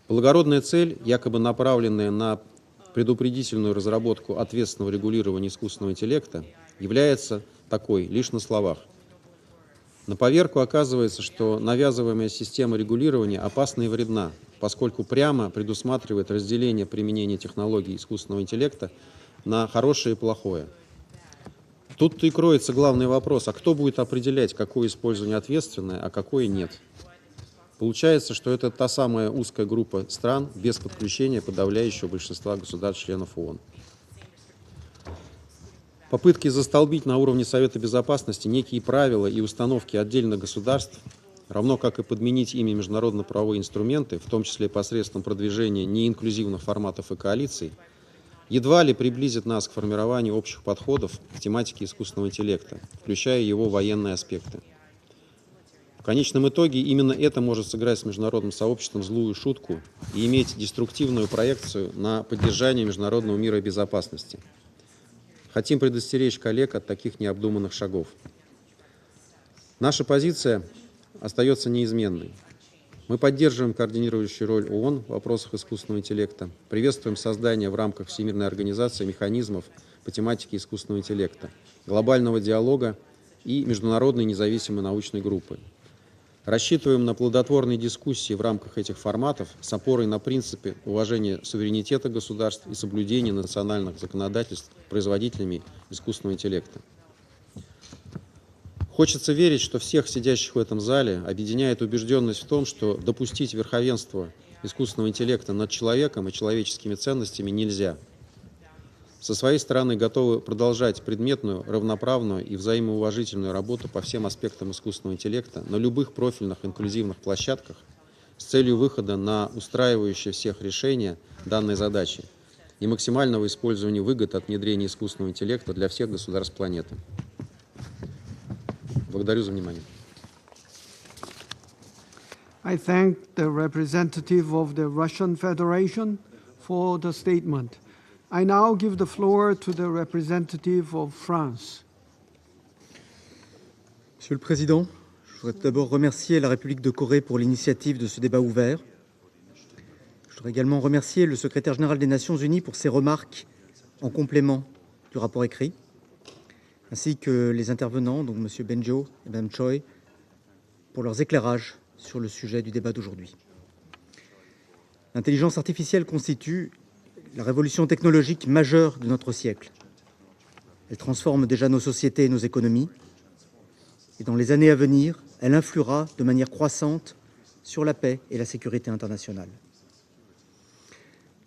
Speaker 18: Благородная цель, якобы направленная на предупредительную разработку ответственного регулирования искусственного интеллекта является такой лишь на словах. На поверку оказывается, что навязываемая система регулирования опасна и вредна, поскольку прямо предусматривает разделение применения технологий искусственного интеллекта на хорошее и плохое. Тут-то и кроется главный вопрос, а кто будет определять, какое использование ответственное, а какое нет? Получается, что это та самая узкая группа стран без подключения подавляющего большинства государств-членов ООН. Попытки застолбить на уровне Совета Безопасности некие правила и установки отдельных государств, равно как и подменить ими международно-правовые инструменты, в том числе посредством продвижения неинклюзивных форматов и коалиций, едва ли приблизит нас к формированию общих подходов к тематике искусственного интеллекта, включая его военные аспекты. В конечном итоге именно это может сыграть с международным сообществом злую шутку и иметь деструктивную проекцию на поддержание международного мира и безопасности. Хотим предостеречь коллег от таких необдуманных шагов. Наша позиция остается неизменной. Мы поддерживаем координирующую роль ООН в вопросах искусственного интеллекта, приветствуем создание в рамках Всемирной организации механизмов по тематике искусственного интеллекта, глобального диалога и международной независимой научной группы. Рассчитываем на плодотворные дискуссии в рамках этих форматов с опорой на принципы уважения суверенитета государств и соблюдения национальных законодательств производителями искусственного интеллекта. Хочется верить, что всех сидящих в этом зале объединяет убежденность в том, что допустить верховенство искусственного интеллекта над человеком и человеческими ценностями нельзя. Со своей стороны готовы продолжать предметную, равноправную и взаимоуважительную работу по всем аспектам искусственного интеллекта на любых профильных инклюзивных площадках с целью выхода на устраивающее всех решение данной задачи и максимального использования выгод от внедрения искусственного интеллекта для всех государств планеты. Благодарю за внимание.
Speaker 9: I thank the representative of the Russian Federation for the statement. I now give the floor to the representative of France.
Speaker 19: Monsieur le Président, je voudrais d'abord remercier la République de Corée pour l'initiative de ce débat ouvert. Je voudrais également remercier le secrétaire général des Nations Unies pour ses remarques en complément du rapport écrit, ainsi que les intervenants, donc M. Benjo et Mme Choi, pour leurs éclairages sur le sujet du débat d'aujourd'hui. L'intelligence artificielle constitue la révolution technologique majeure de notre siècle. Elle transforme déjà nos sociétés et nos économies. Et dans les années à venir, elle influera de manière croissante sur la paix et la sécurité internationale.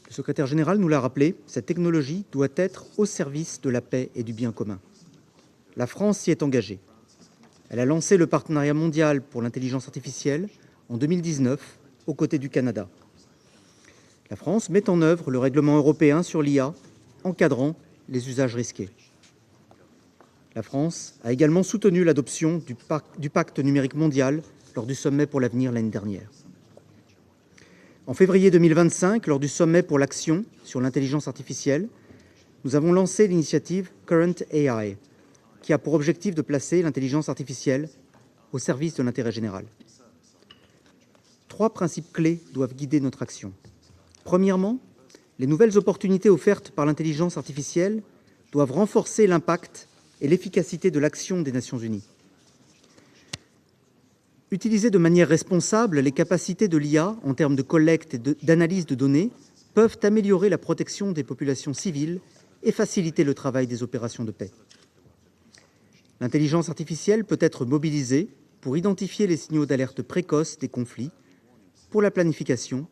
Speaker 19: Le secrétaire général nous l'a rappelé, cette technologie doit être au service de la paix et du bien commun. La France s'y est engagée. Elle a lancé le partenariat mondial pour l'intelligence artificielle en 2019 aux côtés du Canada. La France met en œuvre le règlement européen sur l'IA, encadrant les usages risqués. La France a également soutenu l'adoption du pacte numérique mondial lors du sommet pour l'avenir l'année dernière. En février 2025, lors du sommet pour l'action sur l'intelligence artificielle, nous avons lancé l'initiative Current AI, qui a pour objectif de placer l'intelligence artificielle au service de l'intérêt général. 3 principes clés doivent guider notre action. Premièrement, les nouvelles opportunités offertes par l'intelligence artificielle doivent renforcer l'impact et l'efficacité de l'action des Nations Unies. Utiliser de manière responsable les capacités de l'IA en termes de collecte et d'analyse de données peuvent améliorer la protection des populations civiles et faciliter le travail des opérations de paix. L'intelligence artificielle peut être mobilisée pour identifier les signaux d'alerte précoce des conflits, pour la planification,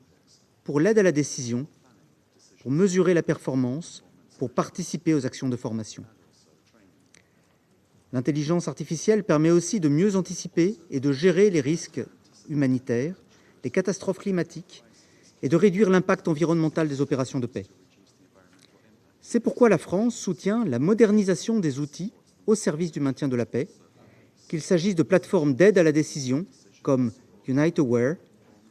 Speaker 19: pour l'aide à la décision, pour mesurer la performance, pour participer aux actions de formation. L'intelligence artificielle permet aussi de mieux anticiper et de gérer les risques humanitaires, les catastrophes climatiques et de réduire l'impact environnemental des opérations de paix. C'est pourquoi la France soutient la modernisation des outils au service du maintien de la paix, qu'il s'agisse de plateformes d'aide à la décision comme UniteAware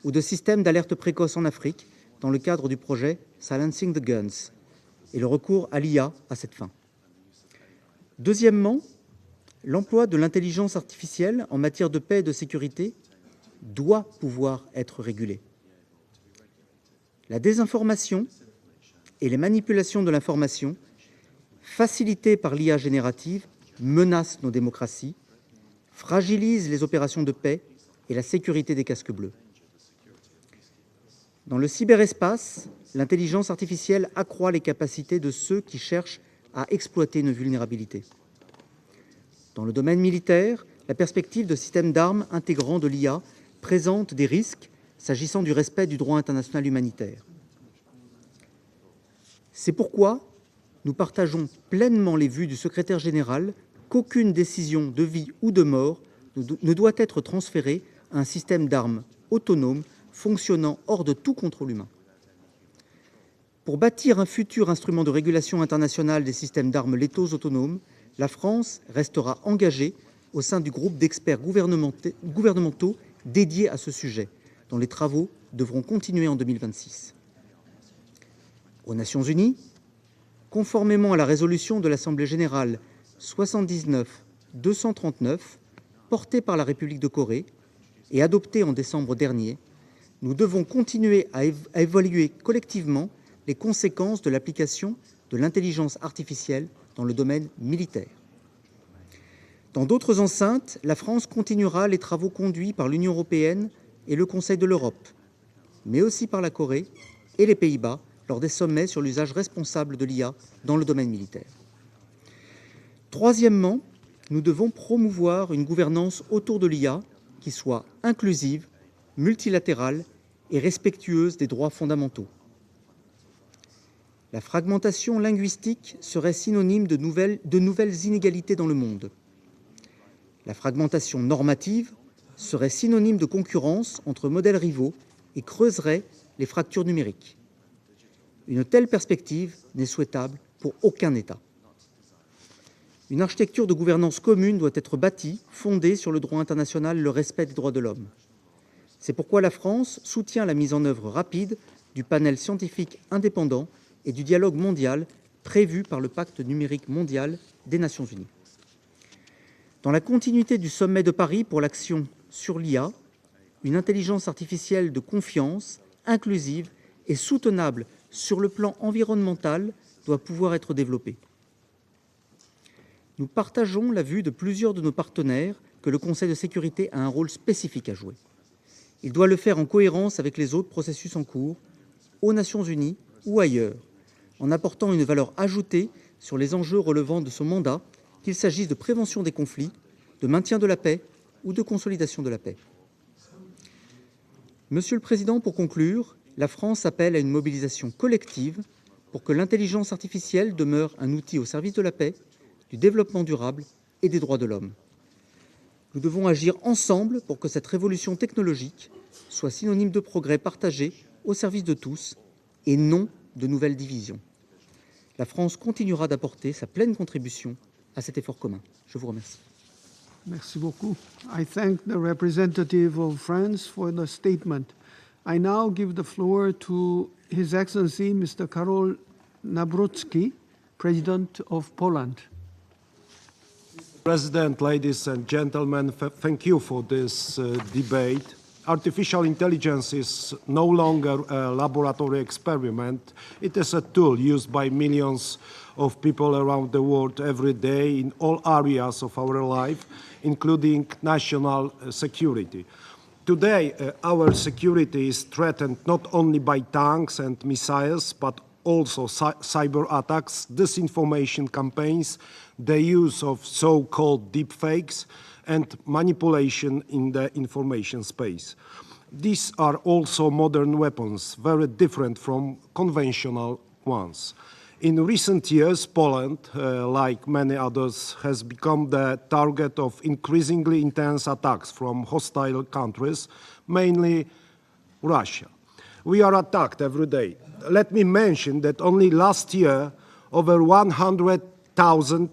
Speaker 19: ou de systèmes d'alerte précoce en Afrique dans le cadre du projet Silencing the Guns et le recours à l'IA à cette fin. Deuxièmement, l'emploi de l'intelligence artificielle en matière de paix et de sécurité doit pouvoir être régulé. La désinformation et les manipulations de l'information, facilitées par l'IA générative, menacent nos démocraties, fragilisent les opérations de paix et la sécurité des casques bleus. Dans le cyberespace, l'intelligence artificielle accroît les capacités de ceux qui cherchent à exploiter nos vulnérabilités. Dans le domaine militaire, la perspective de systèmes d'armes intégrant de l'IA présente des risques s'agissant du respect du droit international humanitaire. C'est pourquoi nous partageons pleinement les vues du secrétaire général qu'aucune décision de vie ou de mort ne doit être transférée à un système d'armes autonome fonctionnant hors de tout contrôle humain. Pour bâtir un futur instrument de régulation internationale des systèmes d'armes létaux autonomes, la France restera engagée au sein du groupe d'experts gouvernementaux dédiés à ce sujet, dont les travaux devront continuer en 2026. Aux Nations Unies, conformément à la résolution de l'Assemblée générale 79-239, portée par la République de Corée et adoptée en décembre dernier, nous devons continuer à évaluer collectivement les conséquences de l'application de l'intelligence artificielle dans le domaine militaire. Dans d'autres enceintes, la France continuera les travaux conduits par l'Union européenne et le Conseil de l'Europe, mais aussi par la Corée et les Pays-Bas lors des sommets sur l'usage responsable de l'IA dans le domaine militaire. Troisièmement, nous devons promouvoir une gouvernance autour de l'IA qui soit inclusive, multilatérale et respectueuse des droits fondamentaux. La fragmentation linguistique serait synonyme de nouvelles inégalités dans le monde. La fragmentation normative serait synonyme de concurrence entre modèles rivaux et creuserait les fractures numériques. Une telle perspective n'est souhaitable pour aucun État. Une architecture de gouvernance commune doit être bâtie, fondée sur le droit international et le respect des droits de l'homme. C'est pourquoi la France soutient la mise en œuvre rapide du panel scientifique indépendant et du dialogue mondial prévu par le Pacte numérique mondial des Nations Unies. Dans la continuité du sommet de Paris pour l'action sur l'IA, une intelligence artificielle de confiance, inclusive et soutenable sur le plan environnemental doit pouvoir être développée. Nous partageons la vue de plusieurs de nos partenaires que le Conseil de sécurité a un rôle spécifique à jouer. Il doit le faire en cohérence avec les autres processus en cours, aux Nations Unies ou ailleurs, en apportant une valeur ajoutée sur les enjeux relevant de son mandat, qu'il s'agisse de prévention des conflits, de maintien de la paix ou de consolidation de la paix. Monsieur le Président, pour conclure, la France appelle à une mobilisation collective pour que l'intelligence artificielle demeure un outil au service de la paix, du développement durable et des droits de l'homme. Nous devons agir ensemble pour que cette révolution technologique soit synonyme de progrès partagé au service de tous et non de nouvelles divisions. La France continuera d'apporter sa pleine contribution à cet effort commun. Je vous remercie.
Speaker 9: Merci beaucoup. I thank the representative of France for the statement. I now give the floor to His Excellency Mr. Karol Nawrocki, President of Poland.
Speaker 20: President, ladies and gentlemen, thank you for this debate. Artificial intelligence is no longer a laboratory experiment. It is a tool used by millions of people around the world every day in all areas of our life, including national security. Today, our security is threatened not only by tanks and missiles, but also cyber attacks, disinformation campaigns, the use of so-called deepfakes, and manipulation in the information space. These are also modern weapons, very different from conventional ones. In recent years, Poland, like many others, has become the target of increasingly intense attacks from hostile countries, mainly Russia. We are attacked every day. Let me mention that only last year, over 100,000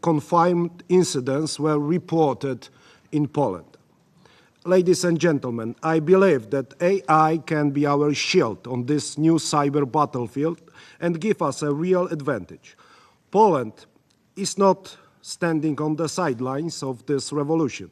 Speaker 20: confirmed incidents were reported in Poland. Ladies and gentlemen, I believe that AI can be our shield on this new cyber battlefield and give us a real advantage. Poland is not standing on the sidelines of this revolution.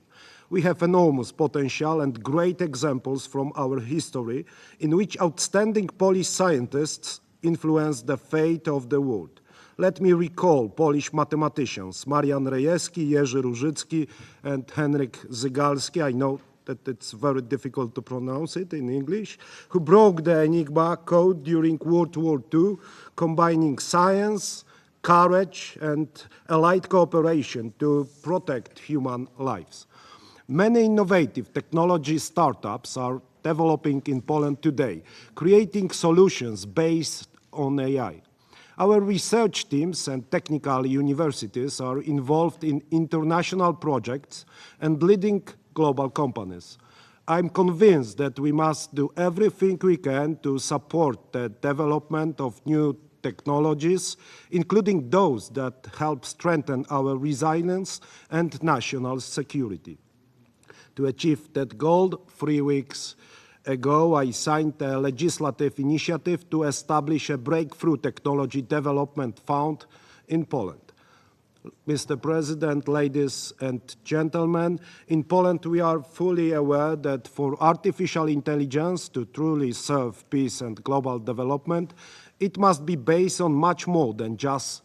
Speaker 20: We have enormous potential and great examples from our history in which outstanding Polish scientists influence the fate of the world. Let me recall Polish mathematicians Marian Rejewski, Jerzy Różycki, and Henryk Zygalski. I know that it's very difficult to pronounce it in English, who broke the Enigma code during World War II, combining science, courage, and allied cooperation to protect human lives. Many innovative technology startups are developing in Poland today, creating solutions based on AI. Our research teams and technical universities are involved in international projects and leading global companies. I'm convinced that we must do everything we can to support the development of new technologies, including those that help strengthen our resilience and national security. To achieve that goal, 3 weeks ago, I signed a legislative initiative to establish a breakthrough technology development fund in Poland. Mr. President, ladies and gentlemen, in Poland we are fully aware that for artificial intelligence to truly serve peace and global development, it must be based on much more than just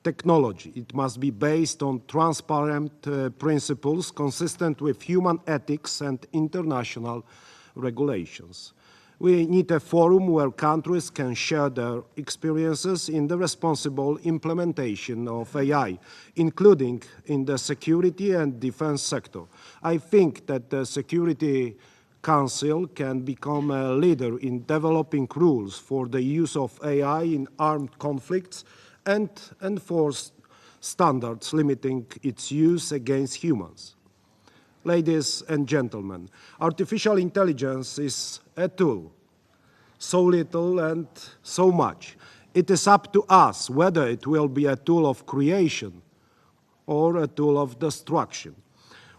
Speaker 20: technology. It must be based on transparent principles consistent with human ethics and international regulations. We need a forum where countries can share their experiences in the responsible implementation of AI, including in the security and defense sector. I think that the Security Council can become a leader in developing rules for the use of AI in armed conflicts and enforce standards limiting its use against humans. Ladies and gentlemen, artificial intelligence is a tool. So little and so much. It is up to us whether it will be a tool of creation or a tool of destruction,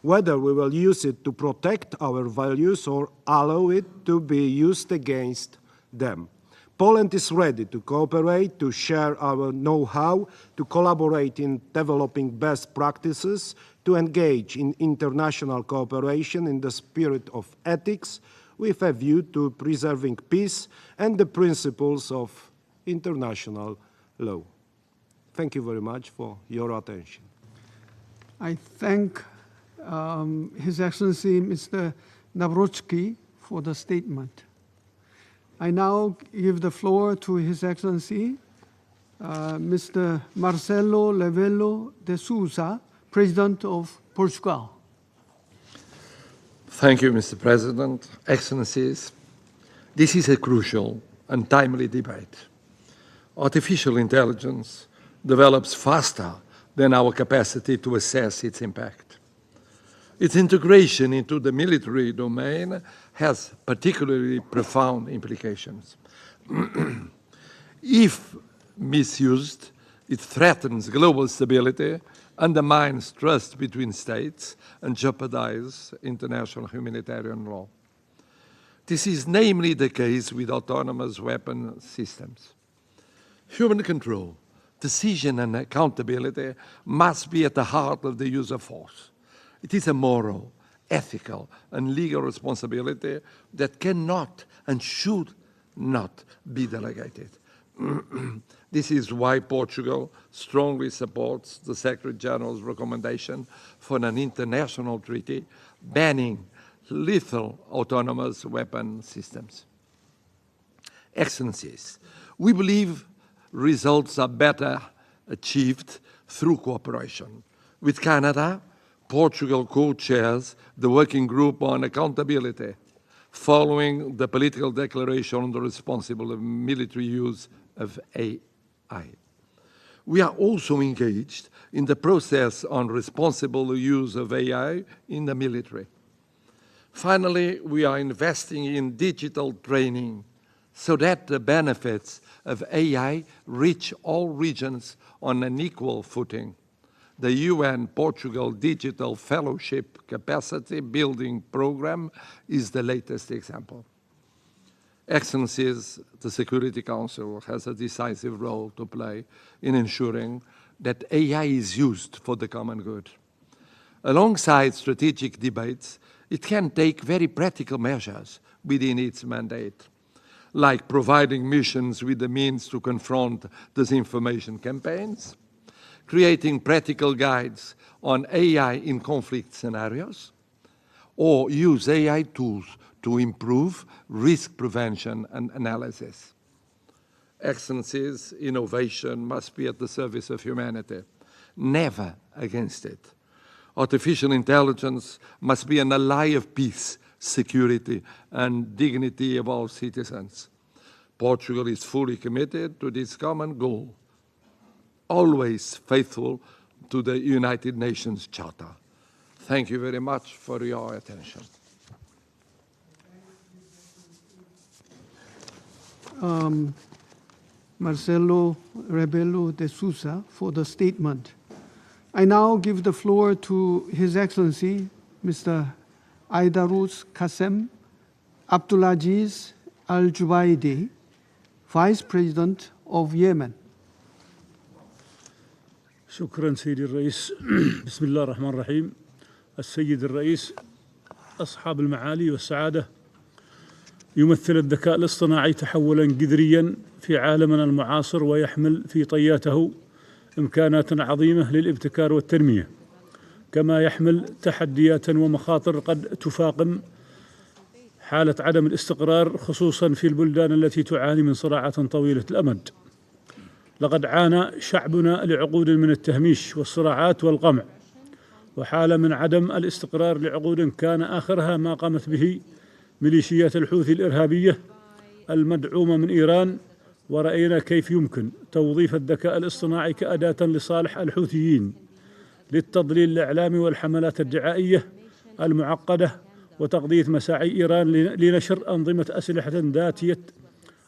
Speaker 20: whether we will use it to protect our values or allow it to be used against them. Poland is ready to cooperate, to share our know-how, to collaborate in developing best practices, to engage in international cooperation in the spirit of ethics, with a view to preserving peace and the principles of international law. Thank you very much for your attention.
Speaker 9: I thank His Excellency Mr. Nawrocki for the statement. I now give the floor to His Excellency Mr. Marcelo Rebelo de Sousa, President of Portugal.
Speaker 21: Thank you, Mr. President, Excellencies. This is a crucial and timely debate. Artificial intelligence develops faster than our capacity to assess its impact. Its integration into the military domain has particularly profound implications. If misused, it threatens global stability, undermines trust between states, and jeopardizes international humanitarian law. This is namely the case with autonomous weapon systems. Human control, decision, and accountability must be at the heart of the use of force. It is a moral, ethical, and legal responsibility that cannot and should not be delegated. This is why Portugal strongly supports the Secretary General's recommendation for an international treaty banning lethal autonomous weapon systems. Excellencies, we believe results are better achieved through cooperation. With Canada, Portugal co-chairs the Working Group on Accountability, following the political declaration on the responsible military use of AI. We are also engaged in the process on responsible use of AI in the military. Finally, we are investing in digital training so that the benefits of AI reach all regions on an equal footing. The UN Portugal Digital Fellowship Capacity Building Program is the latest example. Excellencies, the Security Council has a decisive role to play in ensuring that AI is used for the common good. Alongside strategic debates, it can take very practical measures within its mandate. like providing missions with the means to confront disinformation campaigns, creating practical guides on AI in conflict scenarios, or use AI tools to improve risk prevention and analysis. Excellencies, innovation must be at the service of humanity, never against it. Artificial intelligence must be an ally of peace, security, and dignity of all citizens. Portugal is fully committed to this common goal, always faithful to the United Nations Charter. Thank you very much for your attention.
Speaker 9: Marcelo Rebelo de Sousa for the statement. I now give the floor to His Excellency, Mr. Aidarus Kasem Abdulaziz Al-Jubaidi, Vice President of Yemen.
Speaker 2: شكرا سيدي الرئيس. بسم الله الرحمن الرحيم. السيد الرئيس، أصحاب المعالي والسعادة، يمثل الذكاء الاصطناعي تحولا جذريا في عالمنا المعاصر، ويحمل في طياته إمكانات عظيمة للابتكار والتنمية، كما يحمل تحديات ومخاطر قد تفاقم حالة عدم الاستقرار، خصوصا في البلدان التي تعاني من صراعات طويلة الأمد. لقد عانى شعبنا لعقود من التهميش والصراعات والقمع، وحال من عدم الاستقرار لعقود كان آخرها ما قامت به ميليشيات الحوثي الإرهابية المدعومة من إيران، ورأينا كيف يمكن توظيف الذكاء الاصطناعي كأداة لصالح الحوثيين للتضليل الإعلامي والحملات الدعائية المعقدة، وتقضية مساعي إيران لنشر أنظمة أسلحة ذاتية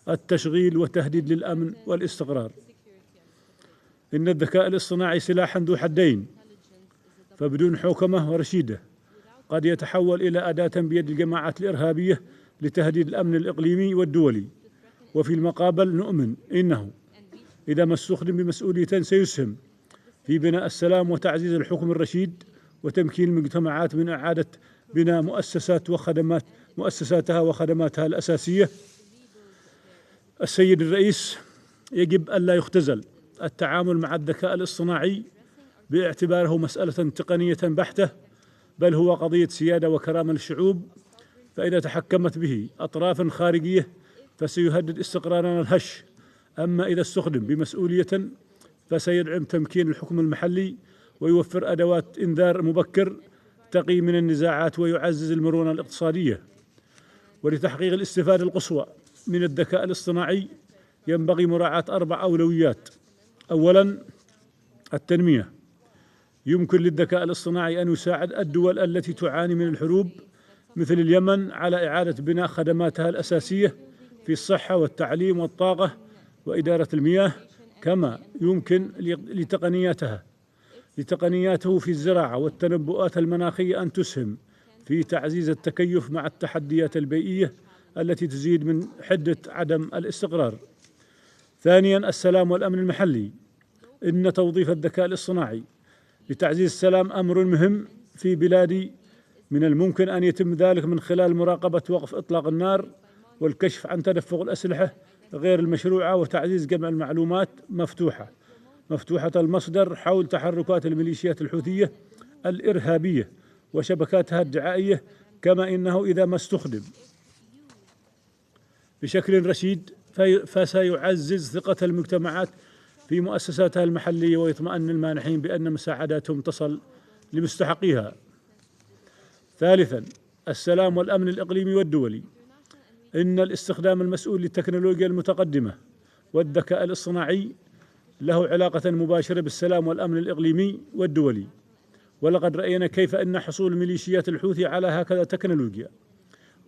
Speaker 2: التشغيل وتهديد للأمن والاستقرار. إن الذكاء الاصطناعي سلاح ذو حدين، فبدون حوكمة ورشيدة قد يتحول إلى أداة بيد الجماعات الإرهابية لتهديد الأمن الإقليمي والدولي. وفي المقابل نؤمن إنه إذا ما استخدم بمسؤولية سيسهم في بناء السلام وتعزيز الحكم الرشيد، وتمكين المجتمعات من إعادة بناء مؤسساتها وخدماتها الأساسية. السيد الرئيس، يجب ألا يختزل التعامل مع الذكاء الاصطناعي باعتباره مسألة تقنية بحتة، بل هو قضية سيادة وكرامة للشعوب، فإذا تحكمت به أطراف خارجية فسيهدد استقرارنا الهش. أما إذا استخدم بمسؤولية فسيدعم تمكين الحكم المحلي، ويوفر أدوات إنذار مبكر تقي من النزاعات، ويعزز المرونة الاقتصادية. ولتحقيق الاستفادة القصوى من الذكاء الاصطناعي ينبغي مراعاة 4 أولويات. أولاً، التنمية. يمكن للذكاء الاصطناعي أن يساعد الدول التي تعاني من الحروب مثل اليمن على إعادة بناء خدماتها الأساسية في الصحة والتعليم والطاقة وإدارة المياه، كما يمكن لتقنياته في الزراعة والتنبؤات المناخية أن تسهم في تعزيز التكيف مع التحديات البيئية التي تزيد من حدة عدم الاستقرار. ثانياً، السلام والأمن المحلي. إن توظيف الذكاء الاصطناعي لتعزيز السلام أمر مهم في بلادي. من الممكن أن يتم ذلك من خلال مراقبة وقف إطلاق النار، والكشف عن تدفق الأسلحة غير المشروعة، وتعزيز جمع المعلومات مفتوحة المصدر حول تحركات الميليشيات الحوثية الإرهابية وشبكاتها الدعائية. كما إنه إذا ما استخدم بشكل رشيد فسيعزز ثقة المجتمعات في مؤسساتها المحلية، ويطمئن المانحين بأن مساعداتهم تصل لمستحقيها. ثالثاً، السلام والأمن الإقليمي والدولي. إن الاستخدام المسؤول للتكنولوجيا المتقدمة والذكاء الاصطناعي له علاقة مباشرة بالسلام والأمن الإقليمي والدولي، ولقد رأينا كيف أن حصول ميليشيات الحوثي على هكذا تكنولوجيا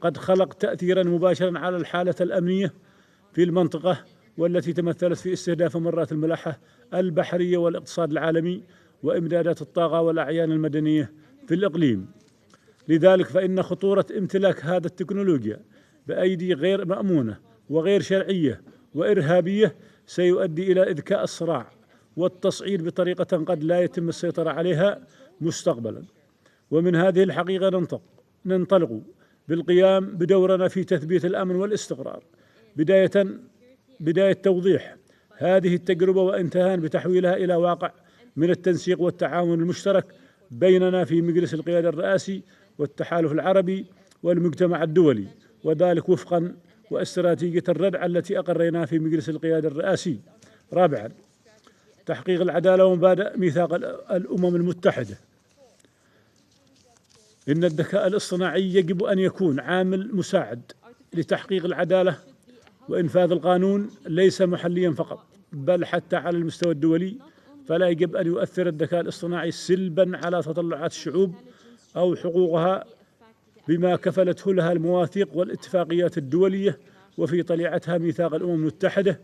Speaker 2: قد خلق تأثيراً مباشراً على الحالة الأمنية في المنطقة، والتي تمثلت في استهداف ممرات الملاحة البحرية والاقتصاد العالمي وإمدادات الطاقة والأعيان المدنية في الإقليم. لذلك فإن خطورة امتلاك هذا التكنولوجيا بأيدي غير مأمونة وغير شرعية وإرهابية سيؤدي إلى إذكاء الصراع والتصعيد بطريقة قد لا يتم السيطرة عليها مستقبلا. ومن هذه الحقيقة ننطلق بالقيام بدورنا في تثبيت الأمن والاستقرار بداية توضيح هذه التجربة وانتهاء بتحويلها إلى واقع من التنسيق والتعاون المشترك بيننا في مجلس القيادة الرئاسي والتحالف العربي والمجتمع الدولي، وذلك وفقا واستراتيجية الردع التي أقريناها في مجلس القيادة الرئاسي. رابعا، تحقيق العدالة ومبادئ ميثاق الأمم المتحدة. إن الذكاء الاصطناعي يجب أن يكون عامل مساعد لتحقيق العدالة وإنفاذ القانون، ليس محليا فقط بل حتى على المستوى الدولي. فلا يجب أن يؤثر الذكاء الاصطناعي سلبا على تطلعات الشعوب أو حقوقها بما كفلته لها المواثيق والاتفاقيات الدولية وفي طليعتها ميثاق الأمم المتحدة.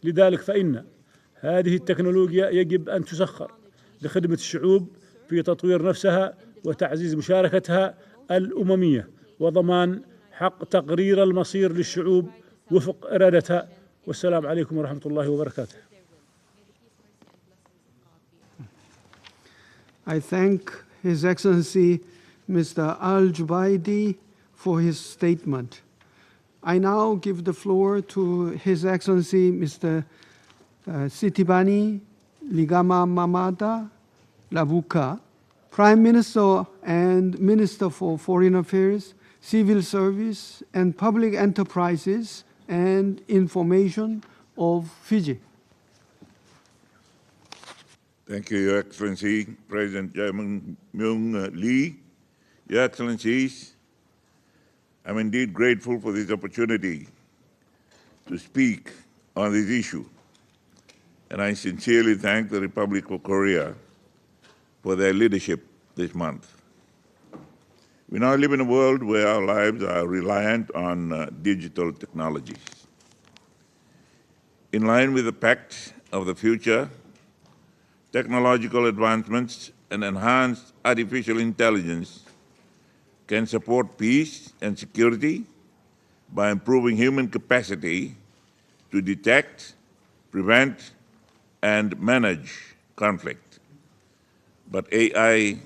Speaker 2: لذلك فإن هذه التكنولوجيا يجب أن تسخر لخدمة الشعوب في تطوير نفسها وتعزيز مشاركتها الأممية وضمان حق تقرير المصير للشعوب وفق إرادتها. والسلام عليكم ورحمة الله وبركاته.
Speaker 9: I thank His Excellency Mr. Al-Jubaidi for his statement. I now give the floor to His Excellency Mr. Sitibani Ligama Mamada Labuka, Prime Minister and Minister for Foreign Affairs, Civil Service and Public Enterprises and Information of Fiji.
Speaker 1: Thank you, Your Excellency, President Jae Myung Lee. Your Excellencies, I'm indeed grateful for this opportunity to speak on this issue, and I sincerely thank the Republic of Korea for their leadership this month. We now live in a world where our lives are reliant on digital technologies. In line with the Pact of the Future, technological advancements and enhanced artificial intelligence can support peace and security by improving human capacity to detect, prevent, and manage conflict. But AI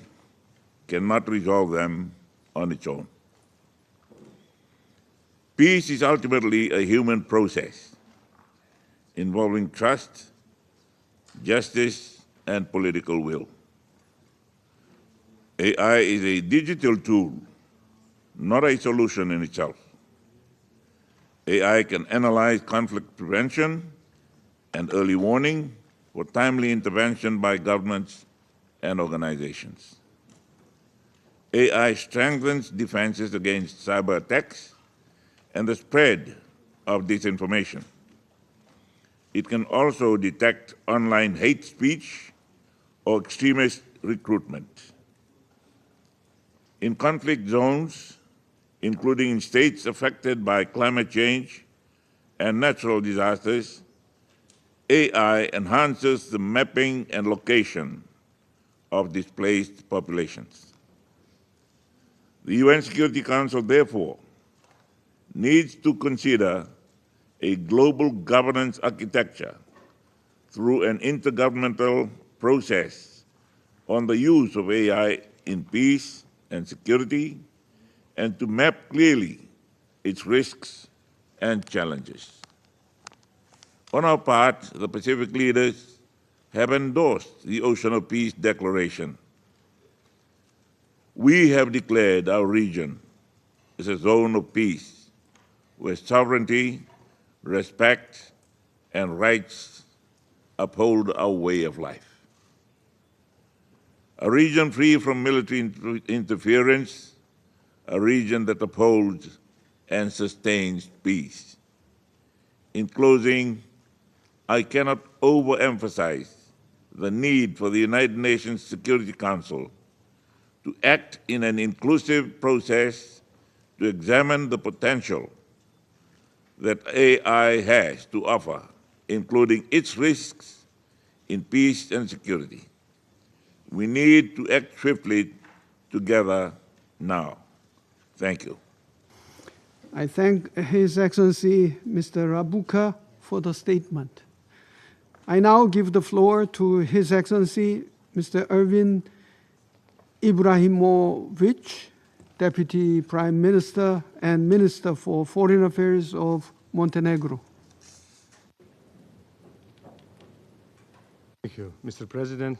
Speaker 1: cannot resolve them on its own. Peace is ultimately a human process involving trust, justice, and political will. AI is a digital tool, not a solution in itself. AI can analyze conflict prevention and early warning for timely intervention by governments and organizations. AI strengthens defenses against cyber attacks and the spread of disinformation. It can also detect online hate speech or extremist recruitment. In conflict zones, including in states affected by climate change and natural disasters, AI enhances the mapping and location of displaced populations. The UN Security Council, therefore, needs to consider a global governance architecture through an intergovernmental process on the use of AI in peace and security, and to map clearly its risks and challenges. On our part, the Pacific leaders have endorsed the Ocean of Peace Declaration. We have declared our region as a zone of peace, where sovereignty, respect, and rights uphold our way of life. A region free from military interference, a region that upholds and sustains peace. In closing, I cannot overemphasize the need for the United Nations Security Council to act in an inclusive process to examine the potential that AI has to offer, including its risks in peace and security. We need to act swiftly together now. Thank you.
Speaker 9: I thank His Excellency Mr. Rabuka for the statement. I now give the floor to His Excellency Mr. Ervin Ibrahimovic, Deputy Prime Minister and Minister for Foreign Affairs of Montenegro.
Speaker 3: Thank you, Mr. President,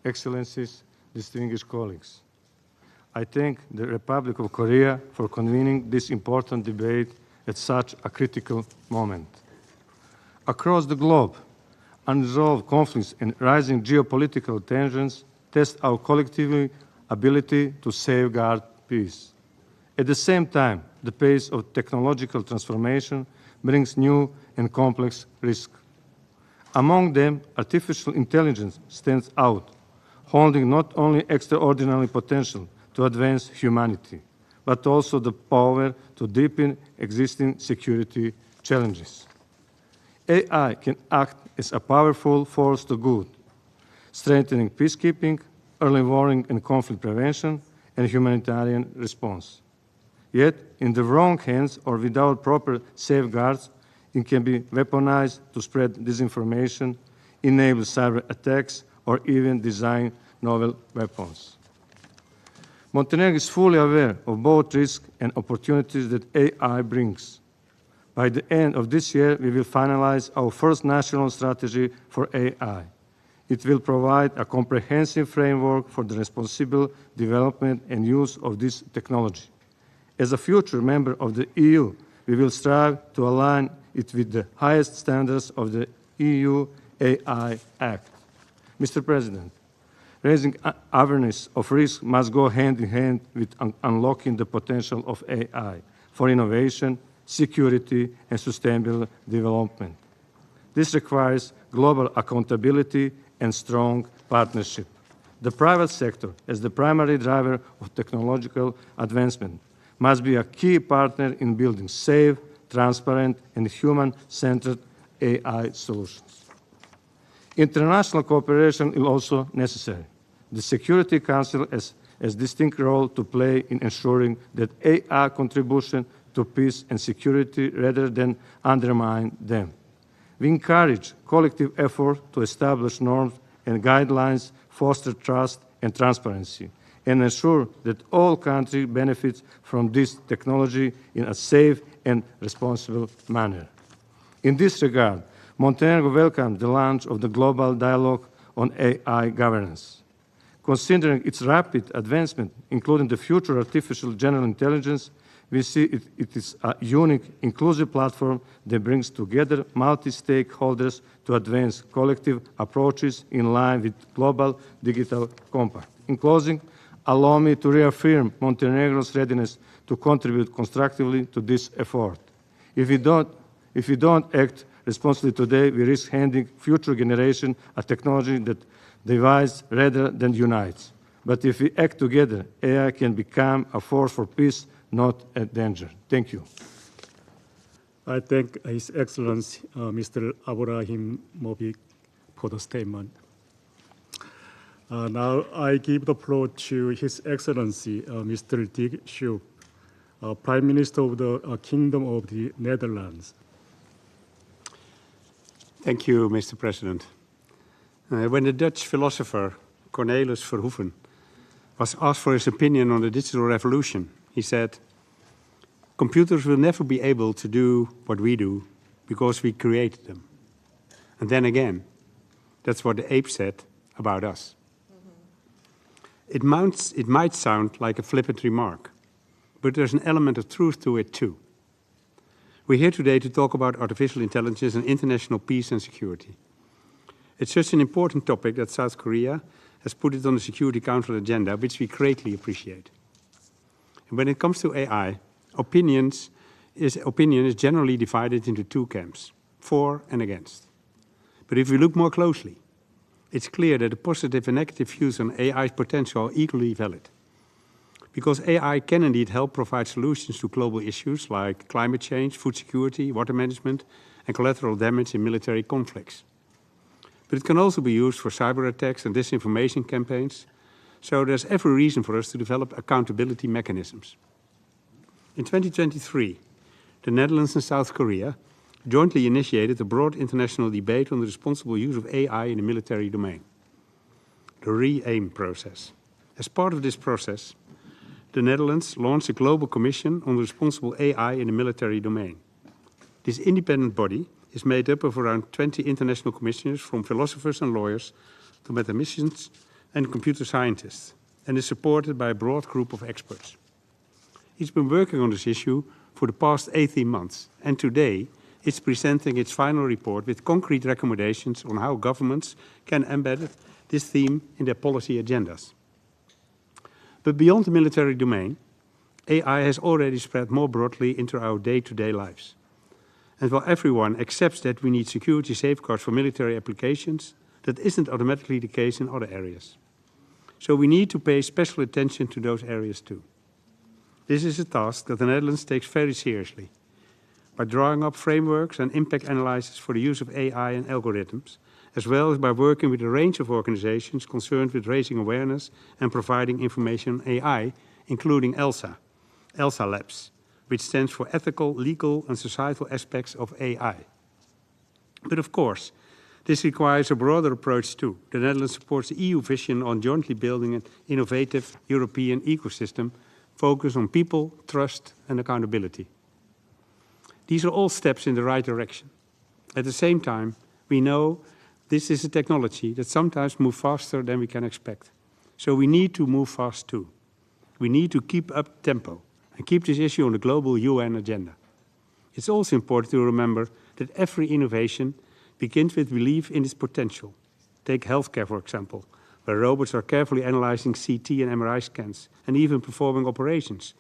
Speaker 3: Excellencies, distinguished colleagues. I thank the Republic of Korea for convening this important debate at such a critical moment. Across the globe, unresolved conflicts and rising geopolitical tensions test our collective ability to safeguard peace. At the same time, the pace of technological transformation brings new and complex risks. Among them, artificial intelligence stands out, holding not only extraordinary potential to advance humanity, but also the power to deepen existing security challenges. AI can act as a powerful force to good, strengthening peacekeeping, early warning and conflict prevention, and humanitarian response. Yet, in the wrong hands or without proper safeguards, it can be weaponized to spread disinformation, enable cyber attacks, or even design novel weapons. Montenegro is fully aware of both risks and opportunities that AI brings. By the end of this year, we will finalize our first national strategy for AI. It will provide a comprehensive framework for the responsible development and use of this technology. As a future member of the EU, we will strive to align it with the highest standards of the EU AI Act. Mr. President, raising awareness of risk must go hand in hand with unlocking the potential of AI for innovation, security, and sustainable development. This requires global accountability and strong partnership. The private sector, as the primary driver of technological advancement, must be a key partner in building safe, transparent, and human-centered AI solutions. International cooperation is also necessary. The Security Council has a distinct role to play in ensuring that AI contribution to peace and security rather than undermine them. We encourage collective effort to establish norms and guidelines, foster trust and transparency, and ensure that all countries benefit from this technology in a safe and responsible manner. In this regard, Montenegro welcomes the launch of the Global Dialogue on AI Governance. Considering its rapid advancement, including the future artificial general intelligence, we see it is a unique, inclusive platform that brings together multi-stakeholders to advance collective approaches in line with Global Digital Compact. In closing, allow me to reaffirm Montenegro's readiness to contribute constructively to this effort. If we don't act responsibly today, we risk handing future generations a technology that divides rather than unites. But if we act together, AI can become a force for peace, not a danger. Thank you.
Speaker 22: I thank His Excellency Mr. Abraham Mobic for the statement. Now I give the floor to His Excellency Mr. Dick Schoof, Prime Minister of the Kingdom of the Netherlands.
Speaker 23: Thank you, Mr. President. When the Dutch philosopher Cornelis Verhoeven was asked for his opinion on the digital revolution, he said, "Computers will never be able to do what we do because we created them." And then again, that's what the ape said about us. It might sound like a flippant remark, but there's an element of truth to it too. We're here today to talk about artificial intelligence and international peace and security. It's such an important topic that South Korea has put it on the Security Council agenda, which we greatly appreciate. And when it comes to AI, opinion is generally divided into two camps, for and against. But if we look more closely, it's clear that the positive and negative views on AI's potential are equally valid. Because AI can indeed help provide solutions to global issues like climate change, food security, water management, and collateral damage in military conflicts. But it can also be used for cyber attacks and disinformation campaigns, so there's every reason for us to develop accountability mechanisms. In 2023, the Netherlands and South Korea jointly initiated a broad international debate on the responsible use of AI in the military domain, the RE-AIM process. As part of this process, the Netherlands launched a global commission on responsible AI in the military domain. This independent body is made up of around 20 international commissioners, from philosophers and lawyers to mathematicians and computer scientists, and is supported by a broad group of experts. It's been working on this issue for the past 18 months, and today it's presenting its final report with concrete recommendations on how governments can embed this theme in their policy agendas. But beyond the military domain, AI has already spread more broadly into our day-to-day lives. And while everyone accepts that we need security safeguards for military applications, that isn't automatically the case in other areas. So we need to pay special attention to those areas too. This is a task that the Netherlands takes very seriously. By drawing up frameworks and impact analyses for the use of AI and algorithms, as well as by working with a range of organizations concerned with raising awareness and providing information on AI, including ELSA Labs, which stands for Ethical, Legal and Societal Aspects of AI. But of course, this requires a broader approach too. The Netherlands supports the EU vision on jointly building an innovative European ecosystem focused on people, trust and accountability. These are all steps in the right direction. At the same time, we know this is a technology that sometimes moves faster than we can expect. So we need to move fast too. We need to keep up tempo and keep this issue on the global UN agenda. It's also important to remember that every innovation begins with belief in its potential. Take healthcare, for example, where robots are carefully analyzing CT and MRI scans and even performing operations,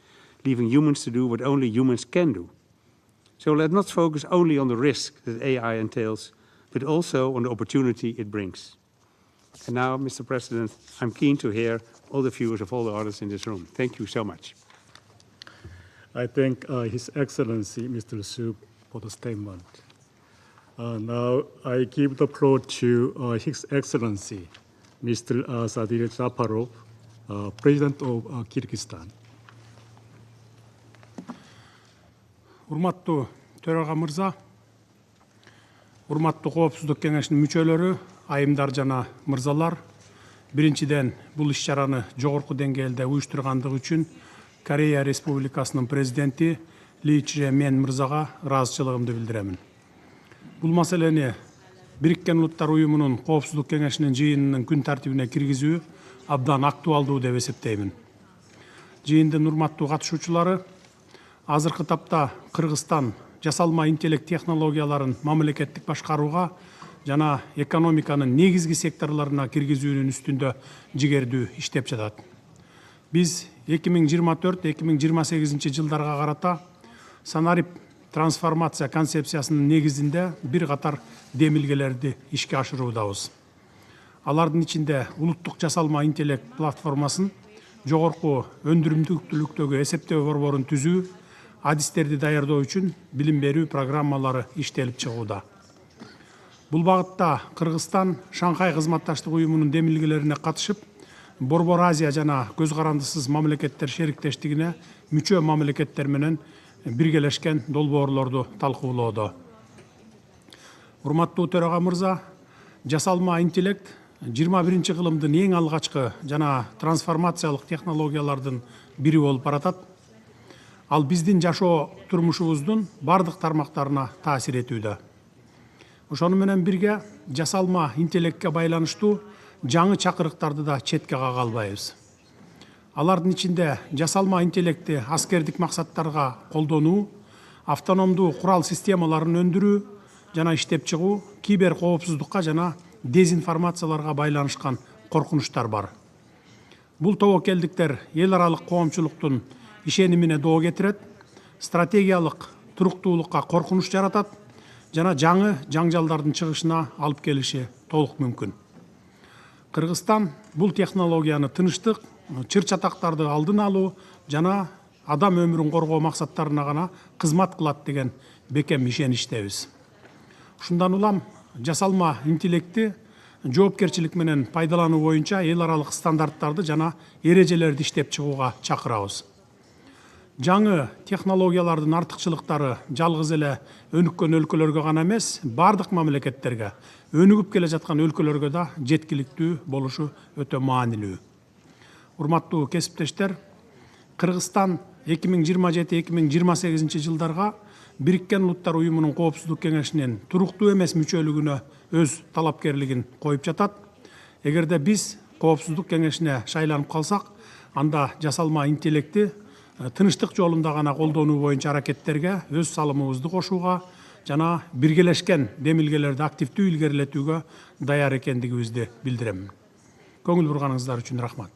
Speaker 23: leaving humans to do what only humans can do. So let's not focus only on the risk that AI entails, but also on the opportunity it brings. And now, Mr. President, I'm keen to hear all the views of all the others in this room. Thank you so much.
Speaker 22: I thank His Excellency, Mr. Su, for the statement. Now I give the floor to His Excellency, Mr. Sadir Japarov, President of Kyrgyzstan.
Speaker 2: Урматтуу төраға мырза, урматтуу коопсуздук кеңешинин мүчөлөрү, айымдар жана мырзалар, биринчиден бул иш-чараны жогорку деңгээлде уюштургандыгы үчүн Корея Республикасынын президенти Ли Чжемен мырзага ыраазычылыгымды билдиремин. Бул маселени Бириккен Улуттар Уюмунун коопсуздук кеңешинин жыйынынын күн тартибине киргизүү абдан актуалдуу деп эсептеймин. Жыйындын урматтуу катышуучулары, азыркы тапта Кыргызстан жасалма интеллект технологияларын мамлекеттик башкарууга жана экономиканын негизги секторларына киргизүүнүн үстүндө жигердүү иштеп жатат. Биз 2024-2028 жылдарга карата санарип трансформация концепциясынын негизинде бир катар демилгелерди ишке ашыруудабыз. Алардын ичинде улуттук жасалма интеллект платформасын, жогорку өндүрүмдүүлүктөгү эсептөө борборун түзүү, адистерди даярдоо үчүн билим берүү программалары иштелип чыгууда. Бул багытта Кыргызстан Шанхай кызматташтык уюмунун демилгелерине катышып, Борбор Азия жана көз карандысыз мамлекеттер шериктештигине мүчө мамлекеттер менен биргелешкен долбоорлорду талкуулоодо. Урматтуу төрага мырза, жасалма интеллект 21-кылымдын эң алгачкы жана трансформациялык технологиялардын бири болуп баратат. Ал биздин жашоо турмушубуздун бардык тармактарына таасир этүүдө. Ошону менен бирге жасалма интеллектке байланыштуу жаңы чакырыктарды да четке кага албайбыз. Алардын ичинде жасалма интеллектти аскердик максаттарга колдонуу, автономдуу курал системаларын өндүрүү жана иштеп чыгуу, кибер коопсуздукка жана дезинформацияларга байланышкан коркунучтар бар. Бул тобокелдиктер эл аралык коомчулуктун ишенимине доо кетирет, стратегиялык туруктуулукка коркунуч жаратат жана жаңы жаңжалдардын чыгышына алып келиши толук мүмкүн. Кыргызстан бул технологияны тыныштык, чыр-чатактарды алдын алуу жана адам өмүрүн коргоо максаттарына гана кызмат кылат деген бекем ишеничтебиз. Ушундан улам жасалма интеллектти жоопкерчилик менен пайдалануу боюнча эл аралык стандарттарды жана эрежелерди иштеп чыгууга чакырабыз. Жаңы технологиялардын артыкчылыктары жалгыз эле өнүккөн өлкөлөргө гана эмес, бардык мамлекеттерге, өнүгүп келе жаткан өлкөлөргө да жеткиликтүү болушу өтө маанилүү. Урматтуу кесиптештер, Кыргызстан 2027-2028 жылдарга Birikкен Ullutlar Uyumunun Коопсуздук Кеңешинин туруктуу эмес мүчөлүгүнө өз талапкерлигин коюп жатат. Эгерде биз Коопсуздук Кеңешине шайланып калсак, анда жасалма интеллекти тынычтык жолунда гана колдонуу боюнча аракеттерге өз салымыбызды кошууга жана биргелешкен демилгелерди активдүү илгерилетүүгө даяр экендигибизди билдирем. Көңүл бурганыңыздар үчүн рахмат.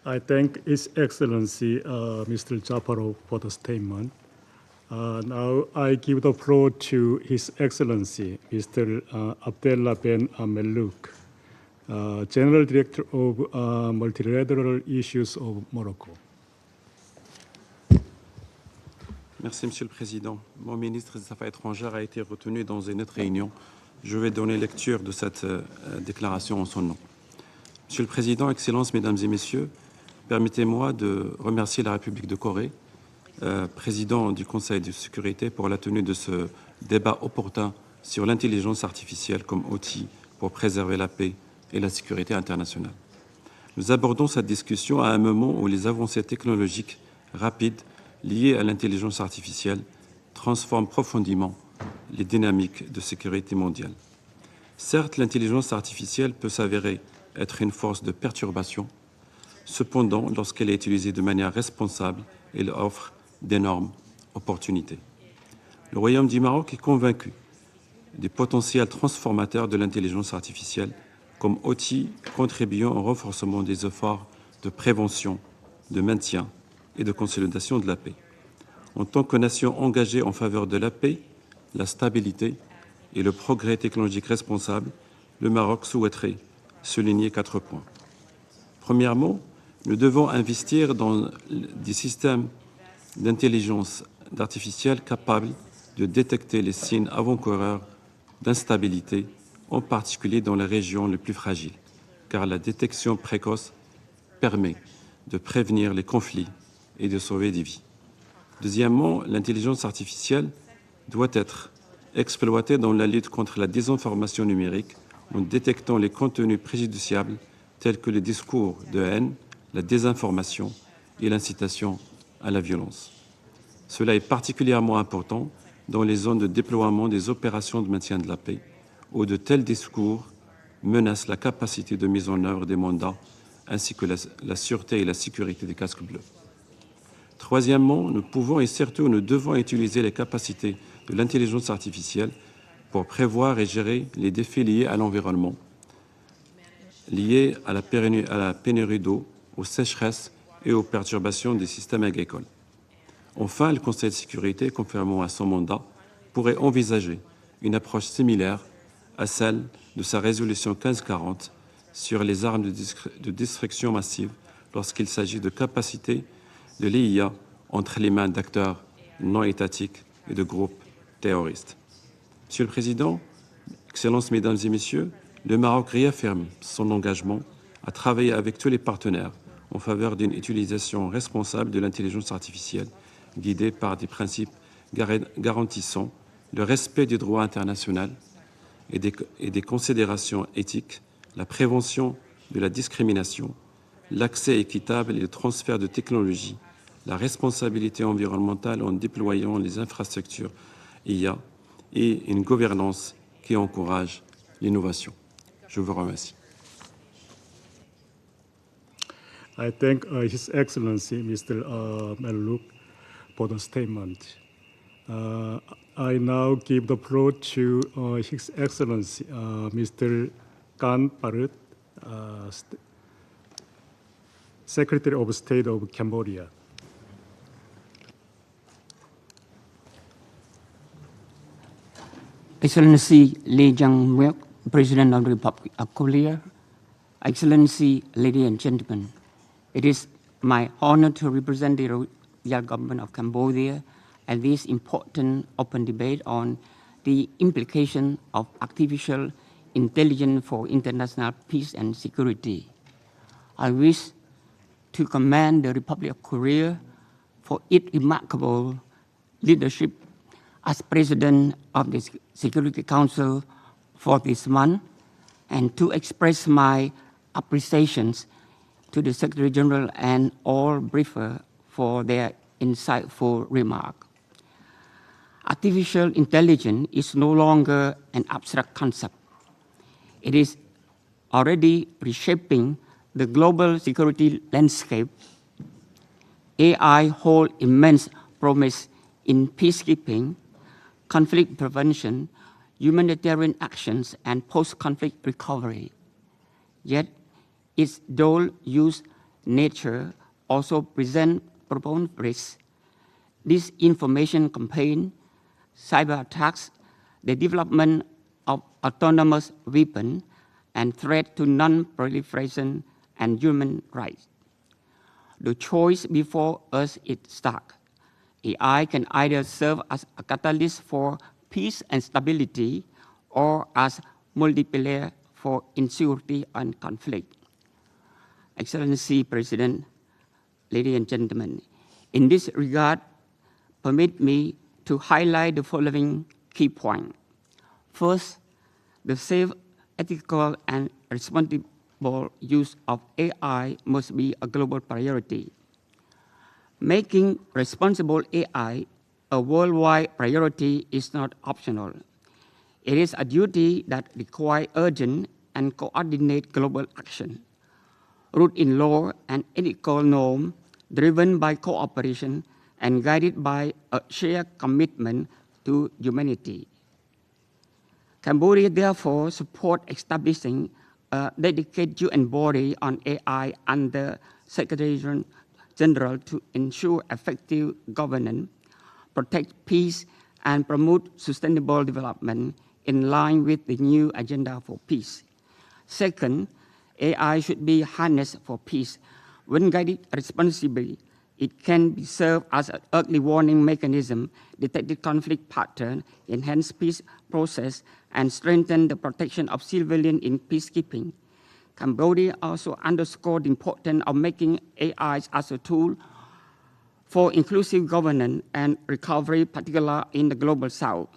Speaker 22: I thank His Excellency Mr. Japarov for the statement. Now I give the floor to His Excellency Mr. Abdullah Ben Mellouk, General Director of Multilateral Issues of Morocco.
Speaker 5: Merci, Monsieur le Président. Mon ministre des Affaires étrangères a été retenu dans une autre réunion. Je vais donner lecture de cette déclaration en son nom. Monsieur le Président, Excellences, Mesdames et Messieurs, permettez-moi de remercier la République de Corée, président du Conseil de sécurité, pour la tenue de ce débat opportun sur l'intelligence artificielle comme outil pour préserver la paix et la sécurité internationale. Nous abordons cette discussion à un moment où les avancées technologiques rapides liées à l'intelligence artificielle transforment profondément les dynamiques de sécurité mondiale. Certes, l'intelligence artificielle peut s'avérer être une force de perturbation. Cependant, lorsqu'elle est utilisée de manière responsable, elle offre d'énormes opportunités. Le Royaume du Maroc est convaincu des potentiels transformateurs de l'intelligence artificielle comme outil contribuant au renforcement des efforts de prévention, de maintien et de consolidation de la paix. En tant que nation engagée en faveur de la paix, la stabilité et le progrès technologique responsable, le Maroc souhaiterait souligner 4 points. Premièrement, nous devons investir dans des systèmes d'intelligence artificielle capables de détecter les signes avant-coureurs d'instabilité, en particulier dans les régions les plus fragiles, car la détection précoce permet de prévenir les conflits et de sauver des vies. Deuxièmement, l'intelligence artificielle doit être exploitée dans la lutte contre la désinformation numérique en détectant les contenus préjudiciables tels que les discours de haine, la désinformation et l'incitation à la violence. Cela est particulièrement important dans les zones de déploiement des opérations de maintien de la paix, où de tels discours menacent la capacité de mise en œuvre des mandats ainsi que la sûreté et la sécurité des casques bleus. Troisièmement, nous pouvons et surtout nous devons utiliser les capacités de l'intelligence artificielle pour prévoir et gérer les défis liés à l'environnement, liés à la pénurie d'eau, aux sécheresses et aux perturbations des systèmes agricoles. Enfin, le Conseil de sécurité, conformément à son mandat, pourrait envisager une approche similaire à celle de sa résolution 1540 sur les armes de destruction massive lorsqu'il s'agit de capacités de l'IA entre les mains d'acteurs non étatiques et de groupes terroristes. Monsieur le Président, Excellences, Mesdames et Messieurs, le Maroc réaffirme son engagement à travailler avec tous les partenaires en faveur d'une utilisation responsable de l'intelligence artificielle, guidée par des principes garantissant le respect du droit international et des considérations éthiques, la prévention de la discrimination, l'accès équitable et le transfert de technologies, la responsabilité environnementale en déployant les infrastructures IA et une gouvernance qui encourage l'innovation. Je vous remercie.
Speaker 22: I thank His Excellency Mr. Mellouk for the statement. I now give the floor to His Excellency Mr. Kan Parut, Secretary of State of Cambodia.
Speaker 6: Excellency Lee Jang-myuk, President of the Republic of Korea, Excellency, ladies and gentlemen, it is my honor to represent the Royal Government of Cambodia at this important open debate on the implication of artificial intelligence for international peace and security. I wish to commend the Republic of Korea for its remarkable leadership as President of the Security Council for this month, and to express my appreciations to the Secretary General and all briefers for their insightful remark. Artificial intelligence is no longer an abstract concept. It is already reshaping the global security landscape. AI holds immense promise in peacekeeping, conflict prevention, humanitarian actions, and post-conflict recovery. Yet, its dual-use nature also presents profound risks. Disinformation campaign, cyber attacks, the development of autonomous weapons, and threat to non-proliferation and human rights. The choice before us is stark. AI can either serve as a catalyst for peace and stability or as multiplier for insecurity and conflict. Excellency President, ladies and gentlemen, in this regard, permit me to highlight the following key points. First, the safe, ethical, and responsible use of AI must be a global priority. Making responsible AI a worldwide priority is not optional. It is a duty that requires urgent and coordinated global action, rooted in law and ethical norms, driven by cooperation and guided by a shared commitment to humanity. Cambodia therefore supports establishing a dedicated UN body on AI under Secretary General to ensure effective governance, protect peace, and promote sustainable development in line with the new agenda for peace. Second, AI should be harnessed for peace. When guided responsibly, it can be served as an early warning mechanism, detect conflict pattern, enhance peace process, and strengthen the protection of civilians in peacekeeping. Cambodia also underscored the importance of making AI as a tool for inclusive governance and recovery, particularly in the Global South.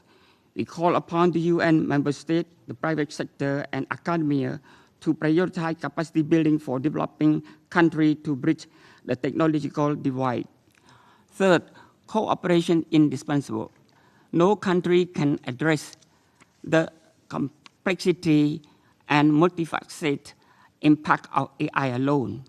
Speaker 6: We call upon the UN member states, the private sector, and academia to prioritize capacity building for developing countries to bridge the technological divide. Third, cooperation is indispensable. No country can address the complexity and multifaceted impact of AI alone.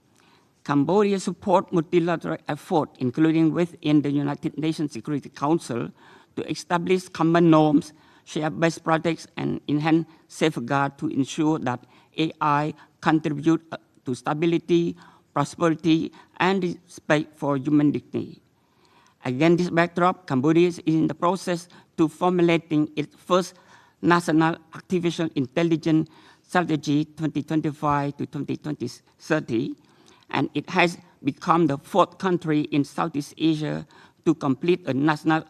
Speaker 6: Cambodia supports multilateral efforts, including within the United Nations Security Council, to establish common norms, share best practices, and enhance safeguards to ensure that AI contributes to stability, prosperity, and respect for human dignity. Against this backdrop, Cambodia is in the process to formulating its first national artificial intelligence strategy 2025 to 2030, and it has become the fourth country in Southeast Asia to complete a national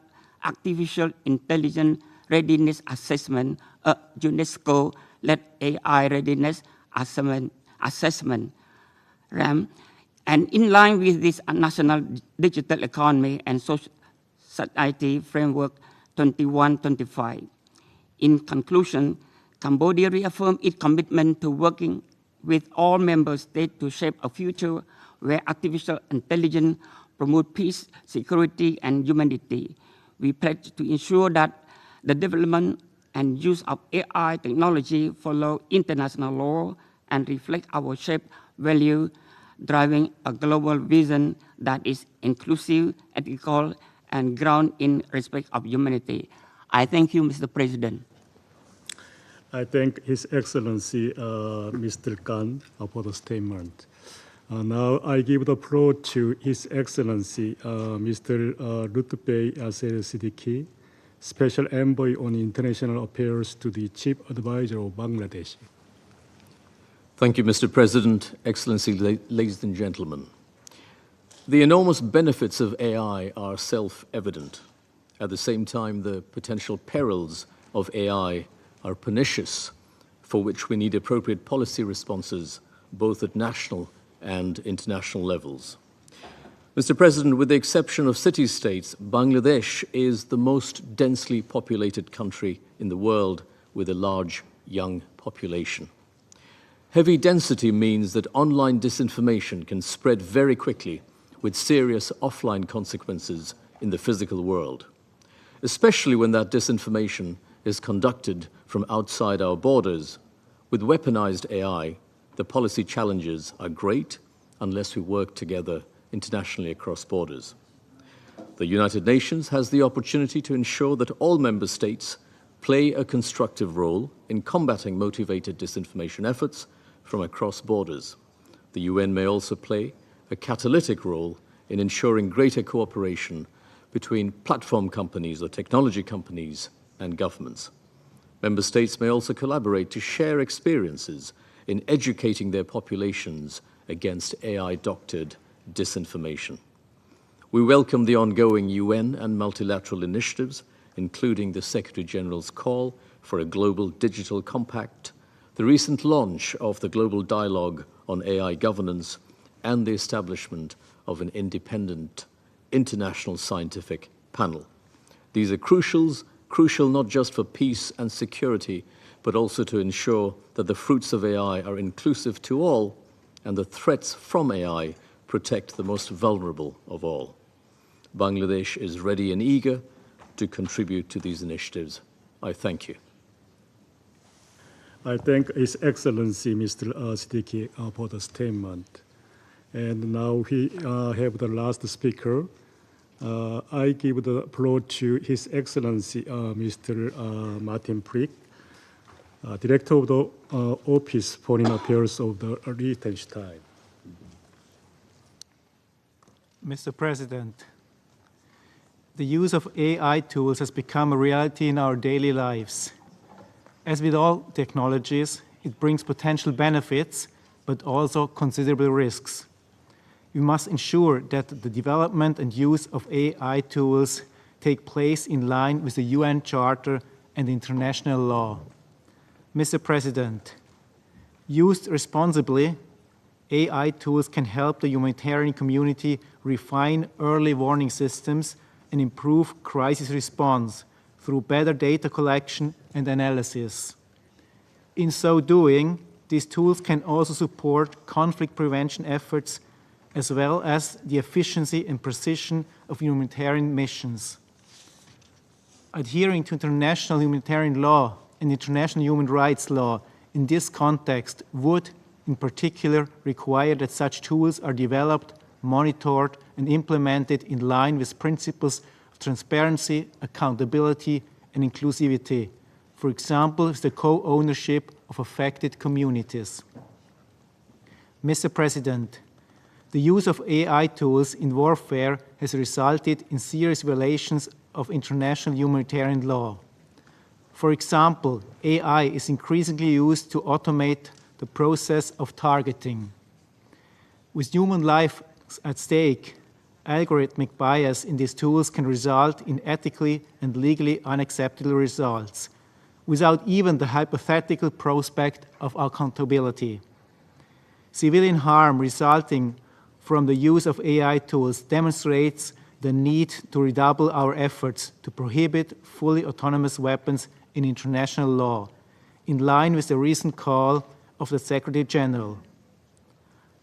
Speaker 6: artificial intelligence readiness assessment, a UNESCO-led AI readiness assessment RAM, and in line with this national digital economy and society framework 21-25. In conclusion, Cambodia reaffirmed its commitment to working with all member states to shape a future where artificial intelligence promotes peace, security, and humanity. We pledge to ensure that the development and use of AI technology follow international law and reflect our shared value, driving a global vision that is inclusive, ethical, and grounded in respect of humanity. I thank you, Mr. President.
Speaker 22: I thank His Excellency Mr. Khan for the statement. Now I give the floor to His Excellency Mr. Lutfei Siddiqui, Special Envoy on International Affairs to the Chief Advisor of Bangladesh.
Speaker 4: Thank you, Mr. President, Excellency, ladies and gentlemen. The enormous benefits of AI are self-evident. At the same time, the potential perils of AI are pernicious, for which we need appropriate policy responses, both at national and international levels. Mr. President, with the exception of city-states, Bangladesh is the most densely populated country in the world with a large young population. Heavy density means that online disinformation can spread very quickly with serious offline consequences in the physical world, especially when that disinformation is conducted from outside our borders. With weaponized AI, the policy challenges are great unless we work together internationally across borders. The United Nations has the opportunity to ensure that all member states play a constructive role in combating motivated disinformation efforts from across borders. The UN may also play a catalytic role in ensuring greater cooperation between platform companies or technology companies and governments. Member states may also collaborate to share experiences in educating their populations against AI-doctored disinformation. We welcome the ongoing UN and multilateral initiatives, including the Secretary-General's call for a global digital compact, the recent launch of the Global Dialogue on AI Governance, and the establishment of an independent international scientific panel. These are crucial not just for peace and security, but also to ensure that the fruits of AI are inclusive to all and the threats from AI protect the most vulnerable of all. Bangladesh is ready and eager to contribute to these initiatives. I thank you.
Speaker 22: I thank His Excellency Mr. Siddiqui for the statement. And now we have the last speaker. I give the floor to His Excellency Mr. Martin Prick, Director of the Office Foreign Affairs of the Liechtenstein.
Speaker 7: Mr. President, the use of AI tools has become a reality in our daily lives. As with all technologies, it brings potential benefits, but also considerable risks. We must ensure that the development and use of AI tools take place in line with the UN Charter and international law. Mr. President, used responsibly, AI tools can help the humanitarian community refine early warning systems and improve crisis response through better data collection and analysis. In so doing, these tools can also support conflict prevention efforts as well as the efficiency and precision of humanitarian missions. Adhering to international humanitarian law and international human rights law in this context would, in particular, require that such tools are developed, monitored, and implemented in line with principles of transparency, accountability, and inclusivity, for example, with the co-ownership of affected communities. Mr. President, the use of AI tools in warfare has resulted in serious violations of international humanitarian law. For example, AI is increasingly used to automate the process of targeting. With human life at stake, algorithmic bias in these tools can result in ethically and legally unacceptable results, without even the hypothetical prospect of accountability. Civilian harm resulting from the use of AI tools demonstrates the need to redouble our efforts to prohibit fully autonomous weapons in international law, in line with the recent call of the Secretary General.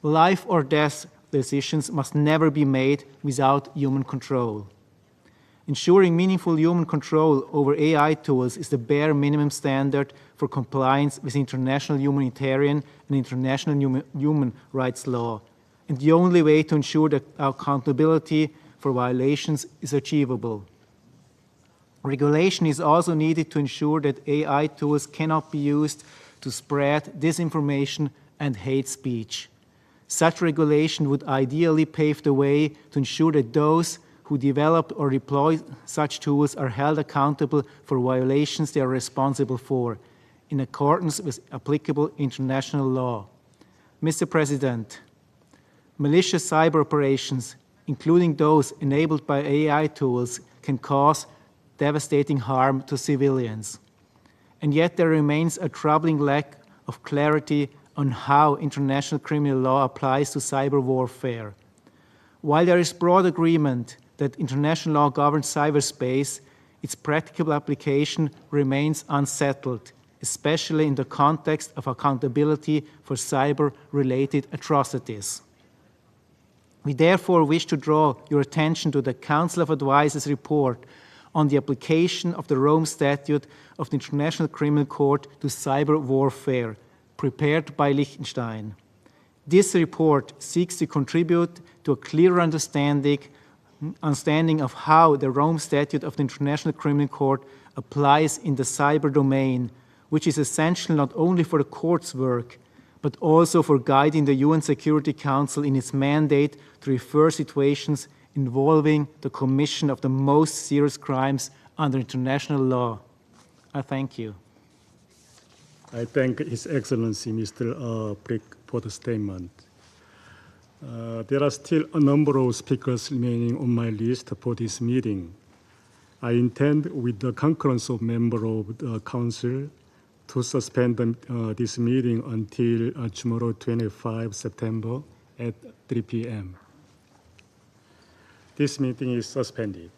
Speaker 7: Life or death decisions must never be made without human control. Ensuring meaningful human control over AI tools is the bare minimum standard for compliance with international humanitarian and international human rights law, and the only way to ensure that accountability for violations is achievable. Regulation is also needed to ensure that AI tools cannot be used to spread disinformation and hate speech. Such regulation would ideally pave the way to ensure that those who develop or deploy such tools are held accountable for violations they are responsible for, in accordance with applicable international law. Mr. President, malicious cyber operations, including those enabled by AI tools, can cause devastating harm to civilians. And yet there remains a troubling lack of clarity on how international criminal law applies to cyber warfare. While there is broad agreement that international law governs cyberspace, its practical application remains unsettled, especially in the context of accountability for cyber-related atrocities. We therefore wish to draw your attention to the Council of Advisors report on the application of the Rome Statute of the International Criminal Court to cyber warfare, prepared by Liechtenstein. This report seeks to contribute to a clearer understanding of how the Rome Statute of the International Criminal Court applies in the cyber domain, which is essential not only for the court's work, but also for guiding the UN Security Council in its mandate to refer situations involving the commission of the most serious crimes under international law. I thank you.
Speaker 22: I thank His Excellency Mr. Brick for the statement. There are still a number of speakers remaining on my list for this meeting. I intend, with the concurrence of members of the Council, to suspend this meeting until tomorrow, 25 September at 3 p.m. This meeting is suspended.